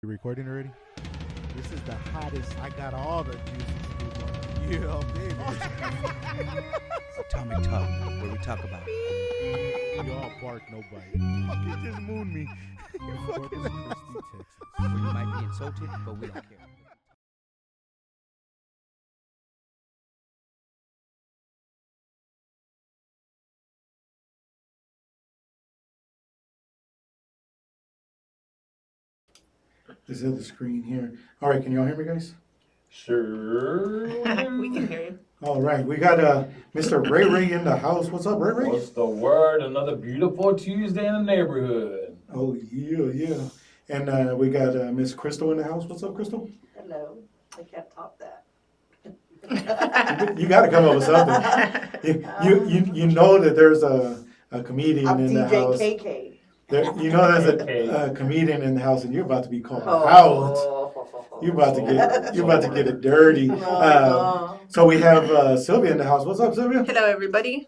You recording already? This is the hottest. I got all the juices. Yeah, baby. Atomic Talk, where we talk about You all bark, no bite. Fuck, you just mooned me. You fucking Christie, Texas. where you might be insulted, but we don't care. This is the screen here. All right, can y'all hear me, guys? Sure. We can hear you. All right, we got Mr. Ray Ray in the house. What's up, Ray Ray? What's the word? Another beautiful Tuesday in the neighborhood. Oh yeah. And we got Miss Crystal in the house. What's up, Crystal? Hello. I can't top that. You got to come up with something. You know that there's a comedian I'm in the house. DJ KK. You know there's a comedian in the house, and you're about to be called out. You're about to get it dirty. So we have Sylvia in the house. What's up, Sylvia? Hello, everybody.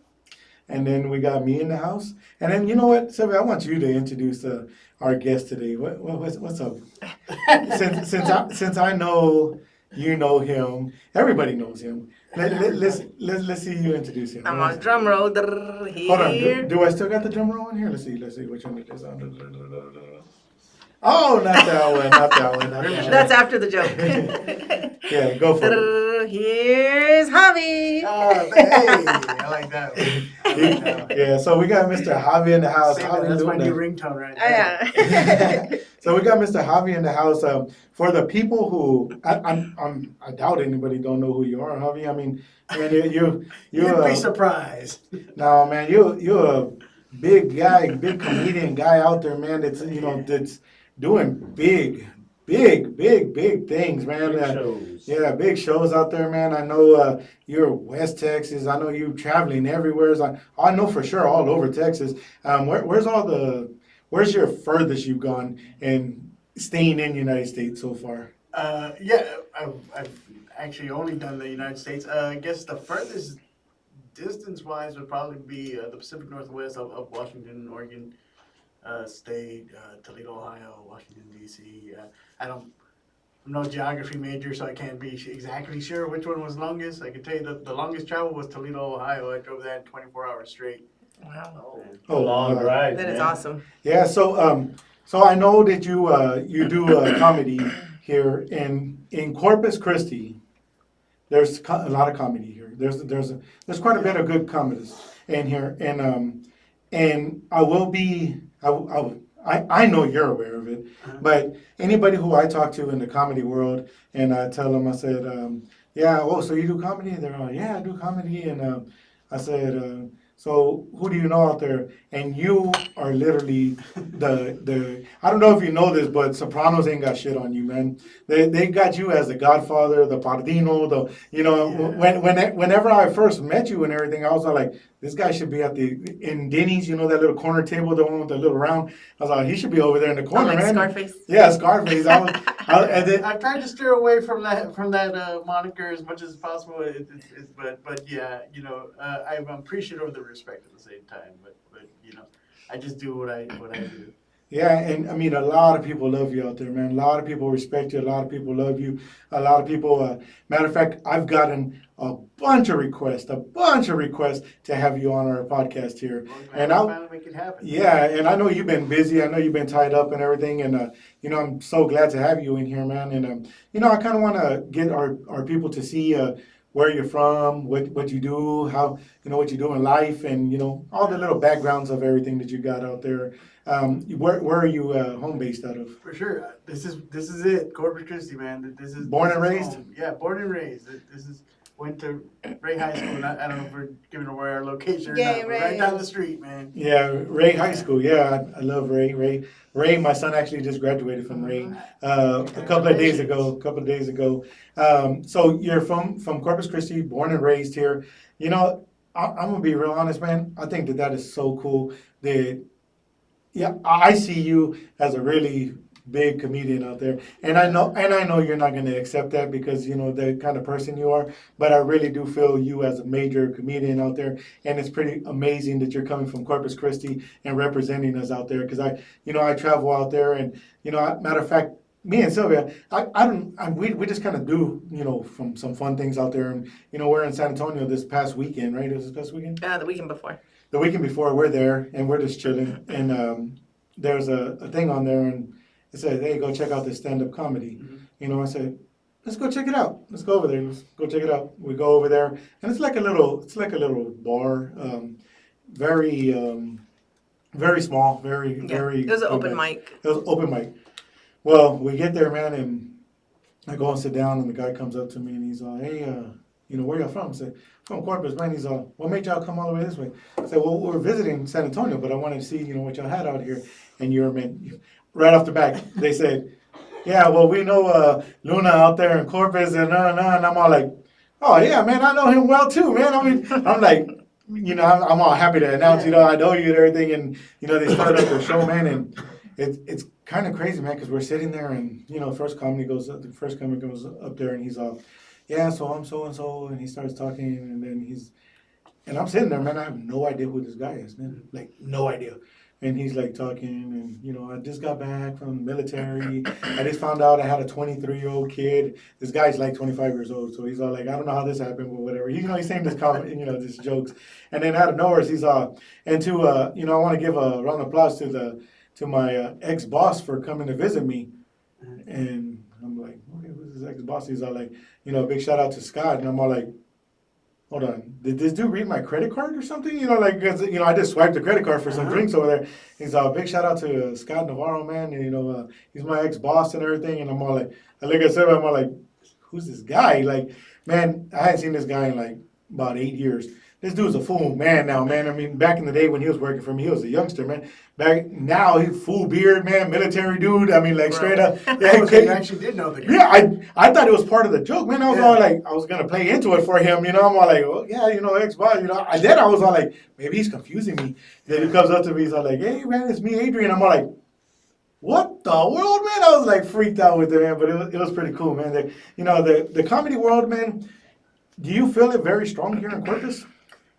And then we got me in the house. And then you know what, Sylvia, I want you to introduce our guest today. What's up? since I know you know him, everybody knows him. Let's see you introduce him. I'm on drum roll. Hold on. Do I still got the drum roll in here? Let's see which one it is. Oh, not that one. Not that one. That's after the joke. Yeah, go for it. Here's Javi. Oh, hey, I like that one. Yeah, so we got Mr. Javi in the house. Say How that, you that's my doing new there? ringtone right Oh, there. yeah. So we got Mr. Javi in the house. For the people who I doubt anybody don't know who you are, Javi. I mean, You'd be surprised. no man, you're a big guy, big comedian guy out there, man. That's doing big things, man. Big shows. Yeah, big shows out there, man. I know you're West Texas. I know you traveling everywhere. I know for sure all over Texas. Where's your furthest you've gone and staying in the United States so far? I've actually only done the United States. I guess the furthest distance-wise would probably be the Pacific Northwest of Washington, Oregon State, Toledo, Ohio, Washington, D.C. I'm no geography major, so I can't be exactly sure which one was longest. I can tell you the longest travel was Toledo, Ohio. I drove that in 24 hours straight. Wow. Long drive. That is man. awesome. Yeah, so I know that you do comedy here in Corpus Christi. There's a lot of comedy here. There's quite a bit of good comedies in here, and I know you're aware of it, but anybody who I talk to in the comedy world, and I tell them, I said, yeah, oh, so you do comedy? And they're like, yeah, I do comedy, and I said, so who do you know out there? And you are literally the I don't know if you know this, but Sopranos ain't got shit on you, man. They got you as the Godfather, the Pardino, whenever I first met you and everything, I was like, this guy should be in Denny's, that little corner table, the one with the little round. I was like, he should be over there in the corner, like man. Scarface. Yeah, Scarface. And then, I've tried to steer away from that moniker as much as possible. But yeah, I'm appreciative of the respect at the same time. But I just do what I do. yeah, and I mean, a lot of people love you out there, man. A lot of people respect you. A lot of people love you. A lot of people, matter of fact, I've gotten a bunch of requests to have you on our podcast here. And I'll finally make it happen. yeah, and I know you've been busy. I know you've been tied up and everything. And, I'm so glad to have you in here, man. And, I kind of want to get our people to see where you're from, what you do, how, what you do in life, and, all the little backgrounds of everything that you got out there. Where are you home based out of? For sure. This is it. Corpus Christi, man. This is Born and this is raised? home. Yeah, born and raised. Went to Ray High School. I don't know if we're giving away our location or Yay, not, but Ray. right down the street, man. Yeah, Ray High School. Yeah, I love Ray. Ray, my son actually just graduated from Ray a couple of days ago. So you're from Corpus Christi, born and raised here. I'm gonna be real honest, man. I think that is so cool. Yeah, I see you as a really big comedian out there, and I know you're not going to accept that because the kind of person you are. But I really do feel you as a major comedian out there, and it's pretty amazing that you're coming from Corpus Christi and representing us out there. Because I travel out there, and matter of fact, me and Sylvia, we just kind of do, from some fun things out there. And, we're in San Antonio this past weekend, right? It was this past weekend? The weekend before. The weekend before, we're there and we're just chilling. And there's a thing on there and it said, hey, go check out this stand-up comedy. I said, let's go check it out. Let's go over there. Let's go check it out. We go over there and it's like a little bar, very, very small, very. It was an open mic. It was open mic. Well, we get there, man, and I go and sit down, and the guy comes up to me, and he's all, hey, where y'all from? I said, from Corpus, man. He's all, what made y'all come all the way this way? I said, well, we're visiting San Antonio, but I wanted to see, what y'all had out here. And right off the back, they said, yeah, well, we know Luna out there in Corpus, and and I'm all like, oh, yeah, man, I know him well, too, man. I mean, I'm like, I'm all happy to announce, I know you and everything, and, they started up their show, man, and it's kind of crazy, man, because we're sitting there, and, the first comic goes up there, and he's all, yeah, so I'm so-and-so, and he starts talking, and then and I'm sitting there, man, I have no idea who this guy is, man, like, no idea. And he's like talking, and I just got back from the military. I just found out I had a 23-year-old kid. This guy's like 25 years old, so he's all like, I don't know how this happened, but whatever. He's saying this comment, just jokes. And then out of nowhere, he's all, and to I want to give a round of applause to my ex-boss for coming to visit me. And I'm like, okay, who's his ex-boss? He's all like, big shout out to Scott. And I'm all like, hold on, did this dude read my credit card or something? Cause, I just swiped the credit card for some drinks over there. He's a big shout out to Scott Navarro, man. And, he's my ex-boss and everything. And I'm all like, I look at Sarah, I'm all like, who's this guy? Like, man, I hadn't seen this guy in like about 8 years. This dude's a full man now, man. I mean, back in the day when he was working for me, he was a youngster, man. Back now, he's full beard, man, military dude. I mean, like straight up. Yeah, You actually did know the guy. Yeah, I thought it was part of the joke, man. I was all like, I was gonna play into it for him, I'm all like, well, yeah, ex-boss, Then I was all like, maybe he's confusing me. Then he comes up to me, he's all like, hey, man, it's me, Adrian. I'm all like, what the world, man? I was like freaked out with it, man. But it was pretty cool, man. The comedy world, man. Do you feel it very strong here in Corpus?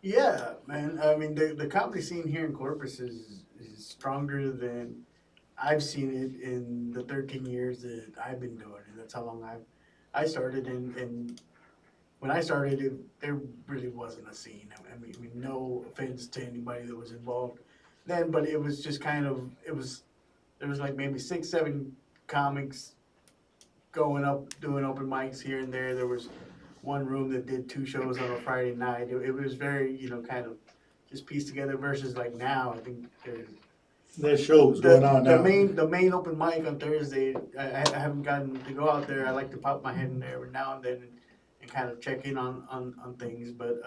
Yeah, man. I mean, the comedy scene here in Corpus is stronger than I've seen it in the 13 years that I've been doing it. That's how long I started. And when I started, there really wasn't a scene. I mean, no offense to anybody that was involved then, but it was just there was like maybe 6, 7 comics going up, doing open mics here and there. There was one room that did 2 shows on a Friday night. It was very, kind of just pieced together versus like now. I think there's shows going on now. The main open mic on Thursday, I haven't gotten to go out there. I like to pop my head in there every now and then and kind of check in on things. But,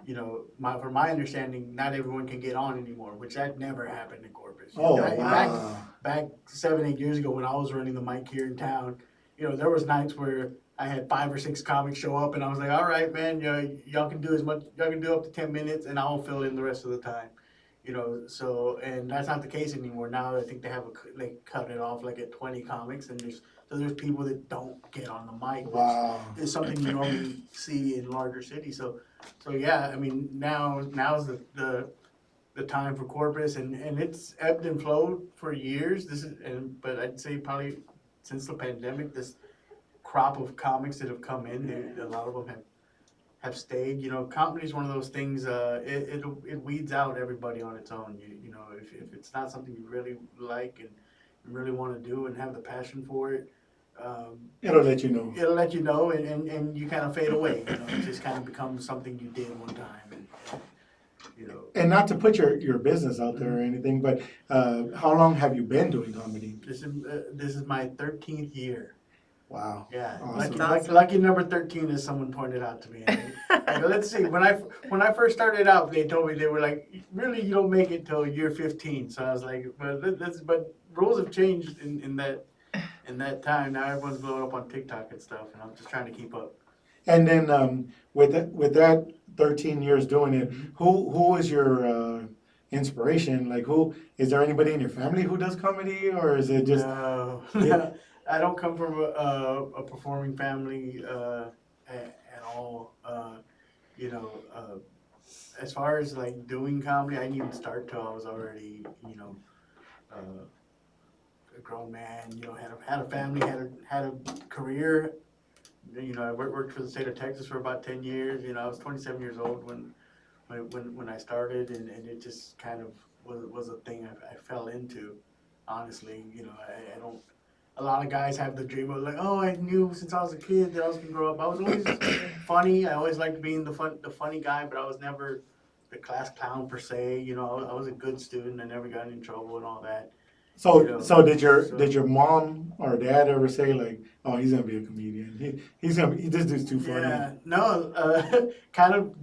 from my understanding, not everyone can get on anymore, which that never happened in Corpus. Oh, wow. Back 7, 8 years ago when I was running the mic here in town, there was nights where I had 5 or 6 comics show up, and I was like, all right, man, y'all can do y'all can do up to 10 minutes, and I'll fill in the rest of the time. So, and that's not the case anymore. Now I think they cut it off like at 20 comics, and there's people that don't get on the mic. Wow. Which is something you normally see in larger cities. So yeah, I mean, now's the time for Corpus, and it's ebbed and flowed for years. But I'd say probably since the pandemic, this crop of comics that have come in, a lot of them have stayed. Comedy is one of those things. It weeds out everybody on its own. If it's not something you really like and really want to do and have the passion for it, it'll let you know. It'll let you know, and you kind of fade away. It just kind of becomes something you did one time, and And not to put your business out there or anything, but how long have you been doing comedy? This is my 13th year. Wow. Yeah, Awesome. lucky number 13, as someone pointed out to me. Let's see. When I first started out, they told me, they were like, "Really, you don't make it till year 15." So I was like, "But rules have changed in that time. Now everyone's blowing up on TikTok and stuff, and I'm just trying to keep up." And then with that 13 years doing it, who is your inspiration? Like, who is there anybody in your family who does comedy, or is it just? No. I don't come from a performing family at all. As far as like doing comedy, I didn't even start till I was already, a grown man, had a family, had a career. I worked for the state of Texas for about 10 years. I was 27 years old when I started, and it just kind of was a thing I fell into. Honestly, I don't. A lot of guys have the dream of like, oh, I knew since I was a kid that I was gonna grow up. I was always funny. I always liked being the funny guy, but I was never the class clown per se. I was a good student. I never got in trouble and all that. So did your mom or dad ever say like, oh, he's gonna be a comedian? This dude's too funny. Yeah, no, kind of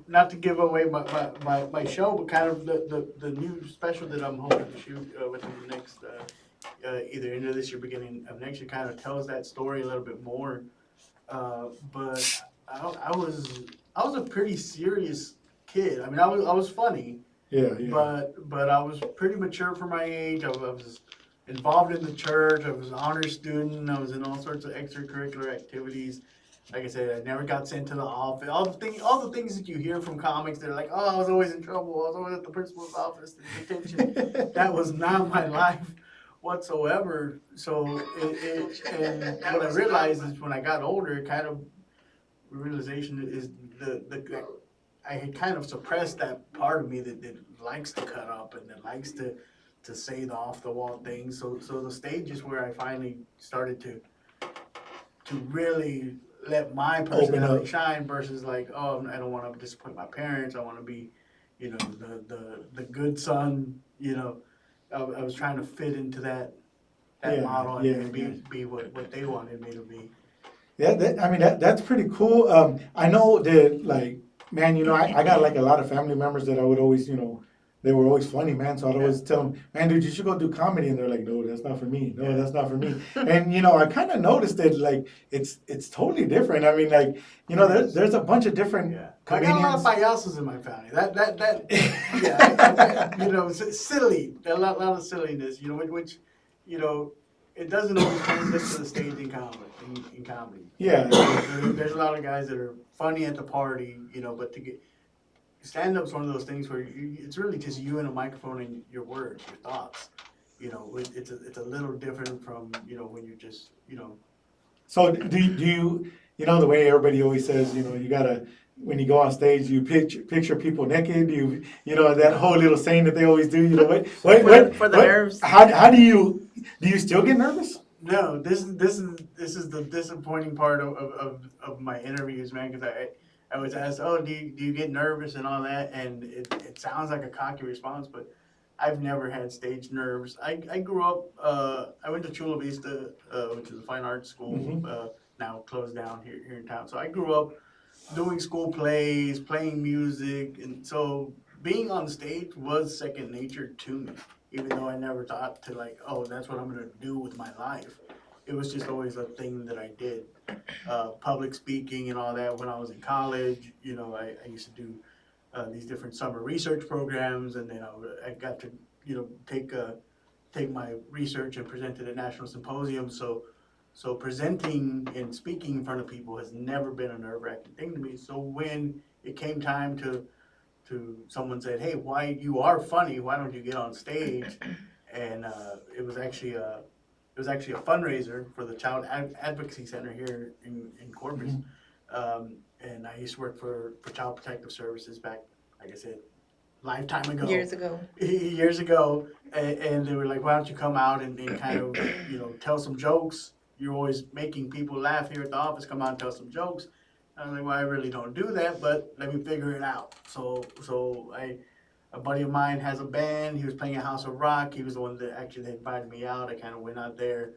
not to give away my show, but kind of the new special that I'm hoping to shoot within the next either end of this year, beginning of next year, kind of tells that story a little bit more. But I was a pretty serious kid. I mean, I was funny. Yeah. But I was pretty mature for my age. I was involved in the church. I was an honor student. I was in all sorts of extracurricular activities. Like I said, I never got sent to the office. All the things that you hear from comics, they're like, oh, I was always in trouble. I was always at the principal's office, detention. That was not my life whatsoever. So, and what I realized is when I got older, kind of realization is I had kind of suppressed that part of me that likes to cut up and that likes to say the off the wall things. So the stage is where I finally started to really let my personality shine versus like, oh, I don't want to disappoint my parents. I want to be, the good son. I was trying to fit into that model and be what they wanted me to be. Yeah, that's pretty cool. I know that, like, man, I got like a lot of family members that I would always, they were always funny, man. So I'd always tell them, man, dude, you should go do comedy. And they're like, no, that's not for me. No, that's not for me. And, I kind of noticed that, like, it's totally different. I mean, like, there's a bunch of different comedians. I got a lot of payasos in my family. Silly. A lot of silliness, which, it doesn't always translate to the stage in comedy. Yeah. There's a lot of guys that are funny at the party, but to get stand-up's one of those things where it's really just you and a microphone and your words, your thoughts. It's a little different from when you're just So do you the way everybody always says you gotta, when you go on stage, you picture people naked. You that whole little saying that they always do. For the nerves. How do you still get nervous? No, this is the disappointing part of my interviews, man, because I was asked, oh, do you get nervous and all that, and it sounds like a cocky response, but I've never had stage nerves. I grew up, I went to Chula Vista, which is a fine arts school, now closed down here in town. So I grew up doing school plays, playing music, and so being on stage was second nature to me, even though I never thought to like, oh, that's what I'm gonna do with my life. It was just always a thing that I did. Public speaking and all that when I was in college, I used to do these different summer research programs, and then I got to, take my research and present it at national symposiums. So presenting and speaking in front of people has never been a nerve-wracking thing to me. So when it came time to someone said, hey, you are funny, why don't you get on stage? And it was actually a fundraiser for the Child Advocacy Center here in Corpus. And I used to work for Child Protective Services back, like I said, lifetime ago. Years ago. And they were like, why don't you come out and kind of, tell some jokes. You're always making people laugh here at the office. Come out and tell some jokes. I was like, well, I really don't do that, but let me figure it out. So a buddy of mine has a band. He was playing at House of Rock. He was the one that actually invited me out. I kind of went out there,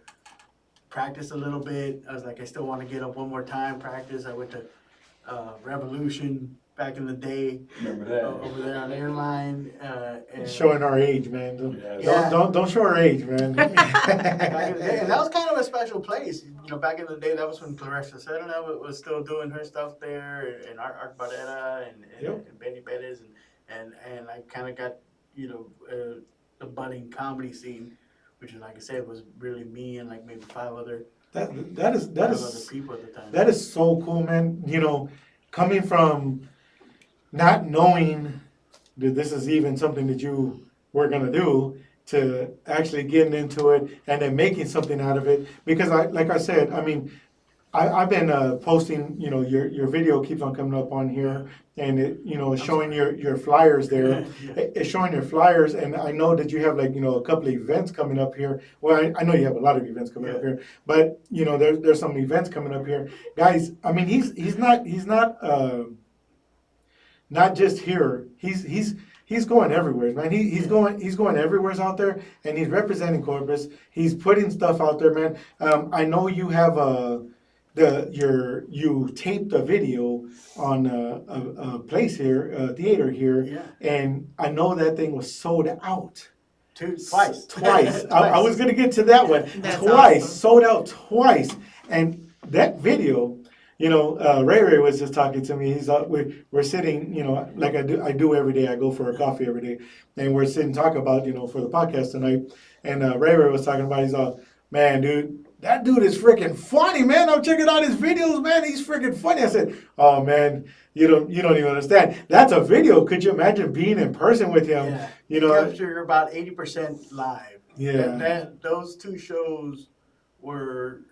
practiced a little bit. I was like, I still want to get up one more time, practice. I went to Revolution back in the day. Remember that? Over there on the airline. And Showing our age, man. Yeah. Don't show our age, man. back in the day, and that was kind of a special place. Back in the day, that was when Clarissa Sedona was still doing her stuff there, and Art Barrera and Benny Bettis, and I kind of got, the budding comedy scene, which is, like I said, was really me and like maybe five other people at the time. That is so cool, man. Coming from not knowing that this is even something that you were gonna do, to actually getting into it and then making something out of it. Because like I said, I mean, I've been posting, your video keeps on coming up on here, and it, it's showing your flyers there. Yeah. It's showing your flyers, and I know that you have like, a couple of events coming up here. Well, I know you have a lot of events coming up here, but there's some events coming up here, guys. I mean, he's not just here. He's going everywhere, man. He's going everywhere out there, and he's representing Corpus. He's putting stuff out there, man. I know you have you taped a video on a place here, a theater here, Yeah. and I know that thing was sold out. Twice. Twice. I was gonna get to that one. That's Twice, awesome. sold out twice, and that video. Ray was just talking to me. He's we're sitting, like I do every day. I go for a coffee every day, and we're sitting talking about, for the podcast tonight. And Ray was talking about, he's all, man, dude, that dude is freaking funny, man. I'm checking out his videos, man. He's freaking funny. I said, oh man, you don't even understand. That's a video. Could you imagine being in person with him? Yeah. You know, Capture about 80% live. yeah. Those two shows were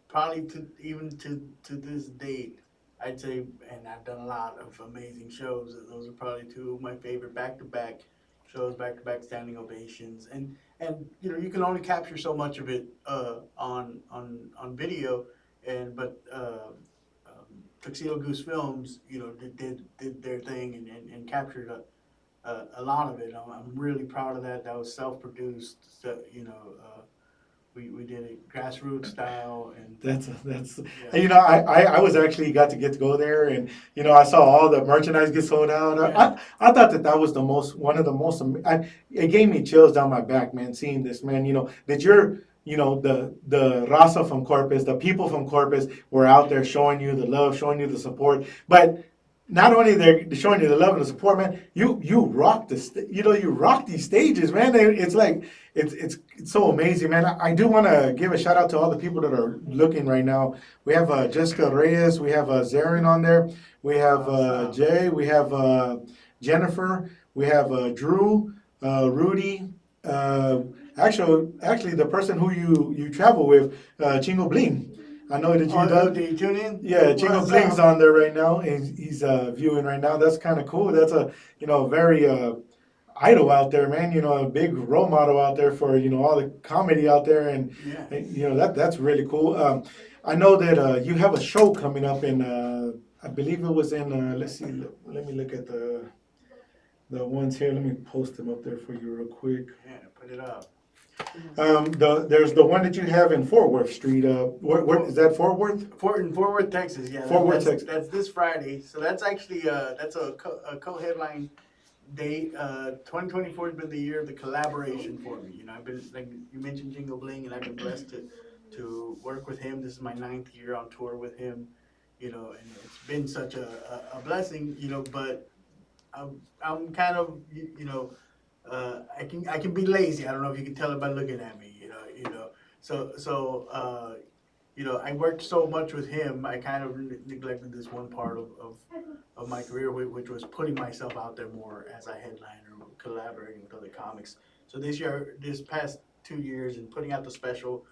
probably even to this date, I'd say, and I've done a lot of amazing shows. Those are probably two of my favorite back-to-back shows, back-to-back standing ovations, and you can only capture so much of it on video, but Tuxedo Goose Films, did their thing and captured a lot of it. I'm really proud of that. That was self-produced. We did it grassroots style, and That's yeah. I was actually got to go there, and I saw all the merchandise get sold out. Yeah. I thought that was one of the most. It gave me chills down my back, man. Seeing this, man. That you're the Raza from Corpus, the people from Corpus were out there showing you the love, showing you the support, but. Not only they're showing you the love and the support, man. You rock you rock these stages, man. It's like it's so amazing, man. I do want to give a shout out to all the people that are looking right now. We have Jessica Reyes, we have Zarin on there, we have Jay, we have Jennifer, we have Drew, Rudy. Actually, the person who you travel with, Chingo Bling. I know that you Did you tune in? Yeah, Chingo What's Bling's up? on there right now. He's viewing right now. That's kind of cool. That's a very idol out there, man. A big role model out there for all the comedy out there, and Yeah. that's really cool. I know that you have a show coming up in I believe it was in let's see. Let me look at the ones here. Let me post them up there for you real quick. Yeah, put it up. There's the one that you have in Fort Worth Street. Where is that? Fort Worth? In Fort Worth, Texas. Yeah, Fort Worth, that's, Texas. That's this Friday. So that's actually that's a co-headline date. 2024 has been the year of the collaboration for me. I've been, like you mentioned, Jingle Bling, and I've been blessed to work with him. This is my 9th year on tour with him. And it's been such a blessing. But I'm kind of I can be lazy. I don't know if you can tell it by looking at me. So I worked so much with him. I kind of neglected this one part of my career, which was putting myself out there more as a headliner, collaborating with other comics. So this past 2 years, and putting out the special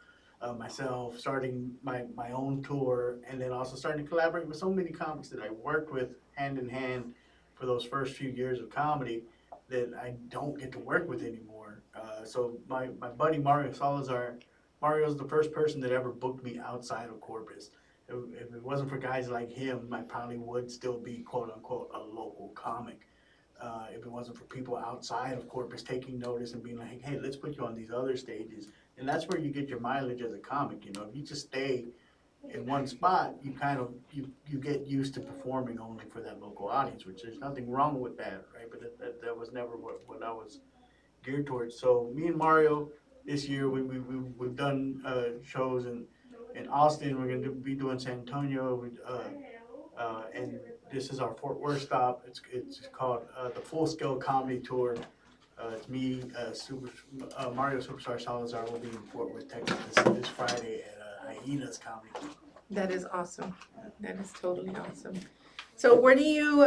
myself, starting my own tour, and then also starting to collaborate with so many comics that I worked with hand in hand for those first few years of comedy that I don't get to work with anymore. So my buddy Mario Salazar, Mario's the first person that ever booked me outside of Corpus. If it wasn't for guys like him, I probably would still be quote unquote a local comic. If it wasn't for people outside of Corpus taking notice and being like, hey, let's put you on these other stages. And that's where you get your mileage as a comic. If you just stay in one spot, you kind of you get used to performing only for that local audience, which there's nothing wrong with that, right? But that was never what I was geared towards. So me and Mario this year we've done shows in Austin. We're going to be doing San Antonio, and this is our Fort Worth stop. It's called the Full Scale Comedy Tour. It's me, Mario Superstar Salazar will be in Fort Worth, Texas this Friday at Hyenas Comedy Club. That is awesome. That is totally awesome. So where do you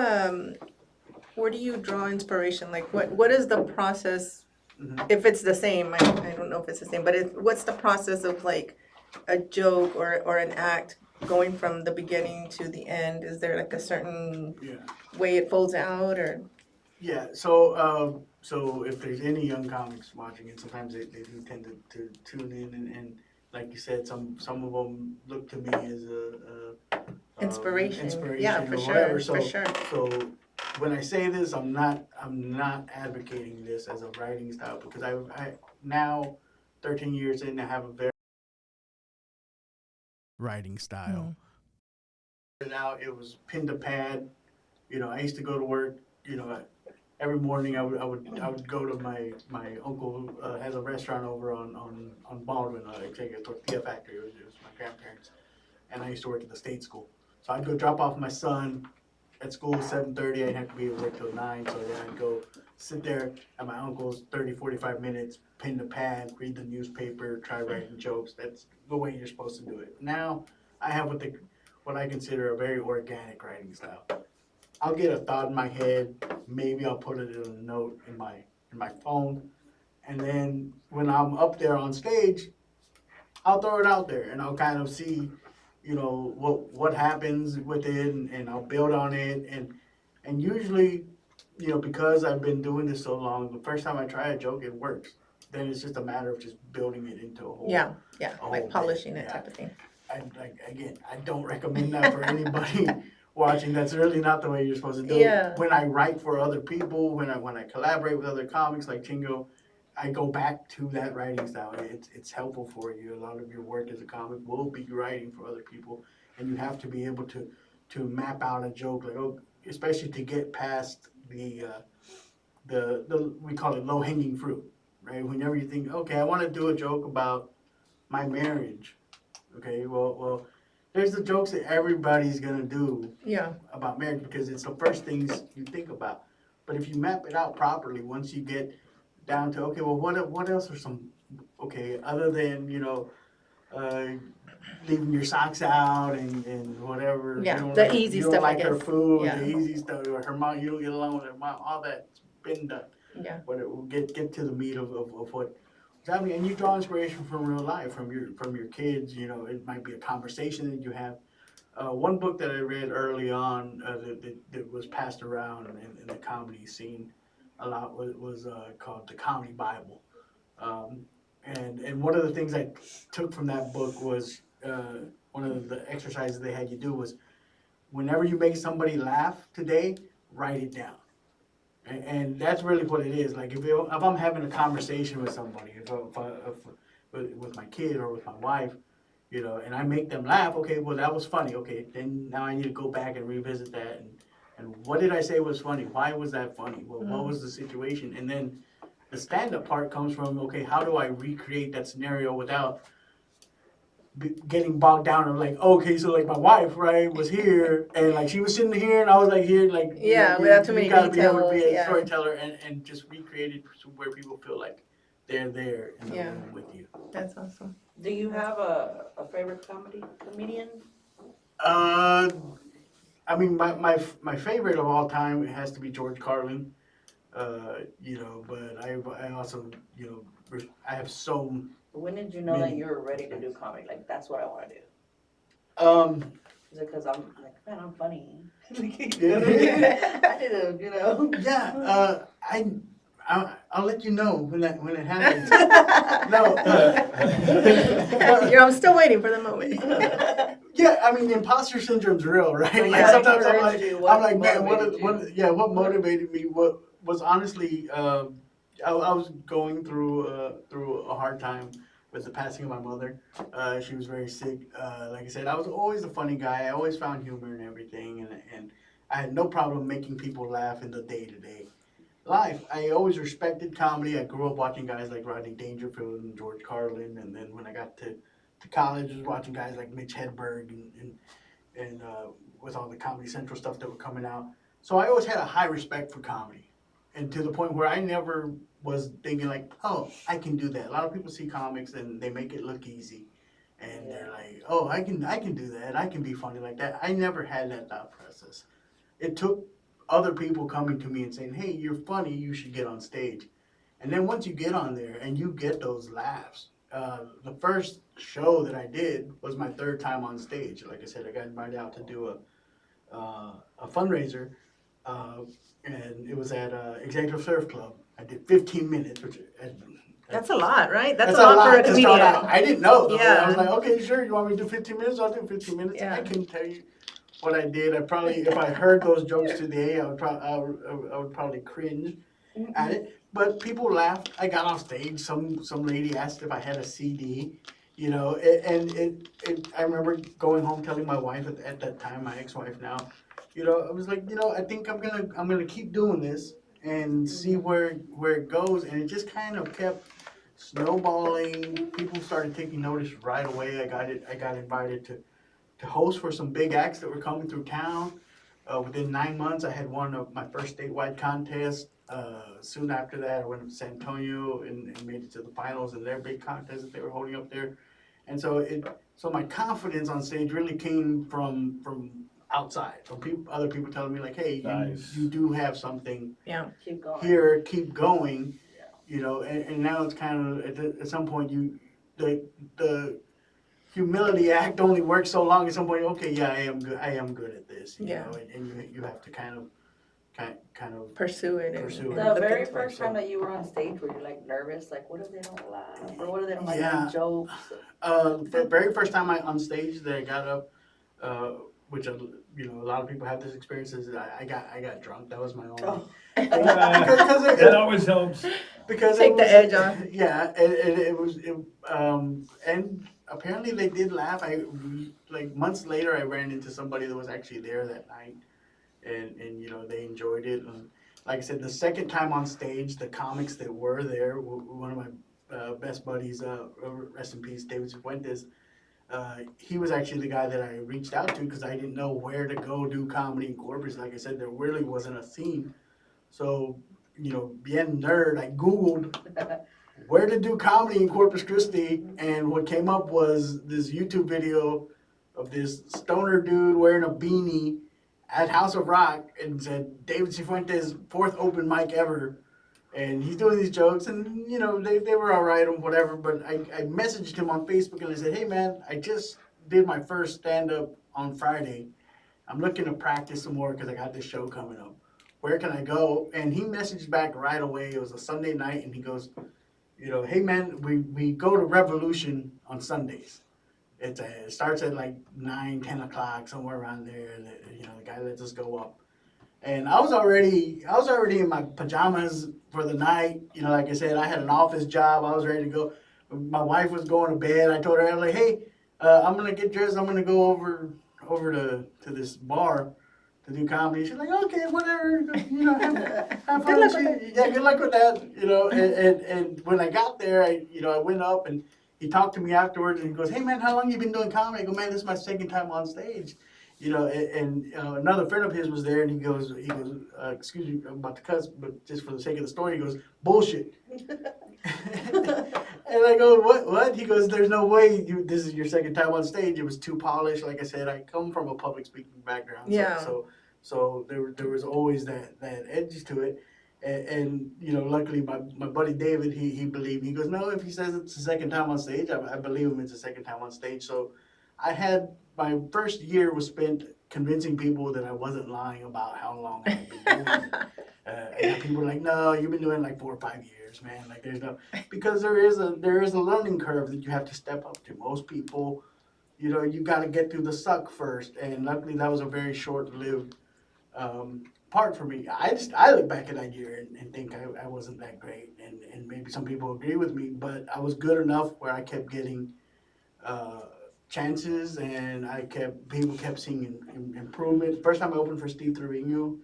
draw inspiration? Like what is the process if it's the same, I don't know if it's the same, but what's the process of like a joke or an act going from the beginning to the end? Is there like a certain Yeah. way it folds out or? Yeah, so if there's any young comics watching it, sometimes they do tend to tune in, and like you said, some of them look to me as Inspiration. inspiration Yeah, or for sure, whatever. for sure. So when I say this, I'm not advocating this as a writing style, because I now 13 years in, I have a very Writing style. out. It was pen to pad. I used to go to work. Every morning I would go to my uncle has a restaurant over on Baldwin. Take a tortilla factory. It was my grandparents, and I used to work at the state school. So I'd go drop off my son at school at 7:30. I'd have to be at work till 9. So then I'd go sit there at my uncle's 30-45 minutes, pen to pad, read the newspaper, try writing jokes. That's the way you're supposed to do it. Now I have what I consider a very organic writing style. I'll get a thought in my head. Maybe I'll put it in a note in my phone, and then when I'm up there on stage, I'll throw it out there, and I'll kind of see, what happens with it, and I'll build on it, and usually, because I've been doing this so long, the first time I try a joke, it works. Then it's just a matter of just building it into a whole. Yeah, a like whole polishing thing. it type of thing. I don't recommend that for anybody watching. That's really not the way you're supposed to do Yeah. it. When I write for other people, when I collaborate with other comics like Chingo, I go back to that writing style. It's helpful for you. A lot of your work as a comic will be writing for other people, and you have to be able to map out a joke, especially to get past the we call it low hanging fruit, right? Whenever you think, okay, I want to do a joke about my marriage. Okay, well, there's the jokes that everybody's gonna do Yeah, about marriage because it's the first things you think about. But if you map it out properly, once you get down to, okay, well, what else are some, okay, other than uh, leaving your socks out and whatever. Yeah, you don't the like, easy you don't stuff, I like her guess. food, Yeah. the easy stuff, or her mom, you don't get along with her mom. All that's been done. yeah, But it will get to the meat of what. I mean, and you draw inspiration from real life, from your kids. It might be a conversation that you have. One book that I read early on that was passed around in the comedy scene a lot was called The Comedy Bible. And one of the things I took from that book was one of the exercises they had you do was whenever you make somebody laugh today, write it down. And that's really what it is. Like if I'm having a conversation with somebody, with my kid or with my wife, and I make them laugh, okay, well that was funny. Okay, then now I need to go back and revisit that and what did I say was funny? Why was that funny? Well, what was the situation? And then the stand-up part comes from, okay, how do I recreate that scenario without getting bogged down of like, okay, so like my wife, right, was here and like she was sitting here and I was like here, like yeah, without too many you gotta be able to details. be a Yeah, storyteller and just recreate it where people feel like they're there in the Yeah. room with you. that's awesome. Do you have a favorite comedian? I mean, my favorite of all time has to be George Carlin. But I also, I have so. When did you know that Many. you were ready to do comedy? Like, that's what I want to do. Is it because I'm like, man, I'm funny? I did Yeah, I'll let you know when it happens. No. I'm still waiting for the moment. Yeah, I mean, imposter syndrome's real, right? But Like yeah, sometimes I'm encouraged like, you. What man, motivated you? what motivated me? What was honestly, I was going through a hard time with the passing of my mother. She was very sick. Like I said, I was always a funny guy. I always found humor in everything, and I had no problem making people laugh in the day-to-day life. I always respected comedy. I grew up watching guys like Rodney Dangerfield and George Carlin, and then when I got to college, I was watching guys like Mitch Hedberg and with all the Comedy Central stuff that were coming out. So I always had a high respect for comedy, and to the point where I never was thinking like, oh, I can do that. A lot of people see comics and they make it look easy, and they're like, oh, I can do that. I can be funny like that. I never had that thought process. It took other people coming to me and saying, hey, you're funny. You should get on stage. And then once you get on there and you get those laughs, the first show that I did was my third time on stage. Like I said, I got invited out to do a fundraiser, and it was at Executive Surf Club. I did 15 minutes, which That's a lot, right? That's that's a lot for a to comedian. start out. I didn't know. Though. Yeah. I was like, okay, sure. You want me to do 15 minutes? I'll do 15 minutes. Yeah. I couldn't tell you what I did. I probably, if I heard those jokes today, I would probably cringe at it. But people laughed. I got off stage. Some lady asked if I had a CD, you know, I remember going home telling my wife at that time, my ex-wife now, you know, I was like, you know, I think I'm gonna keep doing this and see where it goes. And it just kind of kept snowballing. People started taking notice right away. I got invited to host for some big acts that were coming through town. Within 9 months, I had won my first statewide contest. Soon after that, I went to San Antonio and made it to the finals in their big contest that they were holding up there. And so my confidence on stage really came from outside, from other people telling me like, hey, Nice. you do have something Keep going. here, keep going. You know, and now it's kind of at some point the humility act only works so long. At some point, okay, yeah, I am good at this. You know, and you have to kind of Pursue it. Pursue it. The look very into it. first time that you were on stage, were you like nervous? Like, what if they don't laugh? Or what if they don't like Yeah. my jokes? The very first time on stage that I got up, which you know a lot of people have this experience, is I got drunk. That was my only. Oh. That always helps. Because Take it the was, edge off. Yeah, it was, and apparently they did laugh. Like months later, I ran into somebody that was actually there that night, and you know they enjoyed it. And like I said, the second time on stage, the comics that were there, one of my best buddies, rest in peace, David Cifuentes. He was actually the guy that I reached out to because I didn't know where to go do comedy in Corpus. Like I said, there really wasn't a scene. So, you know, being nerd, I Googled where to do comedy in Corpus Christi, and what came up was this YouTube video of this stoner dude wearing a beanie at House of Rock and said, David Cifuentes' fourth open mic ever. And he's doing these jokes, and, you know, they were all right and whatever, but I messaged him on Facebook, and I said, hey, man, I just did my first stand-up on Friday. I'm looking to practice some more because I got this show coming up. Where can I go? And he messaged back right away. It was a Sunday night, and he goes, you know, hey, man, we go to Revolution on Sundays. It starts at like 9, 10 o'clock, somewhere around there. And, you know, the guy lets us go up. And I was already in my pajamas for the night. You know, like I said, I had an office job. I was ready to go. My wife was going to bed. I told her, I was like, hey, I'm going to get dressed. I'm going to go over to this bar to do comedy. She's like, okay, whatever. You know, have fun. Good luck with Yeah, good luck with that. You know, and when I got there, I went up and he talked to me afterwards and he goes, hey, man, how long you been doing comedy? I go, man, this is my second time on stage. You know, and another friend of his was there, and he goes, excuse me, I'm about to cuss, but just for the sake of the story, he goes, bullshit. And I go, what? He goes, there's no way this is your second time on stage. It was too polished. Like I said, I come from a public speaking background. Yeah. So there was always that edge to it. And you know, luckily my buddy David, he believed me. He goes, no, if he says it's the second time on stage, I believe him it's the second time on stage. So I had, my first year was spent convincing people that I wasn't lying about how long I've been doing it. And people were like, no, you've been doing it like 4 or 5 years, man. Like there's no, because there is a learning curve that you have to step up to. Most people, you know, you got to get through the suck first. And luckily that was a very short-lived part for me. I look back at that year and think I wasn't that great. And maybe some people agree with me, but I was good enough where I kept getting chances, and people kept seeing improvement. First time I opened for Steve Trevino,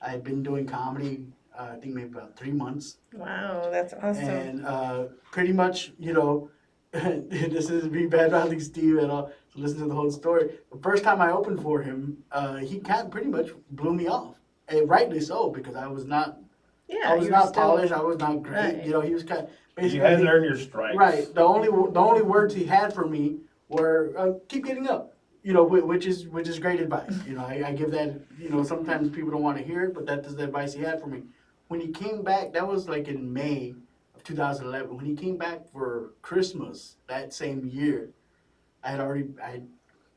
I had been doing comedy, I think maybe about 3 months. Wow, that's awesome. And pretty much, you know, this is me bad mouthing Steve and all. So listen to the whole story. The first time I opened for him, he pretty much blew me off, and rightly so, because I was not polished. I was not great. Right. You know, he was kind of basically. You hadn't earned your stripes. Right. The only words he had for me were keep getting up. You know, which is great advice. You know, I give that. You know, sometimes people don't want to hear it, but that's the advice he had for me. when he came back, that was like in May of 2011. When he came back for Christmas that same year, I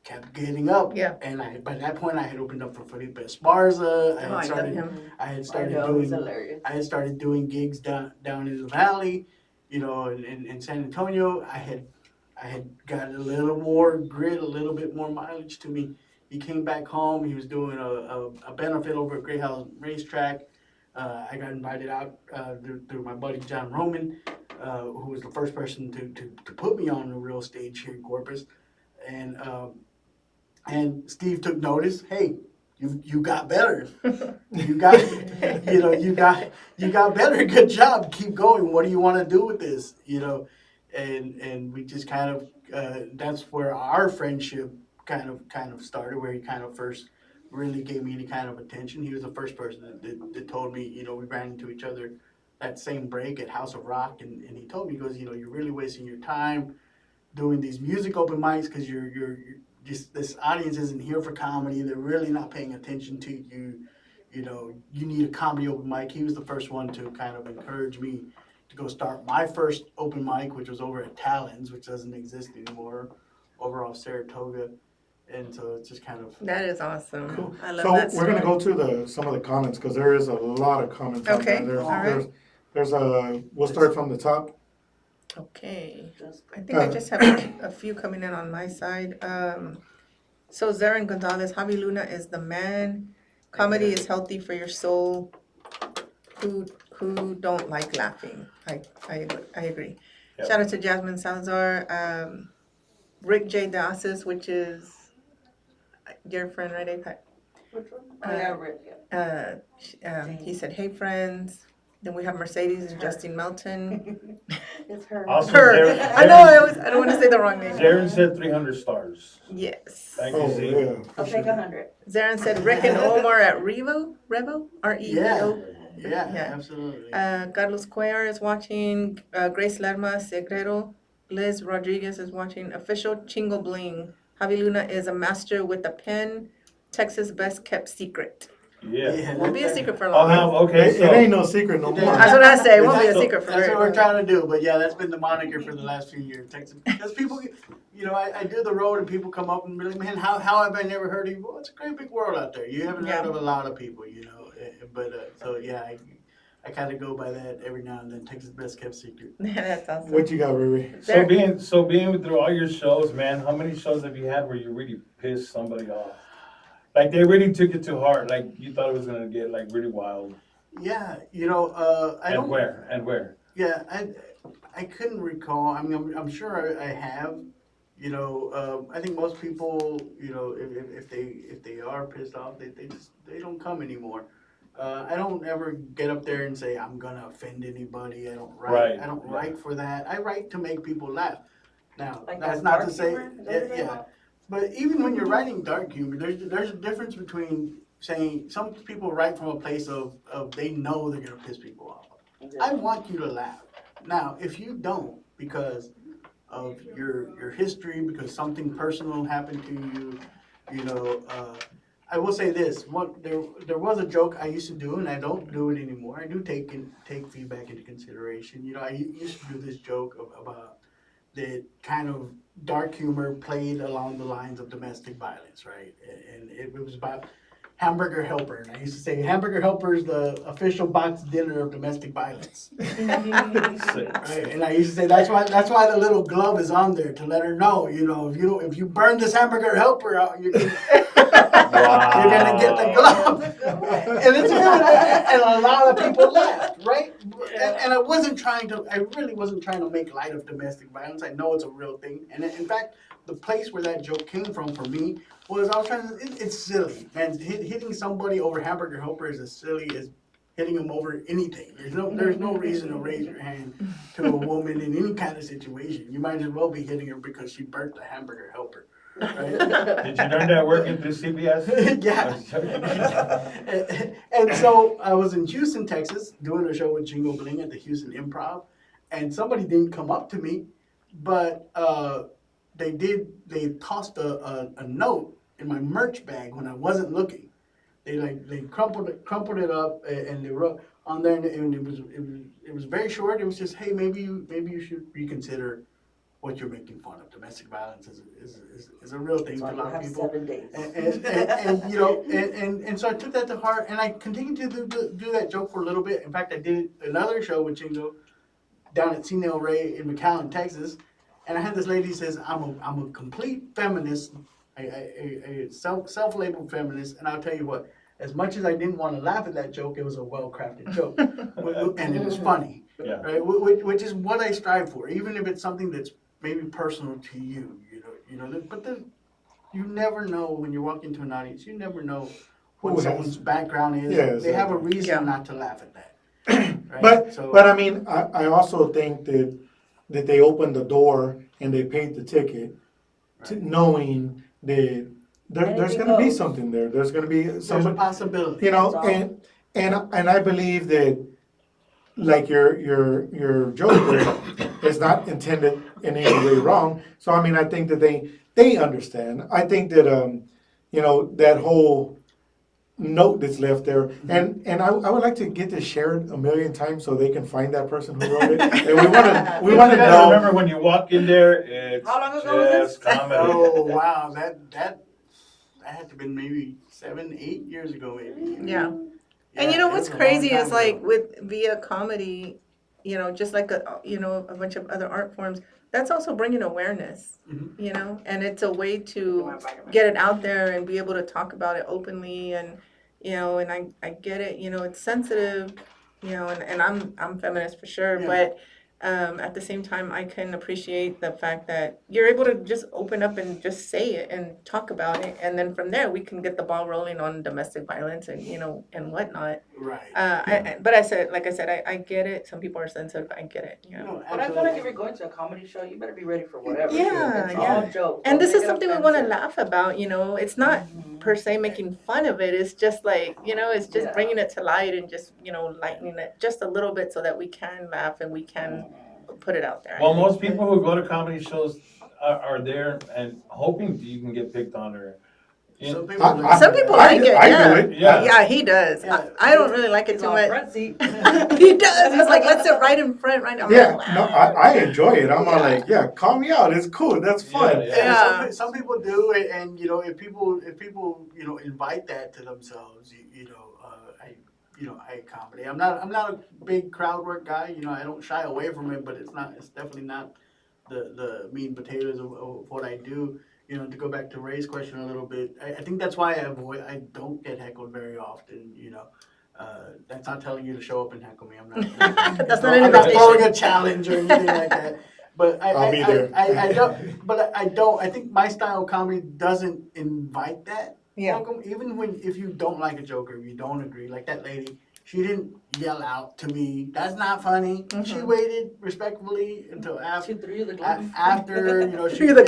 kept getting up. Yeah. And by that point, I had opened up for Felipe Esparza. Oh, I love him. I had I started know, he's doing. hilarious. I had started doing gigs down in the valley, you know, in San Antonio. I had gotten a little more grit, a little bit more mileage to me. He came back home. He was doing a benefit over at Greyhound Racetrack. I got invited out through my buddy John Roman, who was the first person to put me on the real stage here in Corpus. And Steve took notice. Hey, you got better. You got you got better. Good job. Keep going. What do you want to do with this? You know, and we just kind of that's where our friendship kind of started. Where he kind of first really gave me any kind of attention. He was the first person that told me. You know, we ran into each other that same break at House of Rock, and he told me, he goes, you know, you're really wasting your time doing these music open mics because you're just, this audience isn't here for comedy. They're really not paying attention to you. You know, you need a comedy open mic. He was the first one to kind of encourage me to go start my first open mic, which was over at Talons, which doesn't exist anymore, over off Saratoga. And so it's just kind of. That is awesome. Cool. I love So that we're gonna story. go to some of the comments because there is a lot of comments. on Okay, there. all right. There's we'll start from the top. Okay. Just I think I just have a few coming in on my side. So Zarin Gonzalez, Javi Luna is the man. Comedy is healthy for your soul. Who don't like laughing? I agree. Yep. Shout out to Jasmine Salazar, Rick J. Dassis, which is your friend, right, APAC? which one? Oh, yeah, Rick, yeah. He said, "Hey friends." Then we have Mercedes and Justine Melton. It's her. Also, Her. Jared- I know. I don't want to say the wrong name. Jaron said 300 stars. Yes. Thank you, Oh Z. yeah. I'll take 100. Zarin said Rick and Omar at Revo, R-E-V-O. Yeah, absolutely. Carlos Cuellar is watching. Grace Lerma, Segredo. Liz Rodriguez is watching. Official Chingo Bling. Javi Luna is a master with a pen. Texas best kept secret. Yeah. Won't be a secret for I'll long. have, okay, It ain't so, no secret no more. That's what I say. It won't be a That's- secret for That's very what we're long. trying to do, but yeah, that's been the moniker for the last few years. Texas, because people, you know, I do the road and people come up and be like, man, how have I never heard of you? Well, it's a great big world out there. You haven't Yeah. heard of a lot of people, you know. But so yeah, I kind of go by that every now and then. Texas best kept secret. That's awesome. What you got, Riri? so being through all your shows, man, how many shows have you had where you really pissed somebody off? Like they really took it to heart, like you thought it was gonna get like really wild. Yeah, you know, I don't. And where? Yeah, I couldn't recall. I mean, I'm sure I have. You know, I think most people, you know, if they are pissed off, they don't come anymore. I don't ever get up there and say I'm gonna offend anybody. I don't write. Right, I don't yeah. write for that. I write to make people laugh. Now, Like that's that not dark to say, humor? Is that what you're talking yeah. about? But even when you're writing dark humor, there's a difference between saying some people write from a place of they know they're gonna piss people off. I want you to laugh. Now, if you don't, because of your history, because something personal happened to you, you know, I will say this: there was a joke I used to do, and I don't do it anymore. I do take feedback into consideration. You know, I used to do this joke about the kind of dark humor played along the lines of domestic violence, right? And it was about Hamburger Helper. And I used to say Hamburger Helper is the official box dinner of domestic violence. Sick. Right? And I used to say that's why the little glove is on there to let her know, you know, if you burn this Hamburger Helper out, you're gonna get the glove. And it's and a lot of people laughed, right? And I really wasn't trying to make light of domestic violence. I know it's a real thing. And in fact, the place where that joke came from for me was I was trying to, it's silly. Man, hitting somebody over Hamburger Helper is as silly as hitting them over anything. There's no reason to raise your hand to a woman in any kind of situation. You might as well be hitting her because she burnt the Hamburger Helper. Right? Did you learn that working through CBS? Yeah. And so I was in Houston, Texas, doing a show with Jingo Bling at the Houston Improv, and somebody didn't come up to me, but they tossed a note in my merch bag when I wasn't looking. They crumpled it up and they wrote, on there, and it was very short. It was just, hey, maybe you should reconsider what you're making fun of. Domestic violence is a real thing So to a you lot of have people. 7 days. And you know, and so I took that to heart, and I continued to do that joke for a little bit. In fact, I did another show with Chingo down at CNL Ray in McAllen, Texas, and I had this lady says, I'm a complete feminist, a self-labeled feminist, and I'll tell you what, as much as I didn't want to laugh at that joke, it was a well-crafted joke, and it was funny, Yeah. right? Which is what I strive for, even if it's something that's maybe personal to you, but you never know when you walk into an audience, you never know what Who has- someone's background is. Yeah, They have a exactly. reason Yeah. not to laugh at that. Right? But I mean, I also think that they open the door and they paint the ticket, to knowing that there's Anything going to be goes. something there. There's going to be there's a somebody, possibility. you know, That's all. and I believe that, like your joke there is not intended in any way wrong. So I mean, I think that they understand. I think that you know, that whole note that's left there, and I would like to get this shared a million times so they can find that person who wrote it. And we want to You gotta know. remember when you walk in there, it's How long ago was this? just comedy. Oh wow, that had to have been maybe 7-8 years ago, maybe. Yeah. And you know it what's was a long crazy time is like ago. with via comedy, you know, just like a bunch of other art forms, that's also bringing awareness, Mhm. you know, and it's a way to get it out there and be able to talk about it openly, and you know, and I get it, you know, it's sensitive, you know, and I'm feminist for sure, Yeah. but at the same time I can appreciate the fact that you're able to just open up and just say it and talk about it, and then from there we can get the ball rolling on domestic violence and you know and whatnot. Right. But I said, like I said, I get it. Some people are sensitive. I get it. You know. No, But I feel like if absolutely. you're going to a comedy show, you better be ready for whatever. Yeah, It's yeah. all jokes. And Don't this is make it something we want to offensive. laugh about. You know, it's not Mhm. per se making fun of it. It's just like you know, it's just Yeah. bringing it to light and just you know lightening it just a little bit so that we can laugh and we can put it out there. Well, most people who go to comedy shows are there and hoping you can get picked on or. Some people, Some people I like do- it. I do Yeah. it. Yeah, he does. Yeah. I don't really like it He's too on much. front seat. He does. He's like, let's sit right in front, right now. Yeah, no, I enjoy it. I'm all Yeah. like, yeah, call me out. It's cool. That's fun. Yeah, Yeah. Some people do it, and you know, if people you know invite that to themselves, I comedy. I'm not a big crowd work guy. You know, I don't shy away from it, but it's definitely not the meat and potatoes of what I do. You know, to go back to Ray's question a little bit, I think that's why I don't get heckled very often. You know, that's not telling you to show up and heckle me. I'm not. That's not an I'm not invitation. throwing a challenge or anything like that. But I'll be there. I don't. But I don't. I think my style of comedy doesn't invite that. Yeah. Welcome. Even if you don't like a joke or if you don't agree, like that lady, she didn't yell out to me, "That's not funny." She waited respectfully until after. She threw you the glove. After you know, she, Threw the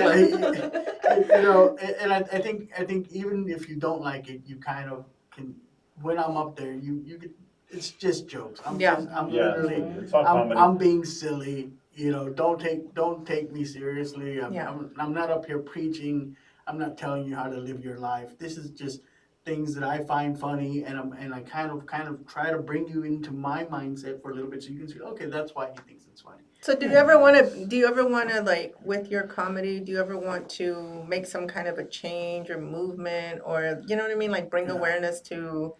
you know, and I think even if you don't like it, you kind of can. When I'm up there, you get. It's just jokes. I'm Yeah. Yeah, literally. it's all comedy. I'm being silly. You know, don't take me seriously. Yeah. I'm not up here preaching. I'm not telling you how to live your life. This is just things that I find funny, and I kind of try to bring you into my mindset for a little bit, so you can see, okay, that's why he thinks it's funny. So do you ever want to like with your comedy, do you ever want to make some kind of a change or movement or you know what I mean, like bring Yeah. awareness to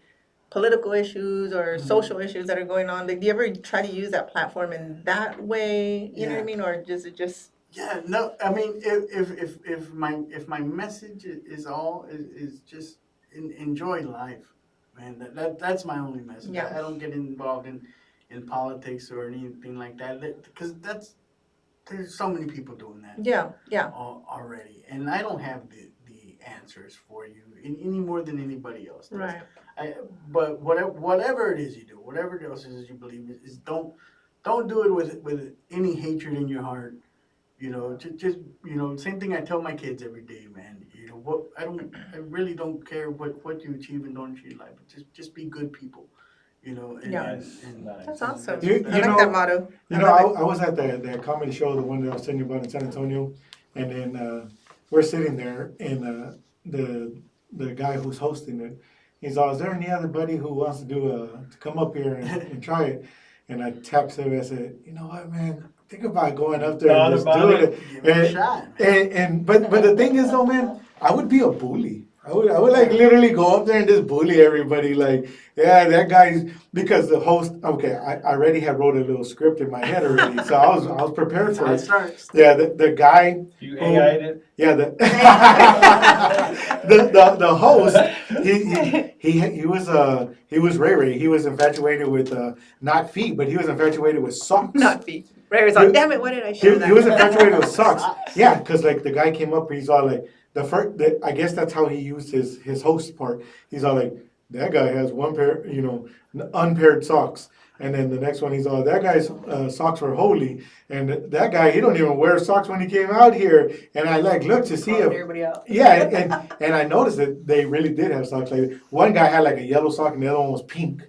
political issues or social issues that are going on? Like, do you ever try to use that platform in that way? You know what I Yeah. mean, or does it just Yeah, no, I mean, if my message is just enjoy life, man. That's my only message. Yeah. I don't get involved in politics or anything like that, because there's so many people doing that yeah already, and I don't have the answers for you any more than anybody else does. right But whatever it is you do, whatever else it is you believe, is don't do it with any hatred in your heart. You know, just you know, same thing I tell my kids every day, man. You know, I really don't care what you achieve and don't achieve in life, but just be good people. You know, and, Yeah. and Nice. that's awesome. You I like know- that motto. You I know, love I was at that comedy show, the one that I was telling you about in San Antonio, and then we're sitting there, and the guy who's hosting it, He's all, is there any other buddy who wants to to come up here and try it? And I tapped him. I said, you know what, man? Think about going up there Thought and just about doing it? it. Give it a shot, man. But the thing is though, man, I would be a bully. I would like literally go up there and just bully everybody. Like, yeah, that guy's because the host. Okay, I already had wrote a little script in my head already, so I was prepared That's for how it it. starts. Yeah, the guy. You AI'd it? Yeah, the host. He was Ray Ray. He was infatuated with not feet, but he was infatuated with socks. Not feet. Ray was like, damn it, why did I show that? He was infatuated with socks. Yeah, because like the guy came up, he's all like I guess that's how he used his host part. He's all like, that guy has one pair, unpaired socks. And then the next one, he's all, that guy's socks were holy. And that guy, he don't even wear socks when he came out here. And I like looked to see Calling if, everybody out. yeah, and I noticed that they really did have socks. Like one guy had like a yellow sock and the other one was pink.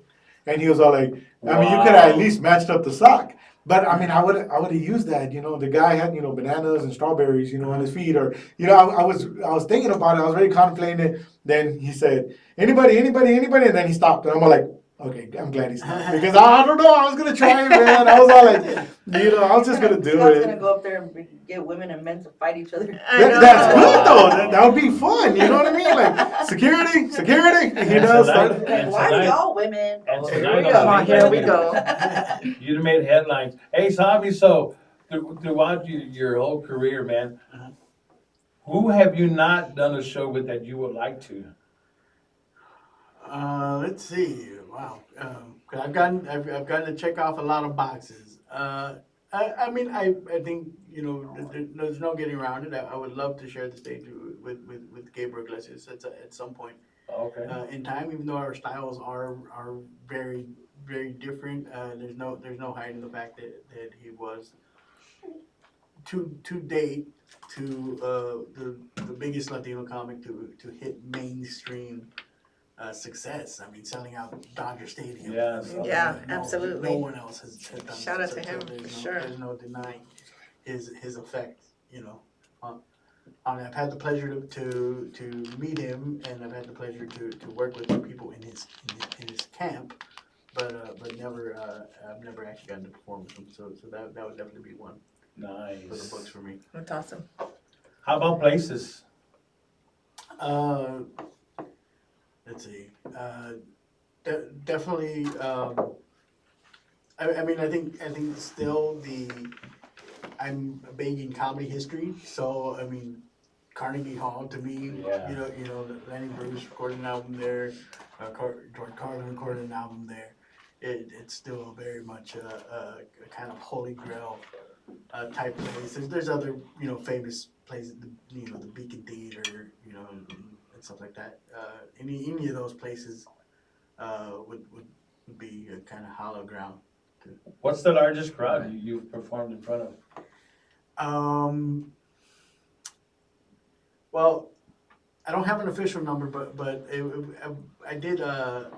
And he was all like, I mean, you could have at least matched up the sock. But I mean, I would have used that. The guy had bananas and strawberries, on his feet, or I was thinking about it. I was really contemplating it. Then he said, anybody, and then he stopped, and I'm like, okay, I'm glad he stopped because I don't know. I was gonna try it, man. I was all like, I was just gonna do Scott's it. gonna go up there and get women and men to fight each other. That's good though. That would be fun. You know what I mean? Like security. Like, why are y'all women? And Oh, tonight here on we the go. Here we go. You'd have made headlines. Hey, Javi, so throughout your whole career, man, who have you not done a show with that you would like to? Let's see. Wow. 'Cause I've gotten to check off a lot of boxes. I mean, I think there's no getting around it. I would love to share the stage with Gabriel Iglesias at some point Okay. in time. Even though our styles are very very different, there's no hiding the fact that he was to date the biggest Latino comic to hit mainstream success. I mean, selling out Dodger Stadium. Yes. Yeah, absolutely. No one else has done. Shout out to him, there's for sure. There's no denying his effect. I've had the pleasure to meet him, and I've had the pleasure to work with the people in his camp, but never I've never actually gotten to perform with him. So that would definitely be one for the Nice. books for me. That's awesome. How about places? Let's see. Definitely. I mean, I think still I'm big in comedy history, so I mean, Carnegie Hall to me. Yeah. Lenny Bruce recorded an album there. George Carlin recorded an album there. It's still very much a kind of holy grail type place. There's other famous places, the Beacon Theater, and stuff like that. Any of those places would be a kind of hollow ground. What's the largest crowd you've performed in front of? Well, I don't have an official number, but I did a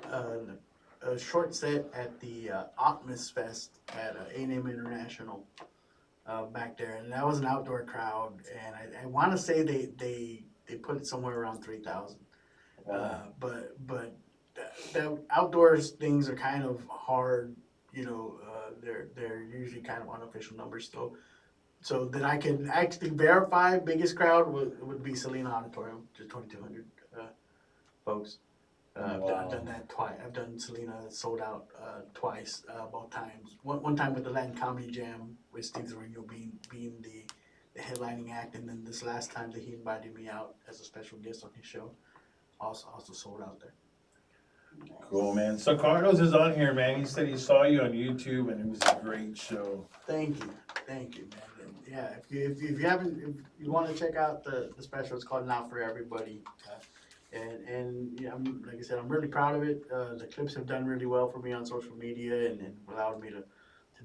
short set at the Optimus Fest at A&M International back there, and that was an outdoor crowd, and I want to say they put it somewhere around 3,000. Wow. But the outdoors things are kind of hard, they're usually kind of unofficial numbers still. So that I can actually verify biggest crowd would be Selena Auditorium, just 2,200 folks. I've done that twice. I've done Selena sold out twice, both times. One time with the Latin Comedy Jam with Steve Zorino being the headlining act, and then this last time that he invited me out as a special guest on his show, also sold out there. Cool, man. So Carlos is on here, man. He said he saw you on YouTube, and it was a great show. Thank you, man. And yeah, if you want to check out the special, it's called Not for Everybody. And yeah, like I said, I'm really proud of it. The clips have done really well for me on social media, and allowed me to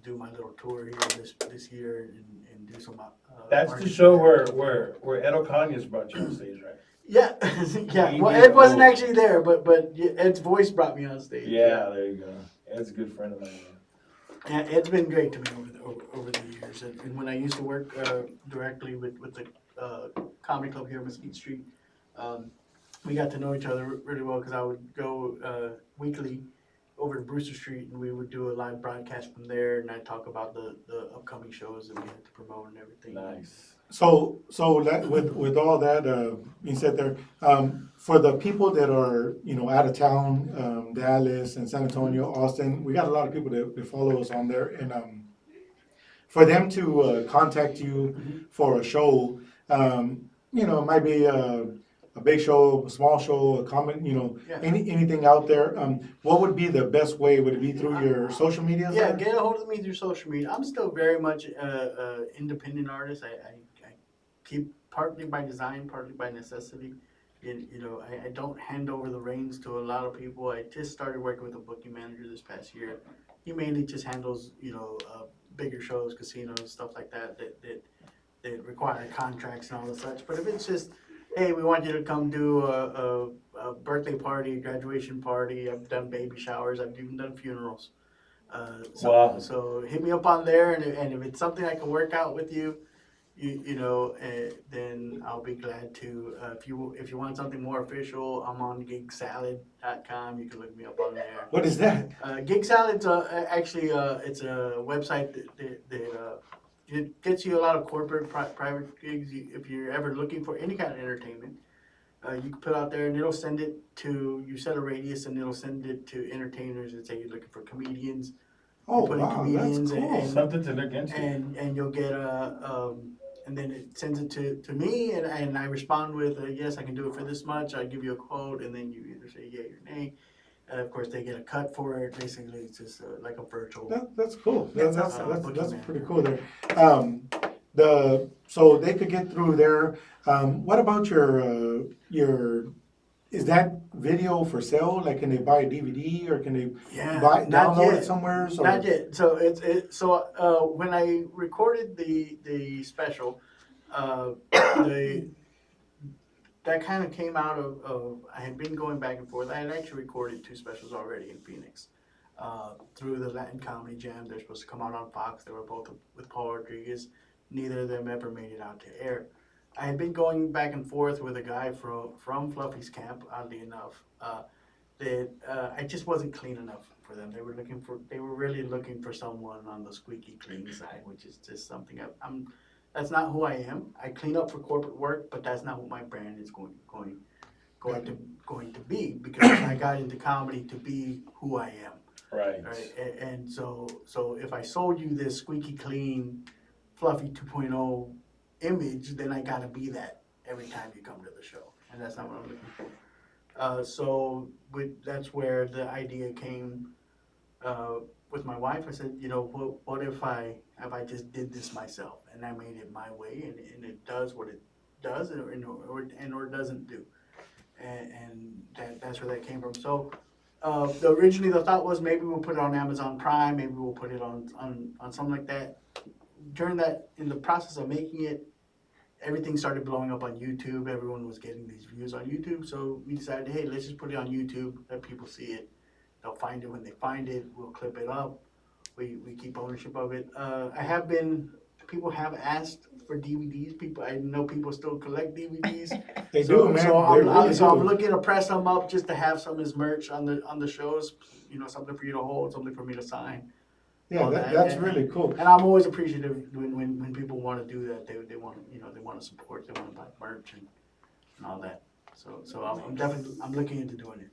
do my little tour here this year and do some. That's the show where Ed O'Connor's brought you on stage, right? Yeah, yeah. Well, Ed wasn't actually there, but Ed's voice brought me on stage. Yeah, there you go. Ed's a good friend of mine. Yeah, Ed's been great to me over the years, and when I used to work directly with the comedy club here on Mesquite Street, we got to know each other really well because I would go weekly over to Brewster Street and we would do a live broadcast from there and I'd talk about the upcoming shows that we had to promote and everything. Nice. So with all that being said there, for the people that are out of town, Dallas and San Antonio, Austin, we got a lot of people that follow us on there, and for them to contact you for a show, it might be a big show, a small show, a comment, Yeah. anything out there. What would be the best way? Would it be through your social media? Yeah, get a hold of me through social media. I'm still very much independent artist. I keep partly by design, partly by necessity. I don't hand over the reins to a lot of people. I just started working with a booking manager this past year. He mainly just handles, bigger shows, casinos, stuff like that require contracts and all the such. But if it's just, hey, we want you to come do a birthday party, a graduation party. I've done baby showers. I've even done funerals. Wow. So hit me up on there, and if it's something I can work out with you, then I'll be glad to. If you want something more official, I'm on gigsalad.com. You can look me up on there. What is that? Gig Salad's actually it's a website that it gets you a lot of corporate private gigs. If you're ever looking for any kind of entertainment, you can put out there and it'll send it to, you set a radius and it'll send it to entertainers and say you're looking for comedians. Oh, put in wow, that's comedians cool. Something to look into. and you'll get and then it sends it to me and I respond with yes, I can do it for this much. I give you a quote and then you either say yay or nay. Of course, they get a cut for it. Basically, it's just like a virtual. That's cool. That's Boogeyman. pretty cool there. So they could get through there. What about your? Is that video for sale? Like, can they buy a DVD or can they Not download yet. it somewhere? So Not yet. So when I recorded the special, that kind of came out of I had been going back and forth. I had actually recorded 2 specials already in Phoenix through the Latin Comedy Jam. They're supposed to come out on Fox. They were both with Paul Rodriguez. Neither of them ever made it out to air. I had been going back and forth with a guy from Fluffy's camp, oddly enough, that I just wasn't clean enough for them. They were really looking for someone on the squeaky clean side, which is just something that's not who I am. I clean up for corporate work, but that's not what my brand is going to be, because I got into comedy to be who I am. Right. And so if I sold you this squeaky clean, fluffy 2.0 image, then I gotta be that every time you come to the show, and that's not what I'm looking for. That's where the idea came with my wife. I said, what if I just did this myself and I made it my way, and it does what it does, or it doesn't do, and that's where that came from. So originally the thought was maybe we'll put it on Amazon Prime, maybe we'll put it on something like that. In the process of making it, everything started blowing up on YouTube. Everyone was getting these views on YouTube, so we decided, hey, let's just put it on YouTube, let people see it. They'll find it when they find it. We'll clip it up. We keep ownership of it. People have asked for DVDs. I know people still collect DVDs. they do, man. I'm looking to press them up just to have some as merch on the shows. Something for you to hold, something for me to sign. Yeah, that's really cool. And I'm always appreciative when people want to do that. They want to support. They want to buy merch and all that. So I'm looking into doing it.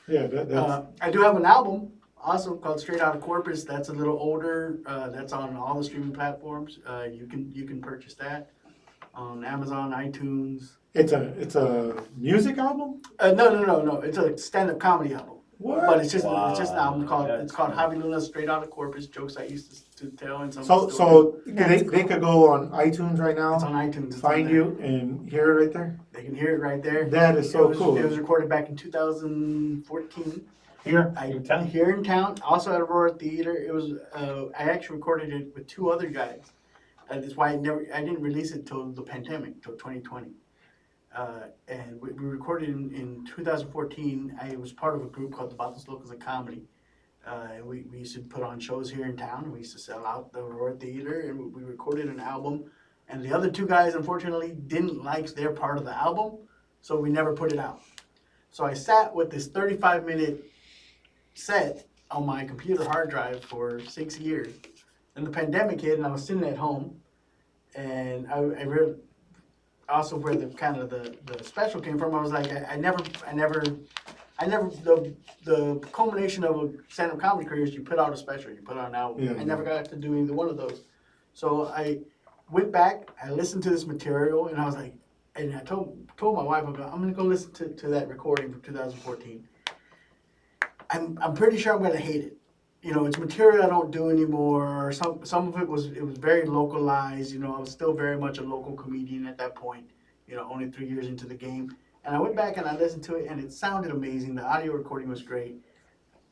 Yeah, I do have an album also called Straight Outta Corpus. That's a little older. That's on all the streaming platforms. You can purchase that on Amazon, iTunes. it's a music album. No. It's a stand-up comedy album. What? But it's just an album called That's Javi Luna's Straight Outta Corpus, jokes I used to tell and some. So they could go on iTunes right now. It's on iTunes. It's Find on there. you and hear it right there. They can hear it right there. That is so cool. It was recorded back in 2014. Here in town? Here in town, also at Aurora Theater. It was. I actually recorded it with 2 other guys. That's why I didn't release it till the pandemic, till 2020. And we recorded in 2014. I was part of a group called the Batos Locals of Comedy. And we used to put on shows here in town. We used to sell out the Aurora Theater, and we recorded an album. And the other 2 guys, unfortunately, didn't like their part of the album, so we never put it out. So I sat with this 35-minute set on my computer hard drive for 6 years. And the pandemic hit, and I was sitting at home, and I really also where the kind of the special came from. I was like, I never, the culmination of a stand-up comedy career is you put out a special, you put out an album. Yeah. I never got to do either one of those. So I went back, I listened to this material, and I was like, and I told my wife, I'm gonna go listen to that recording from 2014. I'm pretty sure I'm gonna hate it. You know, it's material I don't do anymore. Some of it was very localized. You know, I was still very much a local comedian at that point. You know, only 3 years into the game. And I went back and I listened to it, and it sounded amazing. The audio recording was great.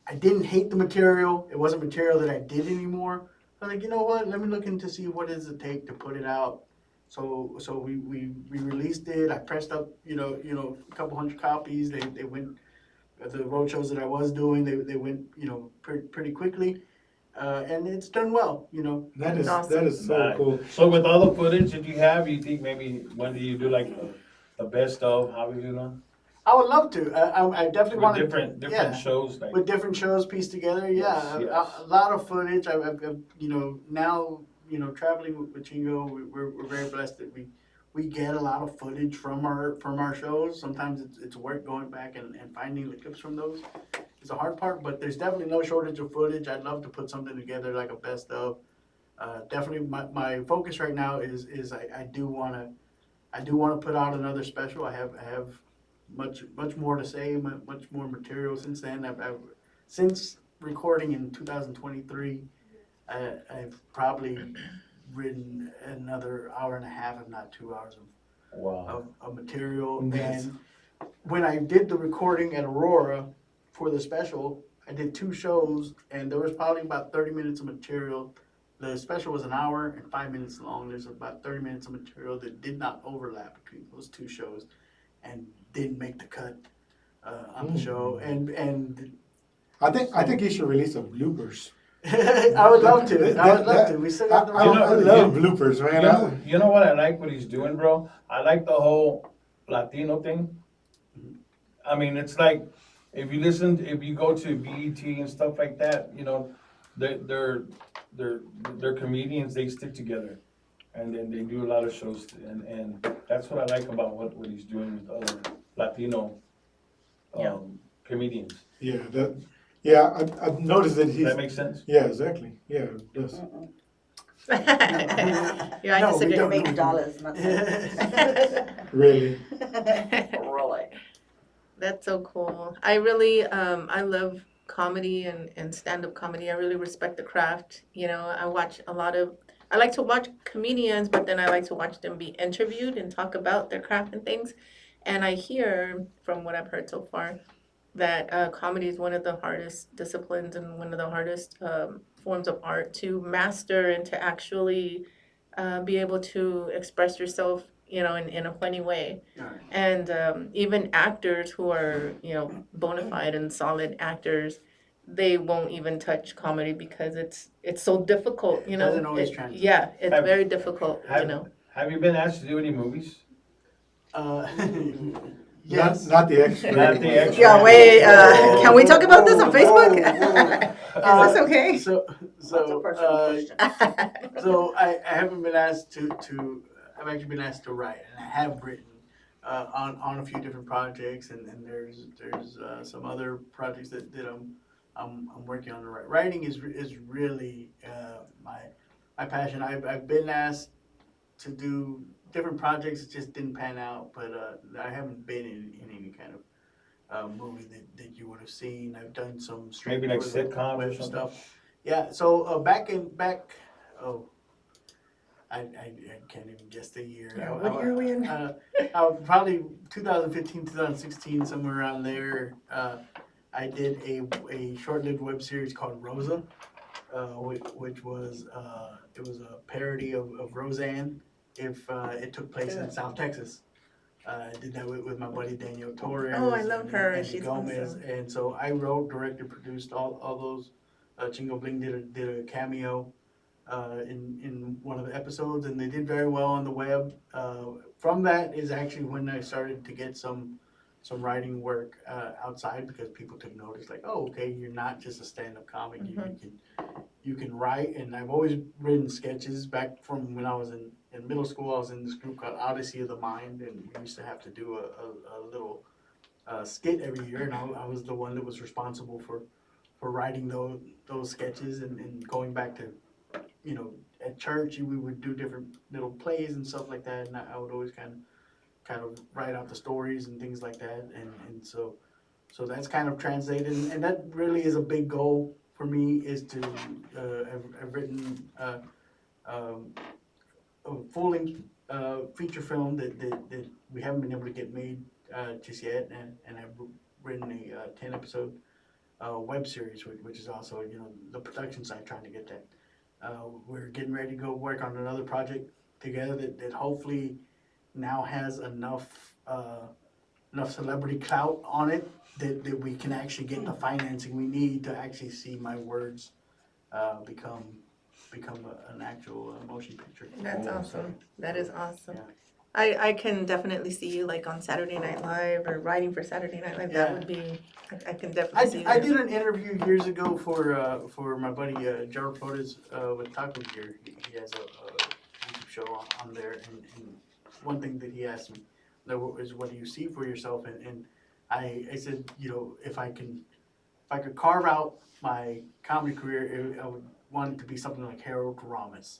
I didn't hate the material. It wasn't material that I did anymore. I was like, you know what? Let me look into see what does it take to put it out. So we released it. I pressed up, you know, a couple hundred copies. They went. The road shows that I was doing, they went, you know, pretty quickly, and it's done well, you know. That is Awesome. so Nice. cool. So with all the footage that you have, you think maybe when do you do like the best of Javi Luna? I would love to. I definitely With want to. different shows like With different shows pieced together, yeah, Yes. a lot of footage. I've you know, now, you know, traveling with Chingo, we're very blessed that we get a lot of footage from our shows. Sometimes it's work going back and finding the clips from those. It's a hard part, but there's definitely no shortage of footage. I'd love to put something together like a best of. Definitely my focus right now is I do wanna put out another special. I have much more to say, much more material since then. Since recording in 2023, I've probably written another hour and a half, if not 2 hours wow. of material. Yes. And when I did the recording at Aurora for the special, I did 2 shows, and there was probably about 30 minutes of material. The special was an hour and 5 minutes long. There's about 30 minutes of material that did not overlap between those 2 shows, and didn't make the cut on the show. And I think you should release some bloopers. I would love to. I would love to. We still got the I right. love bloopers, man. You know what I like what he's doing, bro? I like the whole Latino thing. I mean, it's like if you go to BET and stuff like that, you know, they're comedians. They stick together, and then they do a lot of shows, and that's what I like about what he's doing with other Latino comedians. Yeah, I've noticed that Does he's. that make sense? Yeah, exactly. Yeah, it does. Yeah, I No, we disagree. don't. Make dollars, not cents. Really. Really. That's so cool. I really, I love comedy and stand-up comedy. I really respect the craft. You know, I like to watch comedians, but then I like to watch them be interviewed and talk about their craft and things. And I hear, from what I've heard so far, that comedy is one of the hardest disciplines and one of the hardest forms of art to master and to actually be able to express yourself, you know, in a funny way. And even actors who are, you know, bona fide and solid actors, they won't even touch comedy because it's so difficult, you know. Doesn't always translate. Yeah, it's Have- very difficult, you know. Have you been asked to do any movies? Yes. Not the expert. Not the expert. Yeah, wait, can we talk about this on Facebook? Whoa. Is this okay? So That's a personal question. So I haven't been asked to I've actually been asked to write, and I have written on a few different projects, and there's some other projects that I'm working on. Writing is really my passion. I've been asked to do different projects. It just didn't pan out, but I haven't been in any kind of movie that you would have seen. I've done some Maybe like straight sitcom or web something? stuff. Yeah. So back. I can't even guess the year. Yeah, what year are we in? Probably 2015, 2016, somewhere around there. I did a short-lived web series called Rosa, which was it was a parody of Roseanne. If it took place in South Texas. I did that with my buddy Danielle Torres. Oh, I love her. And She's Gomez. awesome. And so I wrote, directed, produced all those. Chingo Bling did a cameo in one of the episodes, and they did very well on the web. From that is actually when I started to get some some writing work outside because people took notice. Like, oh, okay, you're not just a stand-up comic. You can write, and I've always written sketches back from when I was in middle school. I was in this group called Odyssey of the Mind, and we used to have to do a little skit every year, and I was the one that was responsible for writing those sketches and going back to, at church we would do different little plays and stuff like that, and I would always kind of write out the stories and things like that, and so that's kind of translated, and that really is a big goal for me, is to I've written a full-length feature film that we haven't been able to get made just yet, and I've written a 10-episode web series, which is also, the production side, trying to get that. We're getting ready to go work on another project together that hopefully now has enough celebrity clout on it that we can actually get the financing we need to actually see my words become an actual motion picture. That's awesome. That is awesome. Yeah. I can definitely see you like on Saturday Night Live or writing for Saturday Night Live. That Yeah. would be, I can definitely see you I there. did an interview years ago for my buddy Javi with Takk here. He has a YouTube show on there, and one thing that he asked me is, what do you see for yourself? And I said, if I could carve out my comedy career, I would want it to be something like Harold Ramis.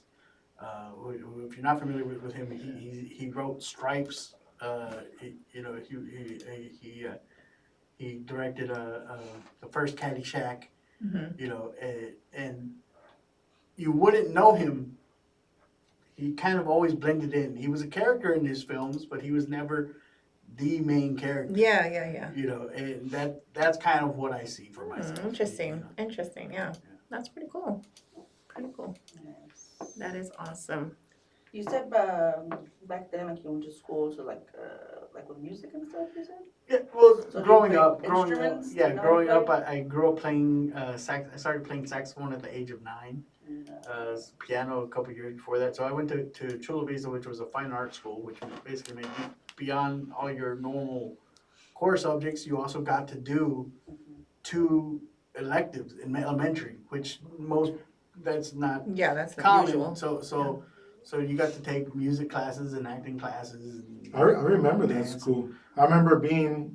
If you're not familiar with him, he wrote Stripes. He directed the first Caddyshack. And you wouldn't know him. He kind of always blended in. He was a character in his films, but he was never the main character. Yeah. And that's kind of what I see for myself. Interesting. Yeah. That's pretty cool. Yes. That is awesome. You said back then, like, you went to school to like with music and stuff. You said. Yeah, well, So do you growing play up, instruments? yeah, Do you know growing how to up, play? I grew up playing I started playing saxophone at the age of 9. Piano a couple years before that. So I went to Chula Vista, which was a fine art school, which basically made you, beyond all your normal core subjects, you also got to do 2 electives in elementary, which that's not Yeah, that's not common. usual. So you got to take music classes and acting classes. I remember that dance. school. I remember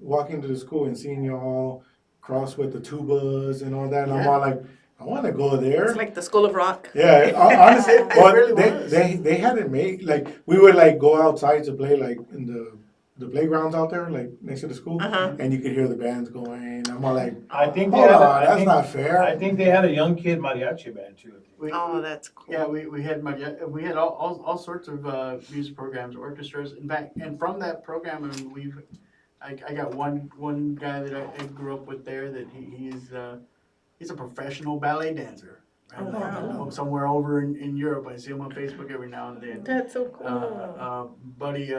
walking to the school and seeing you all cross with the tubas and all that. And I'm Yeah. all like, I want to go there. It's like the School of Rock. Yeah, honestly, It well, really was. they had it made, like, we would like go outside to play, like in the playgrounds out there, like next to the school, and you could hear the bands going. I'm all like, I think they hold had. on, that's not fair. I think they had a young kid mariachi band too. Oh, that's cool. Yeah, we had all sorts of music programs, orchestras. In fact, and from that program, I mean, I got one guy that I grew up with there that he's a professional ballet dancer. Oh, wow. Somewhere over in Europe. I see him on Facebook every now and then. That's so cool. Buddy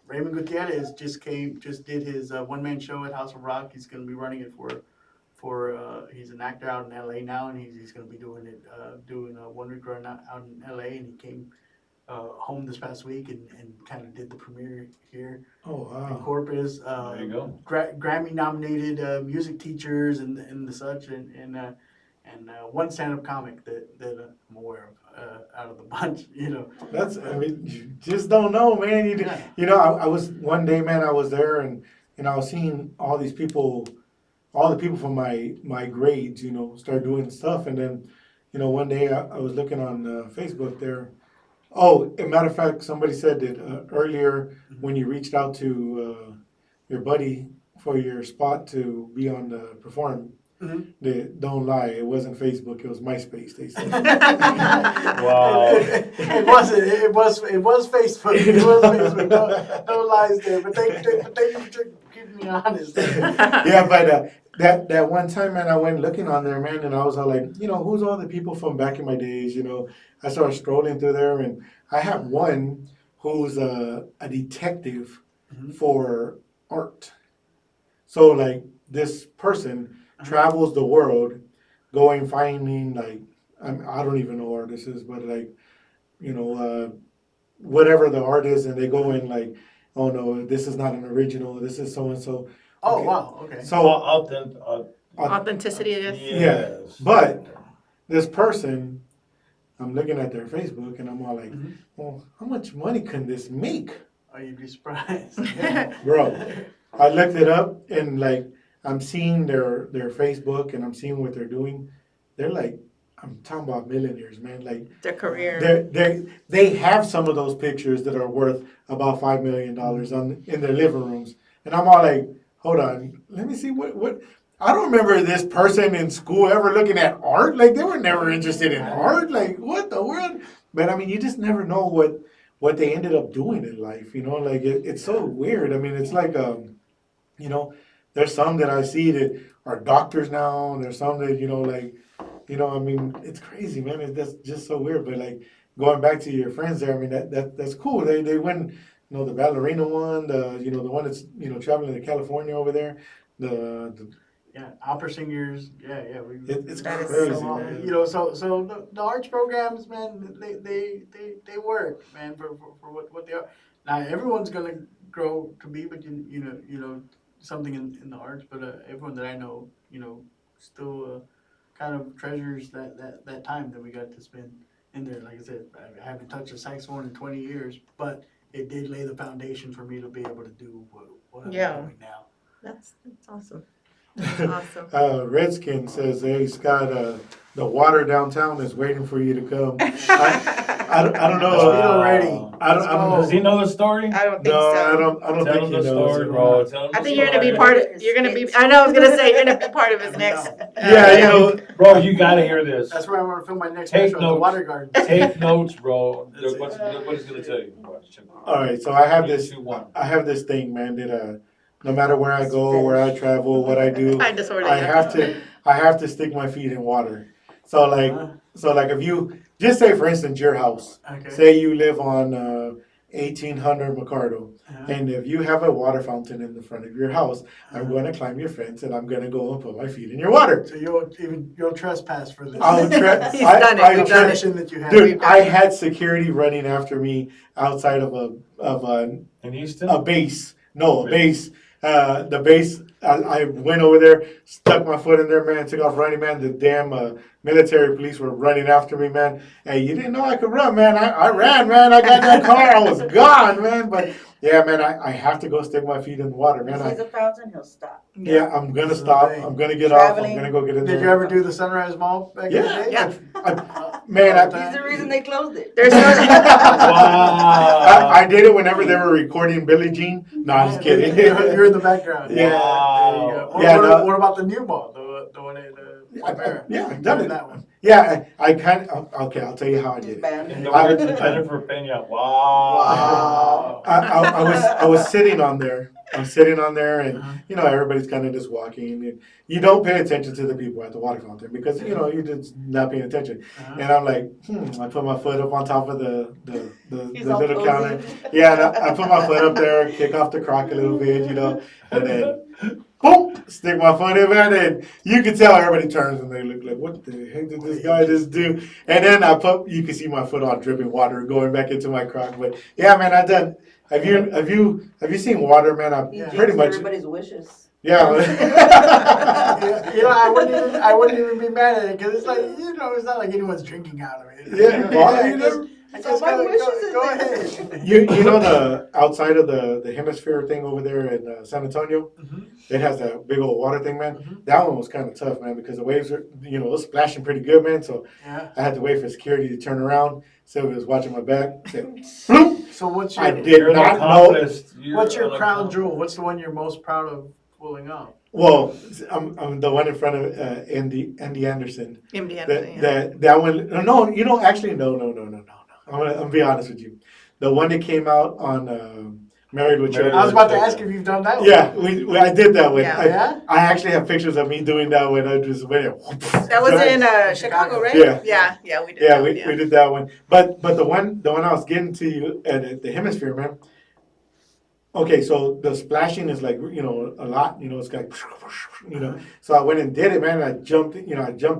Raymond Gutierrez just did his one-man show at House of Rock. He's going to be running it for he's an actor out in LA now, and he's going to be doing a 1-week run out in LA, and he came home this past week and kind of did the premiere here Oh, in wow. Corpus. There you go. Grammy nominated music teachers and the such, and one stand-up comic that I'm aware of out of the bunch, That's, I mean, you just don't know, man. Yeah. I was, one day, man, I was there and I was seeing all the people from my grades, start doing stuff. And then, one day I was looking on Facebook there. Oh, as a matter of fact, somebody said that earlier when you reached out to your buddy for your spot to be on the perform, don't lie, it wasn't Facebook, it was MySpace, they said. Wow. It wasn't. It was Facebook. It was Facebook. No lies there. But thank you for keeping me honest. Yeah, but that one time, man, I went looking on there, man, and I was all like, who's all the people from back in my days, I started scrolling through there, and I have one who's a detective for art. So, like, this person travels the world going, finding, like, I don't even know what this is, but, like, whatever the art is, and they go and, like, oh no, this is not an original. This is so and so. Oh, Okay. wow, okay. So Authenticity, I guess. Yeah, but this person, I'm looking at their Facebook and I'm all like, Mhm. well, how much money can this make? Oh, you'd be surprised. Bro, I looked it up and like I'm seeing their Facebook and I'm seeing what they're doing. They're like, I'm talking about millionaires, man. Like Their career. they have some of those pictures that are worth about $5 million in their living rooms. And I'm all like, hold on, let me see what I don't remember this person in school ever looking at art. Like they were never interested in art. Like what the world? But I mean, you just never know what they ended up doing in life. You know, like it's so weird. I mean, it's like you know, there's some that I see that are doctors now, and there's some that like, I mean, it's crazy, man. That's just so weird. But like going back to your friends there, I mean, that's cool. They win, the ballerina one, the one that's traveling to California over there, the Yeah, opera singers. Yeah. it's That is crazy, so man. So the arts programs, man, they work, man, for what they are. Now everyone's gonna grow to be, but something in the arts. But everyone that I know, still kind of treasures that time that we got to spend in there. Like I said, I haven't touched a saxophone in 20 years, but it did lay the foundation for me to be able to do what I'm doing now. That's awesome. That's awesome. Redskin says, "Hey Scott, the water downtown is waiting for you to come." I don't know. Speedo ready. I Let's don't. go. Does he know the story? I don't think No, so. I don't Tell think him he the knows. story, bro. Tell him I the think you're gonna be story. part of. You're gonna be. I know. I was gonna say you're gonna be part of his next. Yeah, Bro, you gotta hear this. That's where I want to film my next Take special at the notes. Water Garden. Take notes, bro. That's Look it. what he's gonna tell you. Watch, check. All right, so I have Three, this. two, one. I have this thing, man. That no matter where I go, where I travel, what I do, I disorder. I have to stick my feet in water. So like if you just say for instance your house, Okay. say you live on 1800 McCardo, Uh-huh. and if you have a water fountain in the front of your house, I'm going to climb your fence and I'm going to go and put my feet in your water. So you'll trespass for this. I'll tra- He's done it. I He's tra- done it. tradition that you have. Dude, I had security running after me outside of In Houston? a base. No, a base. The base. I went over there, stuck my foot in there, man. Took off running, man. The damn military police were running after me, man. Hey, you didn't know I could run, man. I ran, man. I got in that car. I was gone, man. But yeah, man, I have to go stick my feet in the water, man. If he's a fountain, he'll stop. Yeah, I'm gonna This is stop. the thing. I'm gonna get off. I'm Traveling. gonna go get in there. Did you ever do the Sunrise Mall back in the day? Yeah. Man, He's the reason they closed it. There's no. Wow. I did it whenever they were recording Billie Jean. No, I'm just kidding. You're in the background. Yeah. Wow. What, Yeah, what, no. what about the new mall? The one at Yeah, I've done it. That one. Yeah, I kind of. Okay, I'll tell you how I He's did it. banned. In the words of Jennifer Pena. Wow. I was sitting on there. I'm sitting on there, and Uh-huh. everybody's kind of just walking, and you don't pay attention to the people at the water fountain because you're just not paying attention. Uh-huh. And I'm like, I put my foot up on top of the He's the all little cozy. counter. Yeah, and I put my foot up there, kick off the crock a little bit, and then boom, stick my foot in, man, and you can tell everybody turns and they look like, what the heck did this guy just do? And then you can see my foot all dripping water going back into my crock. But yeah, man, I done. Have you seen water, man? He I'm jinxed pretty much. everybody's wishes. Yeah. I wouldn't even be mad at it because it's like it's not like anyone's drinking out of it. Yeah, well, you never- So my wishes is go there. ahead. You know the outside of the hemisphere thing over there in San Antonio, it has that big old water thing, man. Mhm. That one was kind of tough, man, because the waves were it was splashing pretty good, man. So Yeah. I had to wait for security to turn around. Sylvia was watching my back. Said, "Bloop." So what's I your did You're an not know. accomplished. what's your You're an crown accomplished. jewel? What's the one you're most proud of pulling off? Well, I'm the one in front of Andy Anderson. Indiana. That one. No, actually, no. I'm gonna be honest with you. The one that came out on Married with Children. I was about to ask if you've done that one. Yeah, I did that one. Yeah. Yeah? I actually have pictures of me doing that one. I just went. That was in Chicago, right? Yeah. Yeah, we did. Yeah, that we one, did that one. But the one I was getting to you at the hemisphere, man. Okay, so the splashing is like a lot. It's like So I went and did it, man. And I jumped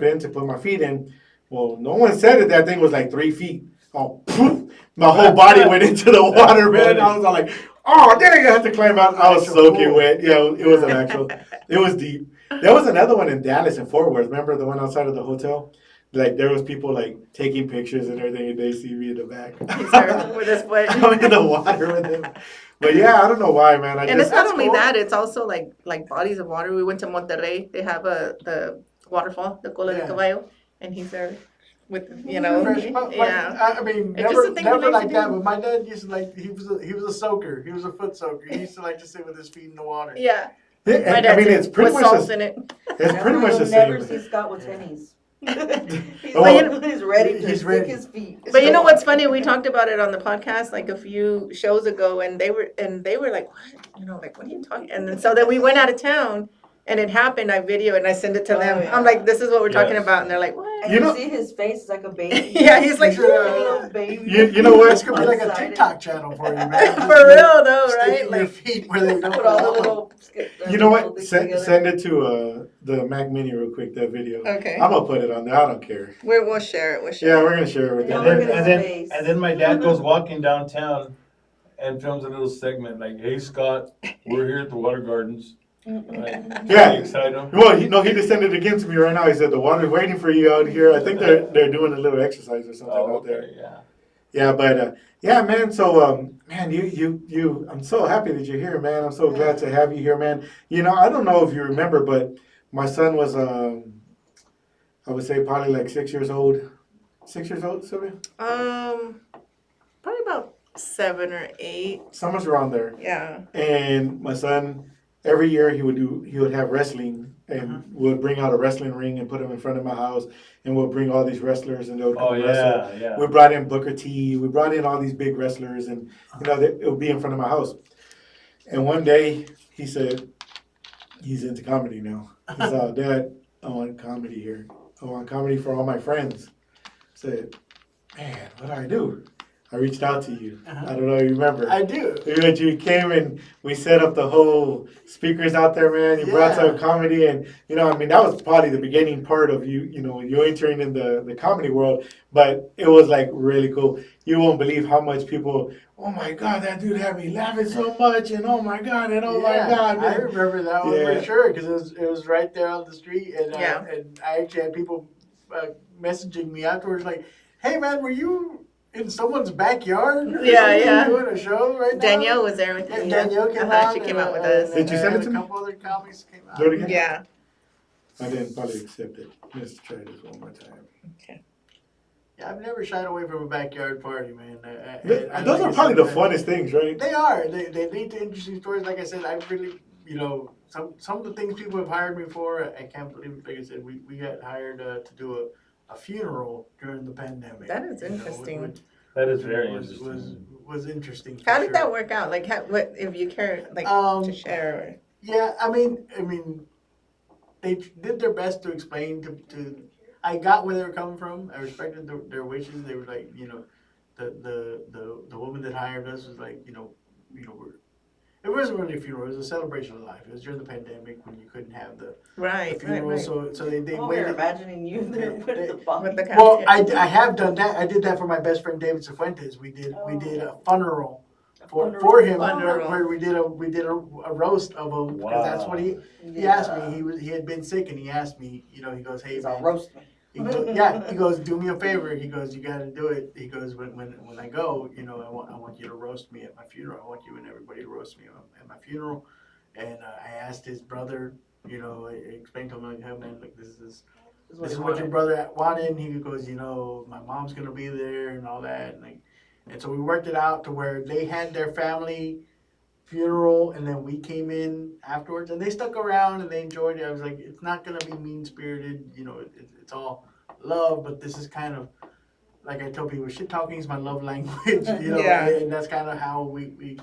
in to put my feet in. Well, no one said that thing was like 3 feet. Oh, poof, my whole body went into the water, man. I was all like, Oh, then I had to climb out. I was Actual soaking pool. wet. Yeah, it was an actual. It was deep. There was another one in Dallas in Fort Worth. Remember the one outside of the hotel? Like there was people like taking pictures and everything, and they see me in the back. He's there with his foot. I'm in the water with him. But yeah, I don't know why, man. I And just it's not That's only cool. that; it's also like bodies of water. We went to Monterrey. They have the waterfall, the Cola de Yeah. Caballo, and he's there with Fresh, but, yeah. I mean, It's just never, a thing he never likes like to that. do. But my dad used to like. He was a soaker. He was a foot soaker. He used to like to sit with his feet in the water. Yeah, Yeah, my I dad mean, did, it's pretty with much salt the, in it. it's pretty much the You'll never same. see Scott with tennies. he's, Well, he's ready to he's stick ready. his feet. But you know what's funny? We talked about it on the podcast like a few shows ago, and they were like, "What? You know, like what are you talking?" And then so then we went out of town, and it happened. I video and I send it to them. Oh, yeah. I'm like, "This is what we're talking Yes. about," and they're like, "What?" And You you, know- see his face is like a baby. Yeah, he's like, You should, little baby. You know what? This could be like a Excited. TikTok channel for you, man. For real though, Sticking right? your Like, feet where they don't Put all the belong. little. You know little what? things Send, together. send it to the Mac Mini real quick. That video. okay, I'm gonna put it on there. I don't care. we'll share it. We'll share. Yeah, it. we're gonna share it with Yeah, them. look at his face. And then my dad goes walking downtown and films a little segment like, "Hey Scott, we're here at the Water Gardens." Like, Yeah. excited him. Well, he just sent it again to me right now. He said the water's waiting for you out here. I think they're doing a little exercise or something Oh, out there. okay, yeah. Yeah, but yeah, man. So man, you, I'm so happy that you're here, man. I'm so glad to have you here, man. You know, I don't know if you remember, but my son was I would say probably like 6 years old. 6 years old, Sylvia? Probably about 7 or 8. Somewhere around there. Yeah. And my son, every year he would have wrestling, and would bring out a wrestling ring and put him in front of my house, and we'll bring all these wrestlers and they'll come Oh, wrestle. yeah, We yeah. brought in Booker T. We brought in all these big wrestlers, and it would be in front of my house. And one day he said, he's into comedy now. He said, "Dad, I want comedy here. I want comedy for all my friends." I said, "Man, what do I do?" I reached out to you. I don't know if you remember. I do. You came and we set up the whole speakers out there, man. You brought some comedy, and I mean, that was probably the beginning part of you entering in the comedy world. But it was like really cool. You won't believe how much people, "Oh my God, that dude had me laughing so much," and "Oh my God," and "Oh my God." I Man. remember that one Yeah. for sure because it was right there on the street, and Yeah. and I actually had people messaging me afterwards like, "Hey man, were you in someone's backyard? Yeah, yeah. Doing a show right now?" Danielle was there with Yeah, me. Danielle came Uh-huh, out. she came and, out with and- us. Did you send it and to a me? couple other comics came out. Do it again? Yeah. I didn't probably accept it. Let's try this one more time. Yeah, I've never shied away from a backyard party, man. Those are probably the funnest things, right? They are. They lead to interesting stories. Like I said, I really, some of the things people have hired me for, I can't believe. Like I said, we got hired to do a funeral during the pandemic. That is you know, interesting. which That is very was interesting. was interesting. for How did sure. that work out? Like, what if you care, like, to share? Yeah, I mean, they did their best to explain to. I got where they were coming from. I respected their wishes. They were like, the woman that hired us was like, it wasn't really a funeral. It was a celebration of life. It was during the pandemic when you couldn't have the Right, funeral. right. So they Oh, we're waited. imagining you there with the With body. the Well, casket. I have done that. I did that for my best friend David Cifuentes. We did a funeral for him Funeral. where we did a roast of him because that's what he asked me. He had been sick and he asked me. He goes, "Hey He's all man." roast me. He goes, "Do me a favor." He goes, "You got to do it." He goes, "When I go, I want you to roast me at my funeral. I want you and everybody to roast me at my funeral." And I asked his brother, I explained to him like, "Hey man, like this is what your brother wanted." And he goes, "My mom's gonna be there and all that." And so we worked it out to where they had their family funeral, and then we came in afterwards, and they stuck around and they enjoyed it. I was like, it's not gonna be mean spirited, it's all love, but this is kind of like I tell people, shit talking is my love language, Yeah. and that's kind of how we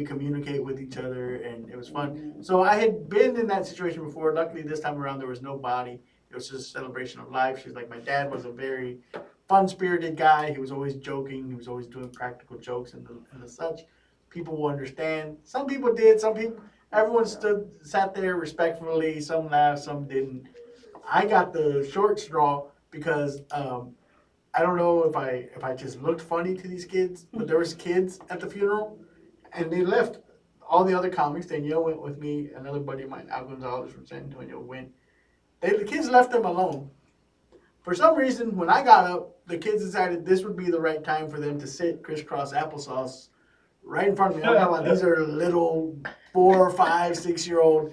communicate with each other, and it was fun. So I had been in that situation before. Luckily, this time around there was no body. It was just a celebration of life. She's like, my dad was a very fun-spirited guy. He was always joking. He was always doing practical jokes and the such. People will understand. Some people did. Everyone sat there respectfully. Some laughed, some didn't. I got the short straw because I don't know if I just looked funny to these kids, but there was kids at the funeral, and they left all the other comics, Danielle went with me, another buddy of mine, Al Gonzalez from San Antonio, went. The kids left them alone. For some reason, when I got up, the kids decided this would be the right time for them to sit crisscross applesauce right in front of me. I'm talking about these are little 4, 5, 6-year-old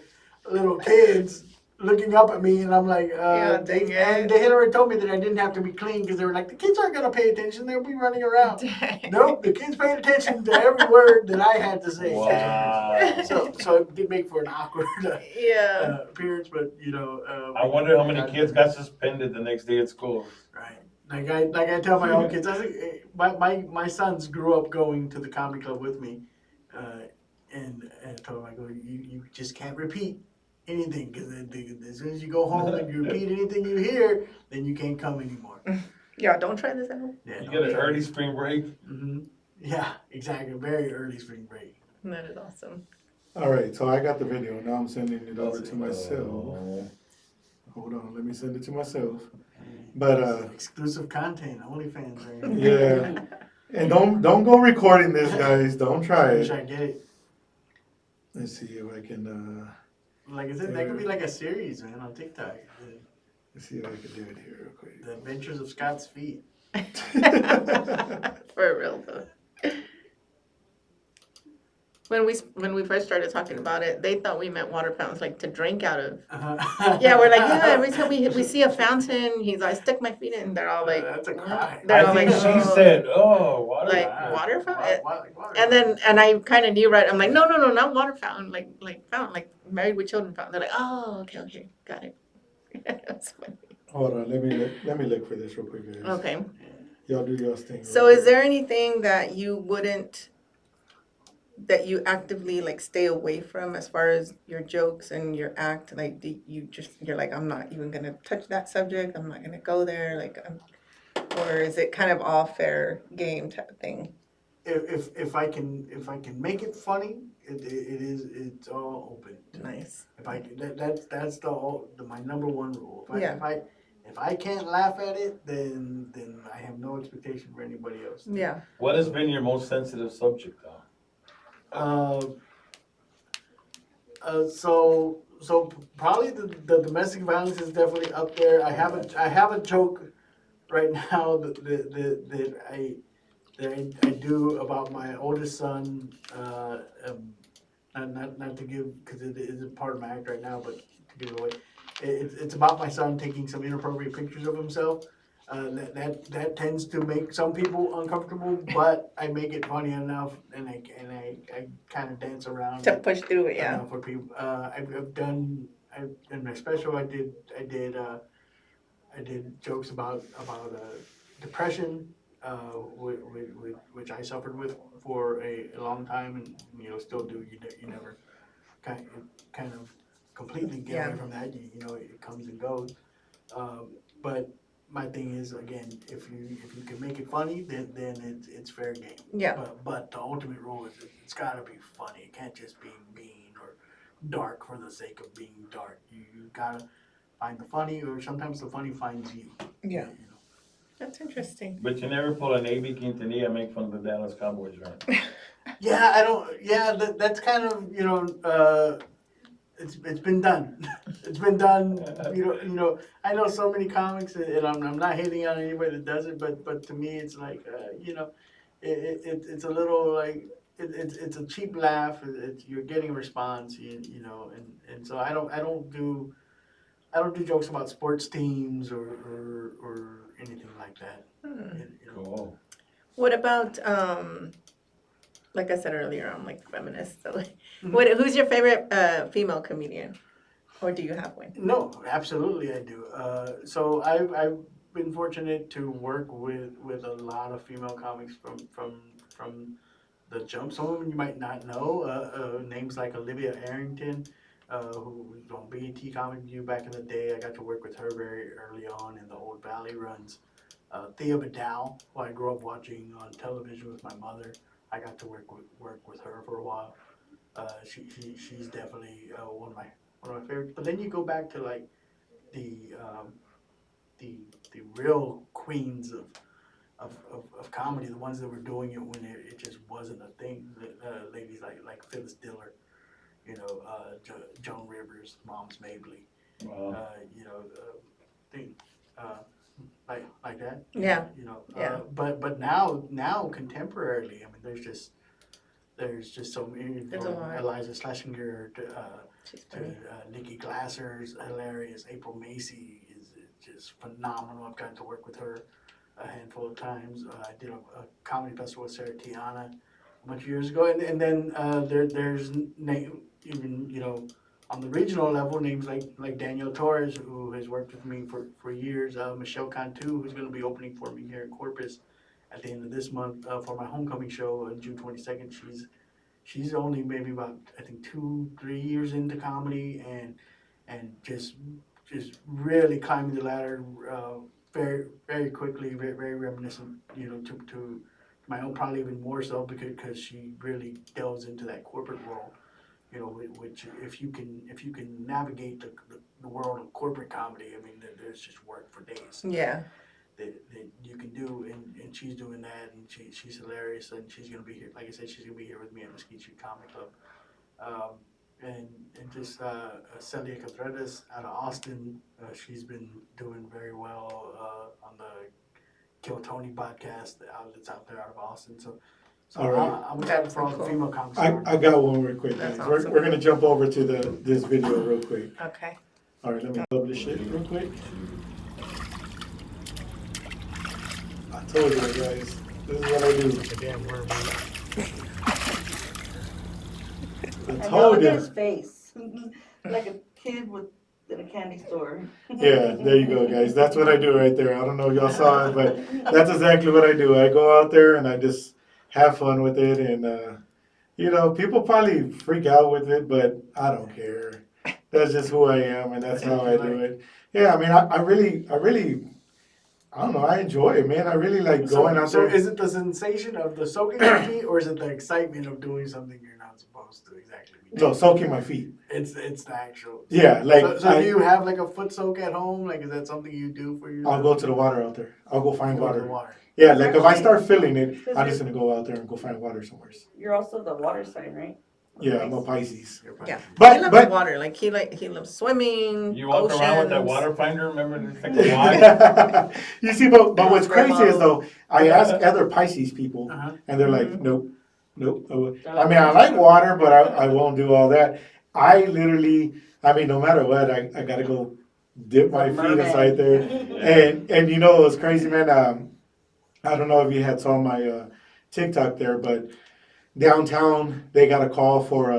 little kids looking up at me, and I'm like, dang it. and they had already told me that I didn't have to be clean because they were like, the kids aren't gonna pay attention; they'll be running around. Dang. Nope, the kids paid attention to every word that I had to say. Wow. So it did make for an awkward Yeah. appearance, but I wonder how many kids got suspended the next day at school. Right. Like I tell my own kids, I think my sons grew up going to the comedy club with me, and I told them, I go, you just can't repeat anything because as soon as you go home and you repeat anything you hear, then you can't come anymore. Yeah, don't try this at home. Yeah, You get an early spring break. Yeah, exactly. Very early spring break. That is awesome. All right, so I got the video. Now I'm sending it over to myself. Hold on, let me send it to myself. But Exclusive content, OnlyFans. Right? yeah, and don't go recording this, guys. Don't try I wish it. I get it. Let's see if I can. Like I said, that could be like a series, man, on TikTok. Let's see if I can do it here real quick. The Adventures of Scott's Feet. For real though. When we first started talking about it, they thought we meant water fountains, like to drink out of. Yeah, we're like, yeah, every time we see a fountain, he's like, stick my feet in, and they're all like, That's a crime. they're I all think like, she oh. said, "Oh, water." Like Wow. water fountain. Water And then I kind of knew right. I'm like, no, not water fountain, like fountain, like married with children fountain. They're like, oh, okay, got it. That's funny. Hold on, let me look for this real quick, guys. Okay. Y'all do y'all's thing. So is there anything that you actively like stay away from as far as your jokes and your act? Like, you're like, I'm not even gonna touch that subject. I'm not gonna go there. Like, or is it kind of all fair game type of thing? If I can make it funny, it's all open. Nice. If I that's my number one rule. If I can't laugh at it, then I have no expectation for anybody else. Yeah. What has been your most sensitive subject, though? So probably the domestic violence is definitely up there. I have a joke right now that I do about my oldest son. Not to give, because it isn't part of my act right now, but to give it away. It's about my son taking some inappropriate pictures of himself. That tends to make some people uncomfortable, but I make it funny enough, and I kind of dance around To it, push through it, yeah. for people. I've done in my special I did jokes about depression, which I suffered with for a long time, and still do. You never kind of completely get away from that. It comes and goes. But my thing is, again, if you can make it funny, then it's fair game. Yeah. But the ultimate rule is it's got to be funny. It can't just be mean or dark for the sake of being dark. You gotta find the funny, or sometimes the funny finds you. Yeah. That's interesting. But you never pull an A.B. Quintanilla and make fun of the Dallas Cowboys, right? Yeah, I don't. Yeah, that's kind of it's been done. It's been done. I know so many comics, and I'm not hating on anybody that does it, but to me, it's like it's a little like it's a cheap laugh. You're getting a response, and so I don't do jokes about sports teams or anything like that. Cool. What about like I said earlier, I'm like feminist. So, who's your favorite female comedian, or do you have one? No, absolutely I do. So I've been fortunate to work with a lot of female comics from the jump. Some of them you might not know. Names like Olivia Arrington, who was on BET Comic View back in the day. I got to work with her very early on in the Old Valley runs. Thea Vidal, who I grew up watching on television with my mother. I got to work with her for a while. She's definitely one of my favorites. But then you go back to like the real queens of comedy, the ones that were doing it when it just wasn't a thing. Ladies like Phyllis Diller, Joan Rivers, Moms Mabley, you know, thing, like that. Yeah. Yeah. But now contemporarily, I mean, there's just so many. There's a lot. Eliza Schlesinger She's to funny. Nikki Glasser's hilarious. April Macy is just phenomenal. I've gotten to work with her a handful of times. I did a comedy festival with Sarah Tiana a bunch of years ago, and then there's even on the regional level names like Daniel Torres, who has worked with me for years. Michelle Cantu, who's going to be opening for me here in Corpus at the end of this month for my homecoming show on June 22nd. She's only maybe about, I think, 2-3 years into comedy and just really climbing the ladder very, very quickly, very, very reminiscent, to my own, probably even more so because she really delves into that corporate world, which if you can navigate the world of corporate comedy, I mean, there's just work for days. Yeah. That you can do, and she's doing that, and she's hilarious, and she's gonna be here. Like I said, she's gonna be here with me at Mesquite Street Comic Club, and just Celia Contreras out of Austin. She's been doing very well on the Kill Tony podcast that's out there out of Austin. So All right. I'm excited for all the Cool. female comics. I got one real quick, That's guys. awesome. We're gonna jump over to this video real quick. Okay. All right, let me publish it real quick. I told you guys, this is what I do. Damn word. I And told look at his you. face, like a kid in a candy store. Yeah, there you go, guys. That's what I do right there. I don't know if y'all saw it, but that's exactly what I do. I go out there and I just have fun with it, and people probably freak out with it, but I don't care. That's just who I am, and that's how I do it. Yeah, I mean, I really, I don't know. I enjoy it, man. I really like going out So there. is it the sensation of the soaking your feet, or is it the excitement of doing something you're not supposed to exactly be doing? No, soaking my feet. It's the actual. Yeah, like So do you have like a foot soak at home? Like, is that something you do for yourself? I'll go to the water out there. I'll go find Go to the water. water. Yeah, like if I Actually, start feeling it, because I'm just gonna go out there and go find water somewhere. You're also the water sign, right? Yeah, I'm a Pisces. You're Yeah. fine. But- he loves but- water. Like he loves swimming. You walk around with that oceans. water finder, remember? It's like a wide. You see, but what's Very crazy is well. though, I ask other Pisces people, Uh-huh. and they're like, Mhm. nope. I mean, I like water, but I won't do all that. I literally, I mean, no matter what, I gotta go dip my feet inside there. And it was crazy, man. I don't know if you had saw my TikTok there, but downtown they got a call for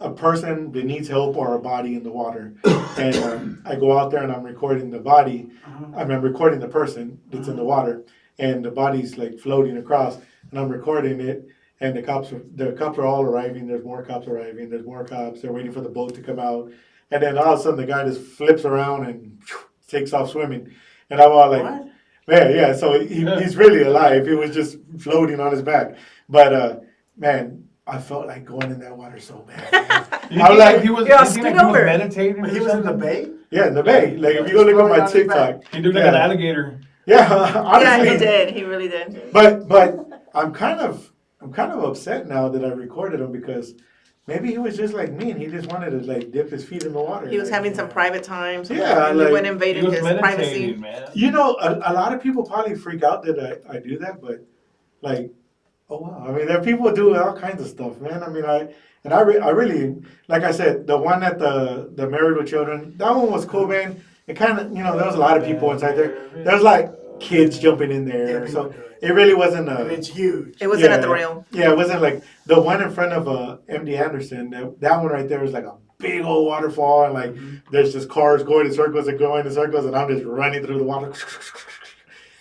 a person that needs help or a body in the water, and I go out there and I'm recording the body. I'm recording the person that's in the water, and the body's like floating across, and I'm recording it. And the cops are all arriving. There's more cops arriving. There's more cops. They're waiting for the boat to come out, and then all of a sudden the guy just flips around and takes off swimming, and I'm all like, What? man, yeah. So he's really alive. He was just floating on his back, but man, I felt like going in that water so bad. Man. You I'm think like, like he was, Yeah, you think like scoot he was over. meditating? But or he was in the something? bay? Yeah, in the bay. Like if you go look at my Floating on his back. TikTok, He looked like an alligator. yeah, honestly, Yeah, he did. He really did. But I'm kind of upset now that I recorded him because maybe he was just like me and he just wanted to like dip his feet in the water. He was Like, having some private time. So Yeah, you like- wouldn't He invaded was his meditating, privacy. man. A lot of people probably freak out that I do that, but like, oh wow. I mean, there are people who do all kinds of stuff, man. I mean, I really, like I said, the one at the Married with Children, that one was cool, man. It kind of, there was a lot of people inside there. There's like kids jumping in there, Yeah, so people do it. it really wasn't And it's huge. It wasn't Yeah. at the rail. Yeah, it wasn't like the one in front of MD Anderson. That one right there was like a big old waterfall, and like there's just cars going in circles and going in circles, and I'm just running through the water,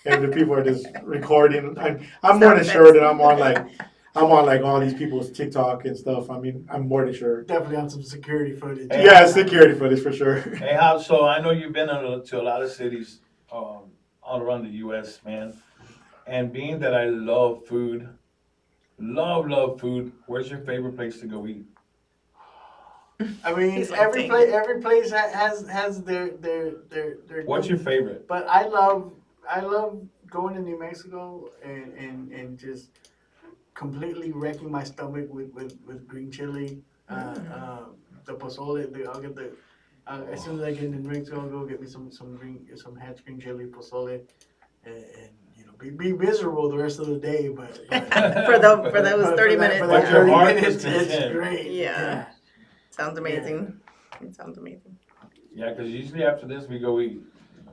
and the people are just recording. I'm more than sure that I'm on like all these people's TikTok and stuff. I mean, I'm more than sure. Definitely on some security footage. Hey, Yeah, security footage for sure. Hey, so I know you've been to a lot of cities all around the U.S., man. And being that I love food, love food, where's your favorite place to go eat? I mean, He's like, every "Dang place it." has their What's your favorite? But I love going to New Mexico and just completely wrecking my stomach with green chili. The pozole, I'll get the as soon as I get into New Mexico, I'll go get me some Hatch green chili pozole, and you know be miserable the rest of the day. But For those 30 minutes. But your heart is it's content. great. Yeah. Sounds amazing. It sounds amazing. Yeah, because usually after this we go eat.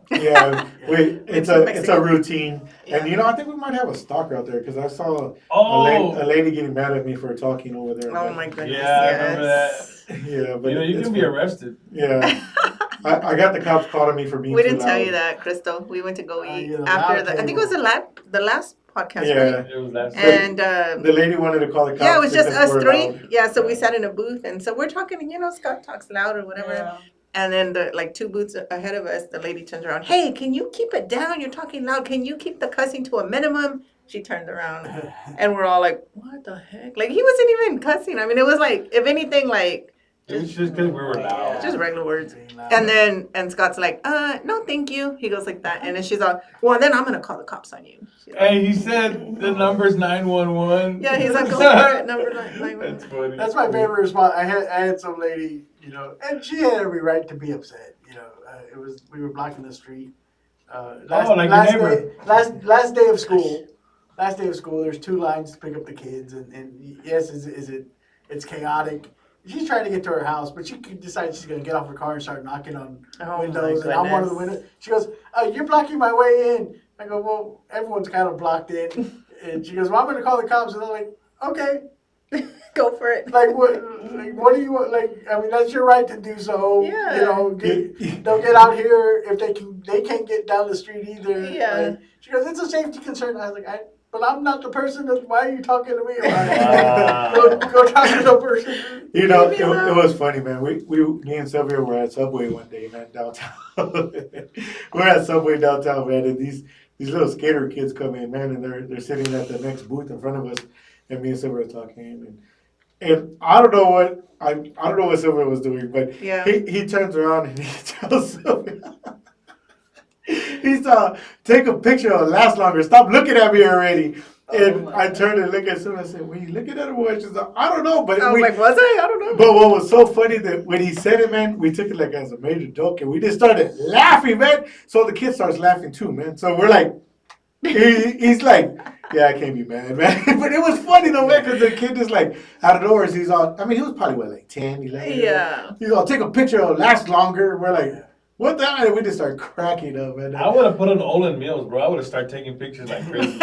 Yeah, it's a Mexican. routine, Yeah. and I think we might have a stalker out there because I saw Oh, a lady getting mad at me for talking over there. Oh but- my goodness. Yeah, I remember yes. Yeah, but you it's can be fun. arrested. Yeah, I got the cops calling me for being We too didn't tell loud. you that, Crystal. We went to go eat you're the after loud I think it was the last podcast, Yeah, right? It was last And the lady wanted to call the cops. yeah, it was just because us we're three. loud. Yeah, so we sat in a booth, and so we're talking, and Scott talks loud or whatever. Yeah. And then like 2 booths ahead of us, the lady turns around. Hey, can you keep it down? You're talking loud. Can you keep the cussing to a minimum? She turned around, and we're all like, "What the heck?" Like he wasn't even cussing. I mean, it was like, if anything, like It was just because we were loud. just regular words. Being loud. And then Scott's like, no, thank you. He goes like that, and then she's all, well, then I'm gonna call the cops on you. She's like, Hey, he said the number's 911. yeah, he's like, go for it, number 911. That's funny. That's my favorite response. I had some lady, and she had every right to be upset. We were blocking the street. like your neighbor. Last day of school. Last day of school. There's 2 lines to pick up the kids, and yes, it's chaotic. She's trying to get to her house, but she decides she's gonna get off her car and start knocking on Oh, windows. my And I'm one of the goodness. windows. She goes, "You're blocking my way in." I go, "Well, everyone's kind of blocked in." And she goes, "Well, I'm gonna call the cops." And I'm like, "Okay." Go for it. Like what do you want? I mean, that's your right to do so. Yeah. Don't get out here if they can't get down the street either. Yeah. Like, she goes, "It's a safety concern." I was like, but I'm not the person. Why are you talking to me about it? Go talk to the person. It was funny, man. Me and Sylvia were at Subway one day, man, downtown. We're at Subway downtown, man, and these little skater kids come in, man, and they're sitting at the next booth in front of us, and me and Sylvia are talking, and I don't know what Sylvia was doing, but Yeah. he turns around and he tells Sylvia. He's take a picture. It'll last longer. Stop looking at me already. And I turned and looked at someone and said, "Were you looking at her?" She's like, "I don't know." But I was like, was I? I don't know. but what was so funny that when he said it, man, we took it like as a major joke, and we just started laughing, man. So the kid starts laughing too, man. So we're like, he's like, "Yeah, I can't be mad, man." But it was funny though, man, because the kid just like out of doors. He's all. I mean, he was probably like 10, 11. Yeah. He's all, "Take a picture. It'll last longer." We're like, "What the?" And we just start cracking up, man. I would have put on Olin Mills, bro. I would have started taking pictures like crazy.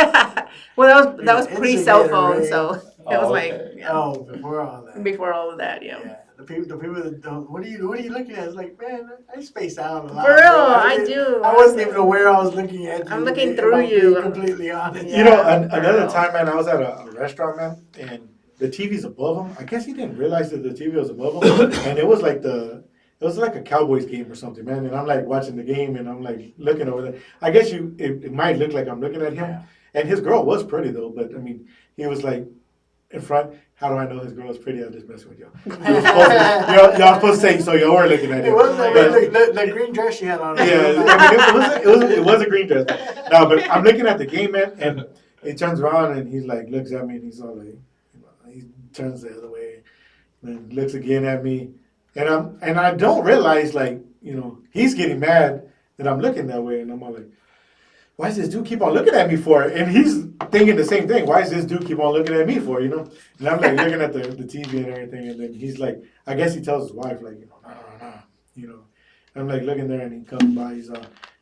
Well, that was It's pre-cell a phone, Gatorade. so it was like okay. yeah, Oh, before all that. before all of that, yeah. Yeah. The people that don't. What are you looking at? It's like, man, I space out a lot. For real, bro. I didn't- do. I wasn't even aware I was looking at you. I'm looking if through I'm you. being completely honest. Yeah. Another time, man, I was at a restaurant, man, and the TV's above him. I guess he didn't realize that the TV was above him, and it was like a Cowboys game or something, man. And I'm like watching the game, and I'm like looking over there. I guess it might look like I'm looking at him, and his girl was pretty though. But I mean, he was like in front. How do I know his girl is pretty? I'm just messing with y'all. Y'all supposed to say so. Y'all were looking at It him. was But- the green dress she had on. yeah, I mean, it was a green dress. No, but I'm looking at the game, man, and he turns around and he's like, looks at me, and he's all like, he turns the other way, and then looks again at me, and I don't realize like, he's getting mad that I'm looking that way, and I'm all like, why does this dude keep on looking at me for? And he's thinking the same thing. Why does this dude keep on looking at me for? And I'm like looking at the TV and everything, and then he's like, I guess he tells his wife like, no. I'm like looking there, and he comes by. He's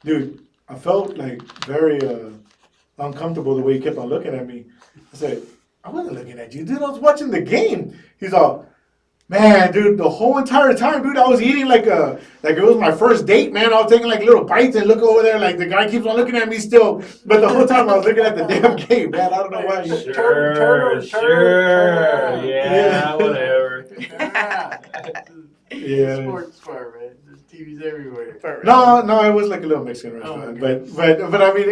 dude, I felt like very uncomfortable the way he kept on looking at me. I said, I wasn't looking at you, dude. I was watching the game. He's all, man, dude, the whole entire time, dude, I was eating like it was my first date, man. I was taking like little bites and look over there, like the guy keeps on looking at me still. But the whole time I was looking at the damn game, man. I don't know why. Turn. Yeah, whatever. Yeah. Sports bar, man. There's TVs everywhere. No, it was like a little Mexican restaurant. okay. But I mean,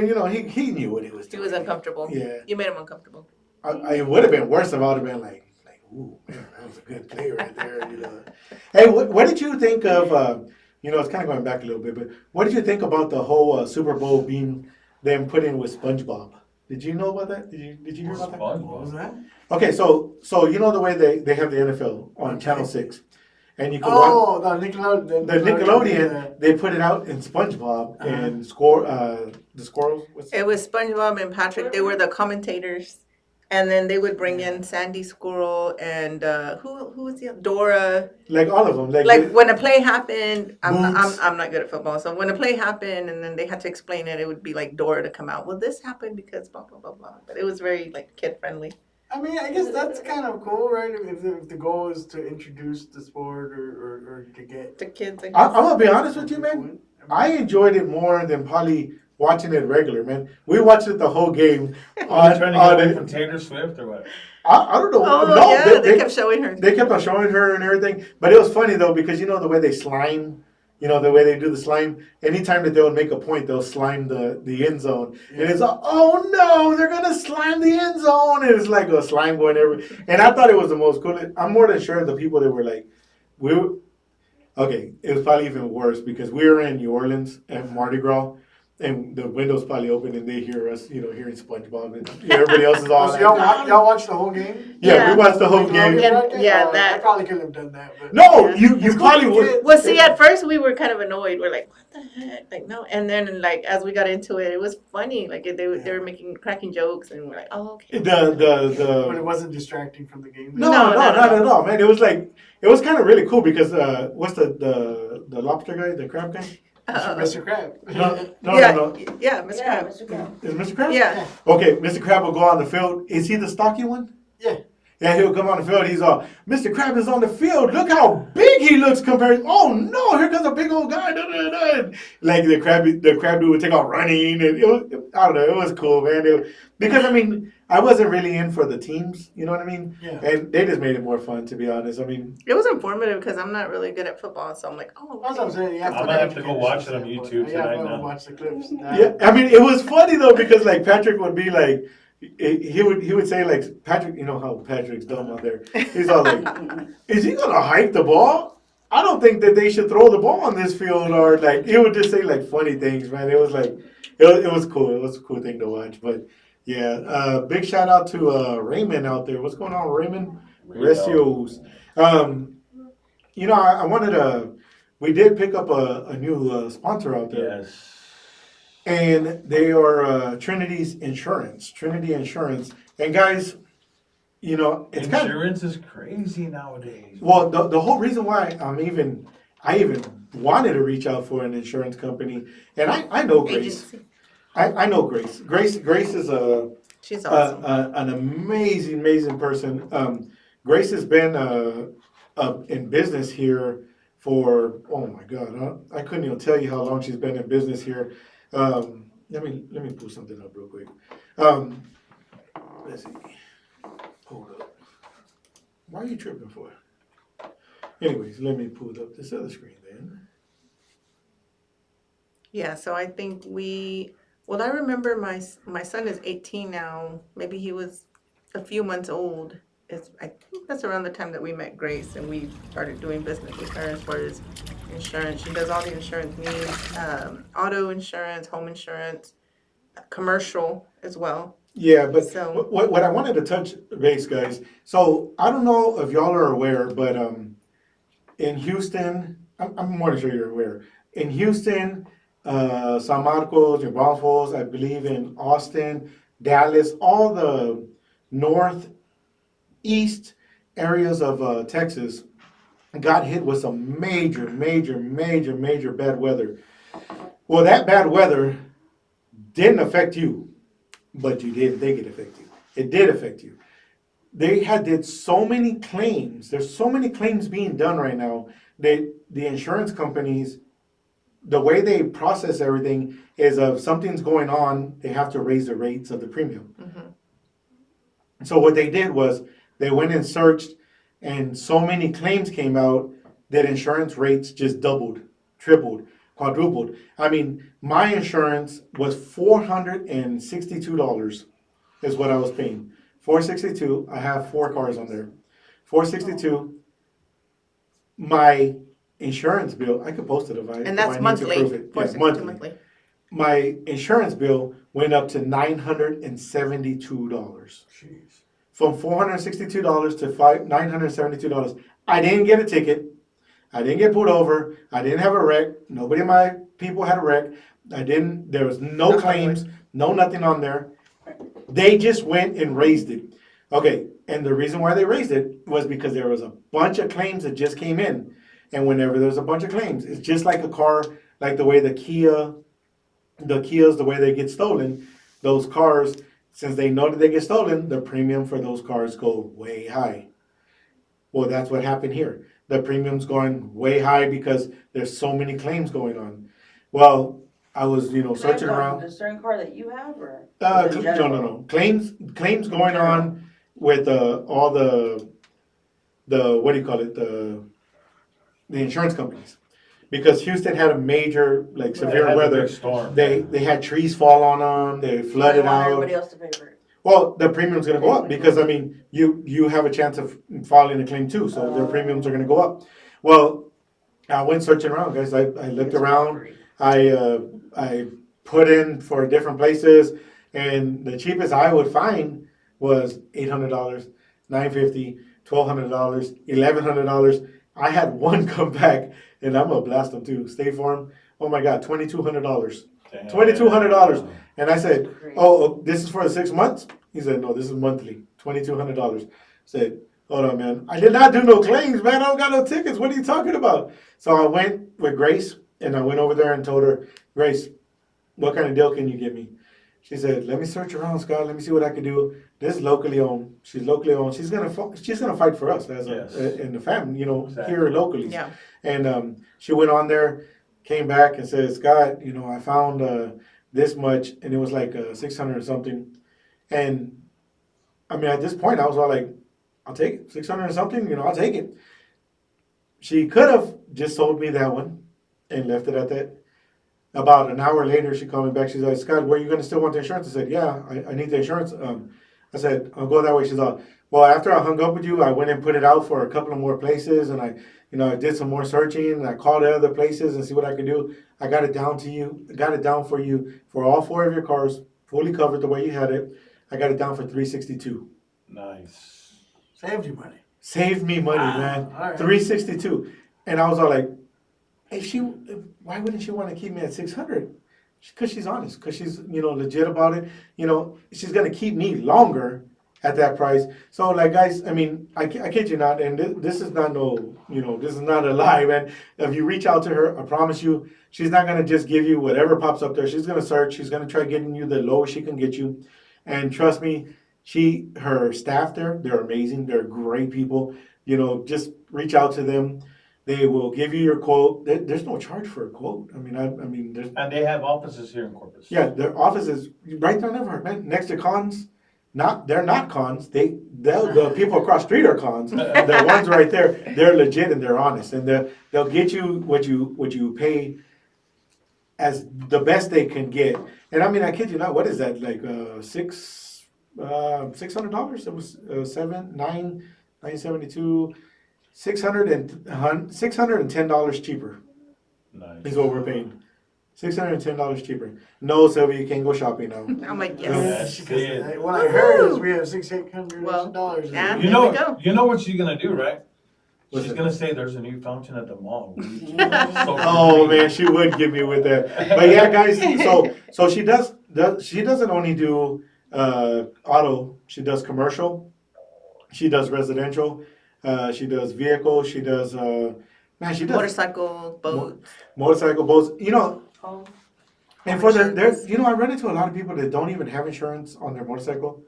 he knew what he was He doing. was uncomfortable. Yeah. You made him uncomfortable. It would have been worse if I would have been like, ooh, man, that was a good play right there. Hey, what did you think of? It's kind of going back a little bit, but what did you think about the whole Super Bowl being them put in with SpongeBob. Did you know about that? Did you hear about that? What was that? Okay, so you know the way they have the NFL on Okay. Channel 6, and you can watch Oh, the Nickelodeon. the Nickelodeon. They put it out in SpongeBob and the squirrels. It was SpongeBob and Patrick. They were the commentators, and then they would bring in Sandy Squirrel and who was the other? Dora. Like all of them. Like when a play happened, Boots. I'm not good at football, so when a play happened and then they had to explain it, it would be like Dora to come out. Well, this happened because blah blah blah blah. But it was very like kid friendly. I mean, I guess that's kind of cool, right? If the goal is to introduce the sport or to get. The kids. I I'm guess. gonna be honest with you, man. I enjoyed it more than probably watching it regular, man. We watched it the whole game. Are you trying to get away it. from Taylor Swift or what? I don't know. Oh No, yeah, they kept showing her. They kept on showing her and everything. But it was funny though because you know the way they slime, you know the way they do the slime. Anytime that they'll make a point, they'll slime the end zone, and it's like, oh no, they're gonna slime the end zone, and it's like a slime going everywhere. And I thought it was the most cool. I'm more than sure the people that were like, okay, it was probably even worse because we were in New Orleans at Mardi Gras. And the windows probably open and they hear us, you know, hearing SpongeBob and everybody else is all So like, y'all watched the whole game? yeah, we watched the whole game. Yeah, that- I probably couldn't have done that. But No, you It's probably cool, would. kids. Well, see, at first we were kind of annoyed. We're like, "What the heck?" Like, no. And then, like, as we got into it, it was funny. Like, they were cracking jokes, and we're like, "Oh, okay." but it The wasn't distracting from the game. no, No, not no. at all, man. It was like it was kind of really cool because what's the lobster guy, the crab guy? Mr. Crab. No, yeah, no. yeah, Mr. Yeah, Krabs. Mr. Crab. Is Mr. Crab? Yeah. Okay, Mr. Crab will go on the field. Is he the stocky one? Yeah. Yeah, he'll come on the field. He's all, Mr. Crab is on the field. Look how big he looks compared. Oh no, here comes a big old guy. Da, da, da. Like the crab dude would take off running, and I don't know. It was cool, man. Because I mean, I wasn't really in for the teams. You know what I mean? Yeah. And they just made it more fun, to be honest. I mean, It was informative because I'm not really good at football, so I'm like, oh, That's what I'm okay. saying. Yeah, I might have to go watch it on YouTube Yeah, tonight I'm gonna now. watch the clips. yeah. I mean, it was funny though because like Patrick would be like. He would say like Patrick, you know how Patrick's dumb out there. He's all like, "Is he gonna hike the ball? I don't think that they should throw the ball on this field." Or like he would just say like funny things, man. It was like it was cool. It was a cool thing to watch. But yeah, big shout out to Raymond out there. What's going on, Raymond? Restios. You know, I wanted to. We did pick up a new sponsor out there. Yes. And they are Trinity Insurance. And guys, you know, it's kind of Insurance is crazy nowadays. well. The whole reason why I even wanted to reach out for an insurance company, and I know Grace. Agency. I know Grace. Grace is She's awesome. an amazing person. Grace has been in business here for, oh my God, I couldn't even tell you how long she's been in business here. Let me pull something up real quick. Let's see. Hold up. Why are you tripping for? Anyways, let me pull up this other screen then. Yeah, so I think I remember my son is 18 now. Maybe he was a few months old. I think that's around the time that we met Grace and we started doing business with her as far as insurance. She does all the insurance needs, auto insurance, home insurance, commercial as well. Yeah, but So- what I wanted to touch base, guys. So I don't know if y'all are aware, but in Houston, I'm more than sure you're aware. In Houston, San Marcos, New Braunfels, I believe in Austin, Dallas, all the northeast areas of Texas got hit with some major bad weather. Well, that bad weather didn't affect you, but you didn't think it affected you. It did affect you. They did so many claims. There's so many claims being done right now that the insurance companies, the way they process everything is if something's going on, they have to raise the rates of the premium. So what they did was they went and searched, and so many claims came out that insurance rates just doubled, tripled, quadrupled. I mean, my insurance was $462 is what I was paying. $462. I have 4 cars on there. $462. My insurance bill, I could post it if I And that's if I monthly. need to prove it. Yeah, $462 monthly. my insurance bill went up to $972. From $462 to $972. I didn't get a ticket. I didn't get pulled over. I didn't have a wreck. Nobody of my people had a wreck. There was no claims, no nothing on there. They just went and raised it. Okay, and the reason why they raised it was because there was a bunch of claims that just came in. And whenever there's a bunch of claims, it's just like a car, like the way the Kias, the way they get stolen, those cars, since they know that they get stolen, the premium for those cars go way high. Well, that's what happened here. The premium's going way high because there's so many claims going on. Well, I was, searching around. A certain car that you have, or? No. Claims going on with all the what do you call it, the insurance companies, because Houston had a major severe weather. Storm. They had trees fall on them. They flooded want out. everybody else to pay for it. Well, the premium's going to go up because you have a chance of filing a claim too, so their premiums are going to go up. Well, I went searching around, guys. I looked around. I put in for different places, and the cheapest I would find was $800, $950, $1,200, $1,100. I had one come back, and I'm gonna blast them too. State Farm. Oh my God, $2,200. $2,200. And I said, oh, this is for the 6 months? He said, no, this is monthly, $2,200. Said, hold on, man. I did not do no claims, man. I don't got no tickets. What are you talking about? So I went with Grace, and I went over there and told her, Grace, what kind of deal can you give me? She said, let me search around, Scott. Let me see what I can do. This is locally owned. She's locally owned. She's gonna fight for us as in the family, Exactly. here locally. Yeah. And she went on there, came back and said, Scott, I found this much, and it was like 600 or something. And I mean, at this point, I was all like, I'll take it, 600 or something. I'll take it. She could have just sold me that one and left it at that. About an hour later, she called me back. She's like, Scott, were you going to still want the insurance? I said, yeah, I need the insurance. I said, I'll go that way. She's like, well, after I hung up with you, I went and put it out for a couple of more places, and I did some more searching, and I called the other places and see what I could do. I got it down for you for all 4 of your cars, fully covered the way you had it. I got it down for $362. Nice. Saved you money. Saved me money, man. All right. $362. And I was all like, why wouldn't she want to keep me at $600? Because she's honest, because she's, legit about it. She's going to keep me longer at that price. So, guys, I mean, I kid you not, and this is not this is not a lie, man. If you reach out to her, I promise you, she's not going to just give you whatever pops up there. She's going to search. She's going to try getting you the lowest she can get you. And trust me, her staff there, they're amazing. They're great people. Just reach out to them. They will give you your quote. There's no charge for a quote. I mean, there's. And they have offices here in Corpus. Yeah, their office is right there, man, next to cons. They're not cons. The people across the street are cons. The ones right there, they're legit and they're honest, and they'll get you what you pay as the best they can get. And I mean, I kid you not. What is that, like $600? It was $972. $610 cheaper Nice. is what we're paying. $610 cheaper. No, Sylvia, you can't go shopping now. I'm like, Yes. yes. Yeah. What I heard is we have $600 Well, dollars. yeah. You There we know, go. you know what she's gonna do, right? What's She's it? gonna say there's a new fountain at the mall. Oh man, she would give me with that. But yeah, guys. So she doesn't only do auto. She does commercial. She does residential. She does vehicle. She does she does Motorcycle, boat. motorcycle, boats. Home. And for there's I run into a lot of people that don't even have insurance on their motorcycle.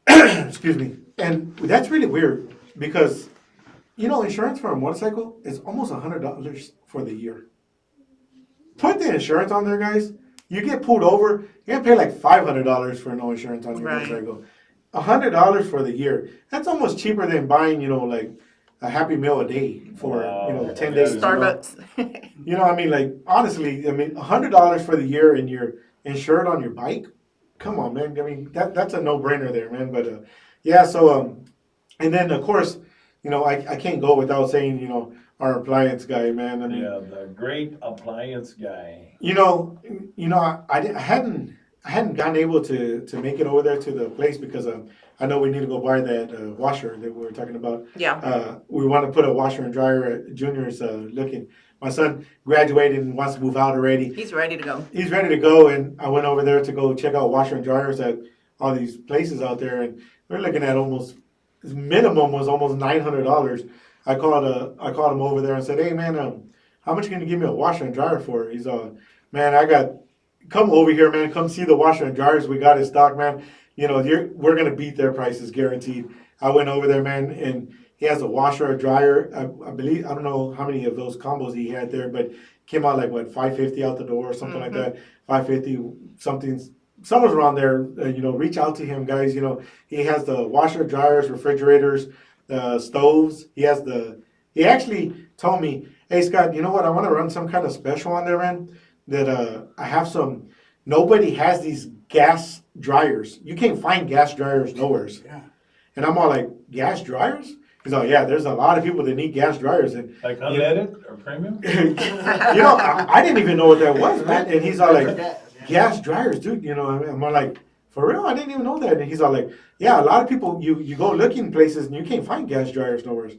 Excuse me. And that's really weird because insurance for a motorcycle is almost $100 for the year. Put the insurance on there, guys. You get pulled over, you gotta pay like $500 for no insurance on your Right. motorcycle. $100 for the year. That's almost cheaper than buying, like a Happy Meal a day for Wow. 10 days. Starbucks. Honestly, $100 for the year and you're insured on your bike. Come on, man. I mean, that's a no-brainer there, man. But yeah, so and then of course, I can't go without saying, our appliance guy, man. I mean, Yeah, the great appliance guy. I hadn't gotten able to make it over there to the place because I know we need to go buy that washer that we were talking about. Yeah. We want to put a washer and dryer at Junior's looking. My son graduated and wants to move out already. He's ready to go. He's ready to go, and I went over there to go check out washer and dryers at all these places out there, and we're looking at almost his minimum was almost $900. I called him over there and said, "Hey man, how much can you give me a washer and dryer for?" He's man, come over here, man. Come see the washer and dryers we got in stock, man. We're gonna beat their prices, guaranteed. I went over there, man, and he has a washer, a dryer. I believe I don't know how many of those combos he had there, but came out like what $550 out the door or something like that. $550 something. Somewhere around there. Reach out to him, guys. He has the washer, dryers, refrigerators, stoves. He actually told me, "Hey Scott, you know what? I want to run some kind of special on there, man. That I have some. Nobody has these gas dryers. You can't find gas dryers nowhere." Yeah. And I'm all like, "Gas dryers?" He's like, "Yeah, there's a lot of people that need gas dryers." And Like unleaded or premium? I didn't even know what that was, man. And he's all like, Yeah. "Gas dryers, dude." I'm like, "For real? I didn't even know that." And he's all like, "Yeah, a lot of people, you go looking places and you can't find gas dryers nowhere."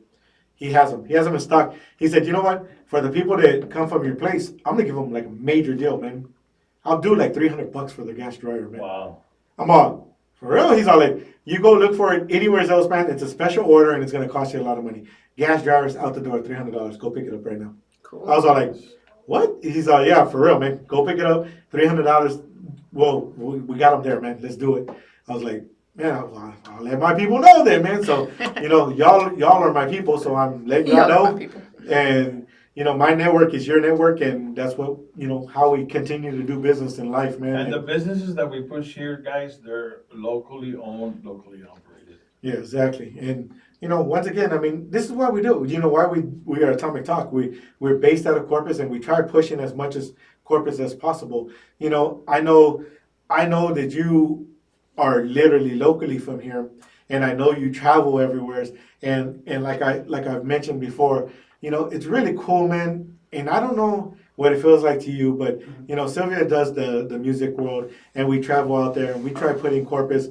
He has them. He has them in stock. He said, "You know what? For the people that come from your place, I'm gonna give them like a major deal, man. I'll do like $300 for the gas dryer, man." Wow. I'm all, "For real?" He's all like, "You go look for it anywhere else, man. It's a special order and it's gonna cost you a lot of money. Gas dryers out the door, $300. Go pick it up right now." Cool. I was all like, "What?" He's all, "Yeah, for real, man. Go pick it up. $300. Whoa, we got them there, man. Let's do it." I was like, "Man, I'll let my people know then, man." So, y'all are my people, so I'm letting y'all Y'all are my know. people. And, my network is your network, and that's what, how we continue to do business in life, man. And the businesses that we push here, guys, they're locally owned, locally operated. Yeah, exactly. And once again, I mean, this is what we do. Why we are Atomic Talk. We're based out of Corpus, and we try pushing as much as Corpus as possible. I know that you are literally locally from here, and I know you travel everywhere. And like I've mentioned before, it's really cool, man. And I don't know what it feels like to you, but Sylvia does the music world, and we travel out there and we try putting Corpus.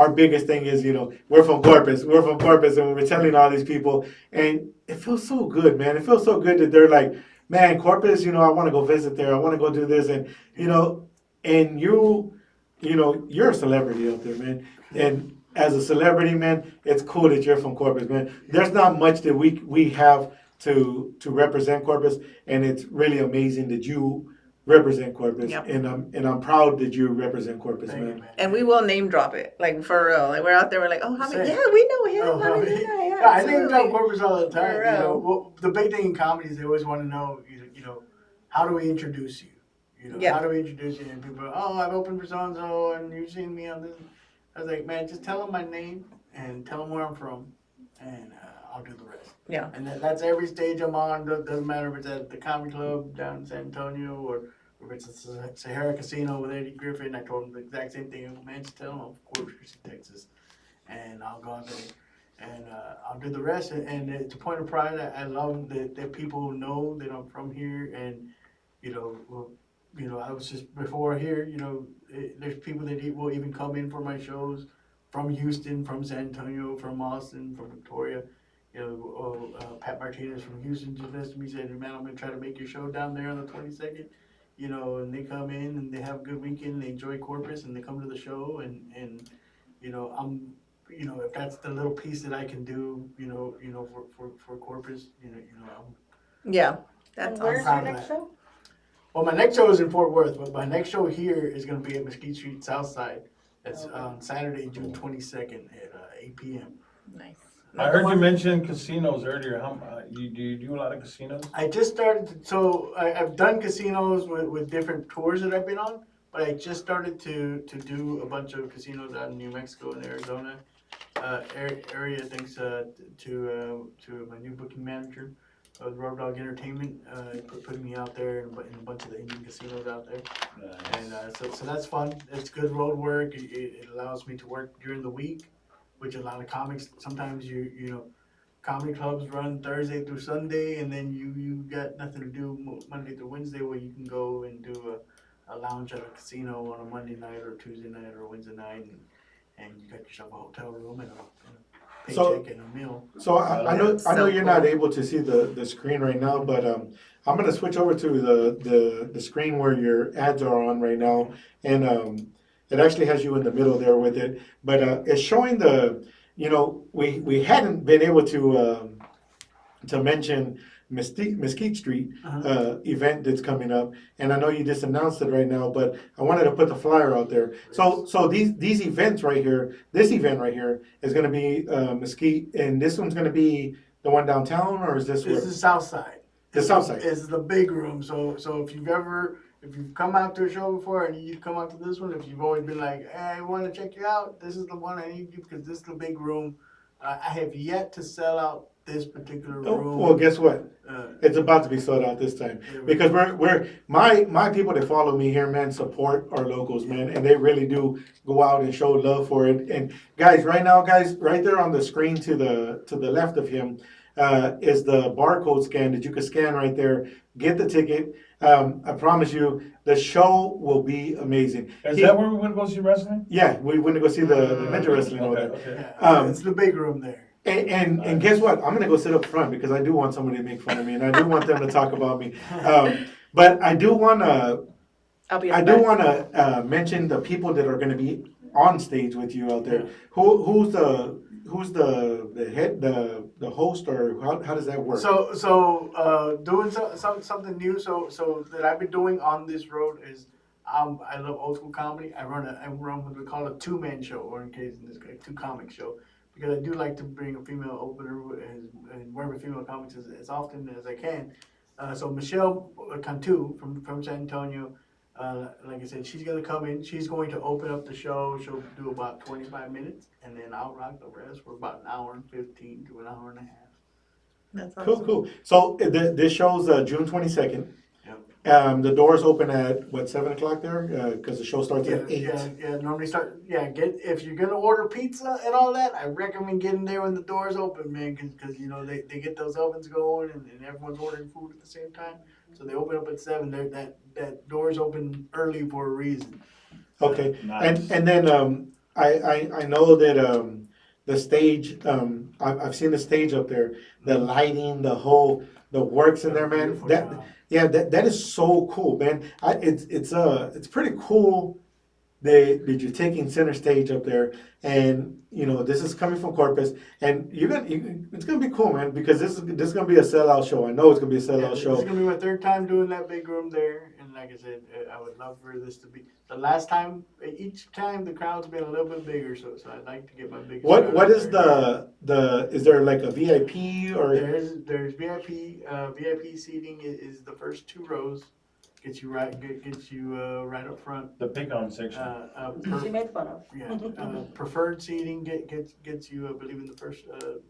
Our biggest thing is, we're from Corpus, and we're telling all these people, and it feels so good, man. It feels so good that they're like, "Man, Corpus, I want to go visit there. I want to go do this," and and you're a celebrity out there, man. And as a celebrity, man, it's cool that you're from Corpus, man. There's not much that we have to represent Corpus, and it's really amazing that you represent Corpus. Yep. And I'm proud that you represent Corpus, Thank you, man. man. And we will name drop it, like for real. Like we're out there, we're like, "Oh, Javi, Same. yeah, we know him. Oh, Javi, Javi. yeah, Yeah, I think absolutely." about corporates all the time. For real. Well, the big thing in comedy is they always want to know, how do we introduce you? Yeah. How do we introduce you? And people, "Oh, I've opened for so and so, and you've seen me on this." I was like, "Man, just tell them my name and tell them where I'm from, and I'll do the rest." Yeah. And that's every stage I'm on. Doesn't matter if it's at the comedy club down in San Antonio or if it's a Sahara Casino with Eddie Griffin. I told him the exact same thing. "Man, just tell them I'm from Corpus Christi, Texas, and I'll go out there and I'll do the rest." And it's a point of pride. I love that people know that I'm from here, and I was just before here. There's people that will even come in for my shows from Houston, from San Antonio, from Austin, from Victoria. Pat Martinez from Houston just messaged me, said, "Man, I'm gonna try to make your show down there on the 22nd." And they come in and they have a good weekend. They enjoy Corpus and they come to the show, and I'm. If that's the little piece that I can do, for Corpus, Yeah. That's And where's awesome. your next show? Well, my next show is in Fort Worth, but my next show here is going to be at Mesquite Street, South Side. That's on Saturday, June 22nd at 8 p.m. Nice. I heard you mention casinos earlier. Do you do a lot of casinos? I just started, I've done casinos with different tours that I've been on, but I just started to do a bunch of casinos out in New Mexico and Arizona area, thanks to my new booking manager. Road Dog Entertainment, putting me out there in a bunch of the Indian casinos out there. And so that's fun. It's good road work. It allows me to work during the week, which a lot of comics, sometimes you comedy clubs run Thursday through Sunday, and then you got nothing to do Monday through Wednesday, where you can go and do a lounge at a casino on a Monday night or Tuesday night or Wednesday night, and you got yourself a hotel room and a So- paycheck and a meal. So I know So you're not cool. able to see the screen right now, but I'm gonna switch over to the screen where your ads are on right now, and it actually has you in the middle there with it, but it's showing we hadn't been able to mention Mesquite Street event that's coming up, and I know you just announced it right now, but I wanted to put the flyer out there. So these events right here, this event right here is going to be Mesquite, and this one's going to be the one downtown, or is this This where? is the South Side. The South Side. It's the big room. So if you've come out to a show before and you come out to this one, if you've always been like, hey, I want to check you out, this is the one I need you, because this is the big room. I have yet to sell out this particular room. Well, guess what? Uh, It's about to be sold out this time because we're my people that follow me here, man, support our locals, man, and they really do go out and show love for it. And guys, right now, right there on the screen to the left of him is the barcode scan that you can scan right there. Get the ticket. I promise you, the show will be amazing. Is that where we went to go see wrestling? Yeah, we went to go see the ninja wrestling over there. Okay. yeah, it's the big room there. And guess what? I'm gonna go sit up front because I do want somebody to make fun of me, and I do want them to talk about me. But I do wanna I'll be. I do wanna mention the people that are gonna be on stage with you out there. Who's the head the host, or how does that work? So doing something new. So that I've been doing on this road is I love old school comedy. I run what we call a 2-man show, or in case in this case 2 comic show, because I do like to bring a female opener and work with female comics as often as I can. So Michelle Cantu from San Antonio, like I said, she's gonna come in. She's going to open up the show. She'll do about 25 minutes, and then I'll rock the rest for about an hour and 15 to an hour and a half. That's awesome. Cool. So this show's June 22nd. Yep. The doors open at what 7 o'clock there? Because the show starts at 8. Yeah. Normally start. Yeah, if you're gonna order pizza and all that, I recommend getting there when the doors open, man, because they get those ovens going and everyone's ordering food at the same time. So they open up at 7. That doors open early for a reason. Okay, Nice. and then I know that the stage, I've seen the stage up there, the lighting, the works in there, man. Beautiful That job. is so cool, man. It's pretty cool that you're taking center stage up there, and this is coming from Corpus, and it's gonna be cool, man, because this is gonna be a sellout show. I know it's gonna be a sellout This show. is gonna be my 3rd time doing that big room there, and like I said, I would love for this to be the last time. Each time the crowd's been a little bit bigger, so I'd like to get my biggest. What crowd is there. is there like a VIP or? There's VIP. VIP seating is the first 2 rows. Gets you right up front. The pick-on section. She made fun of. Yeah, preferred seating gets you, I believe, in the first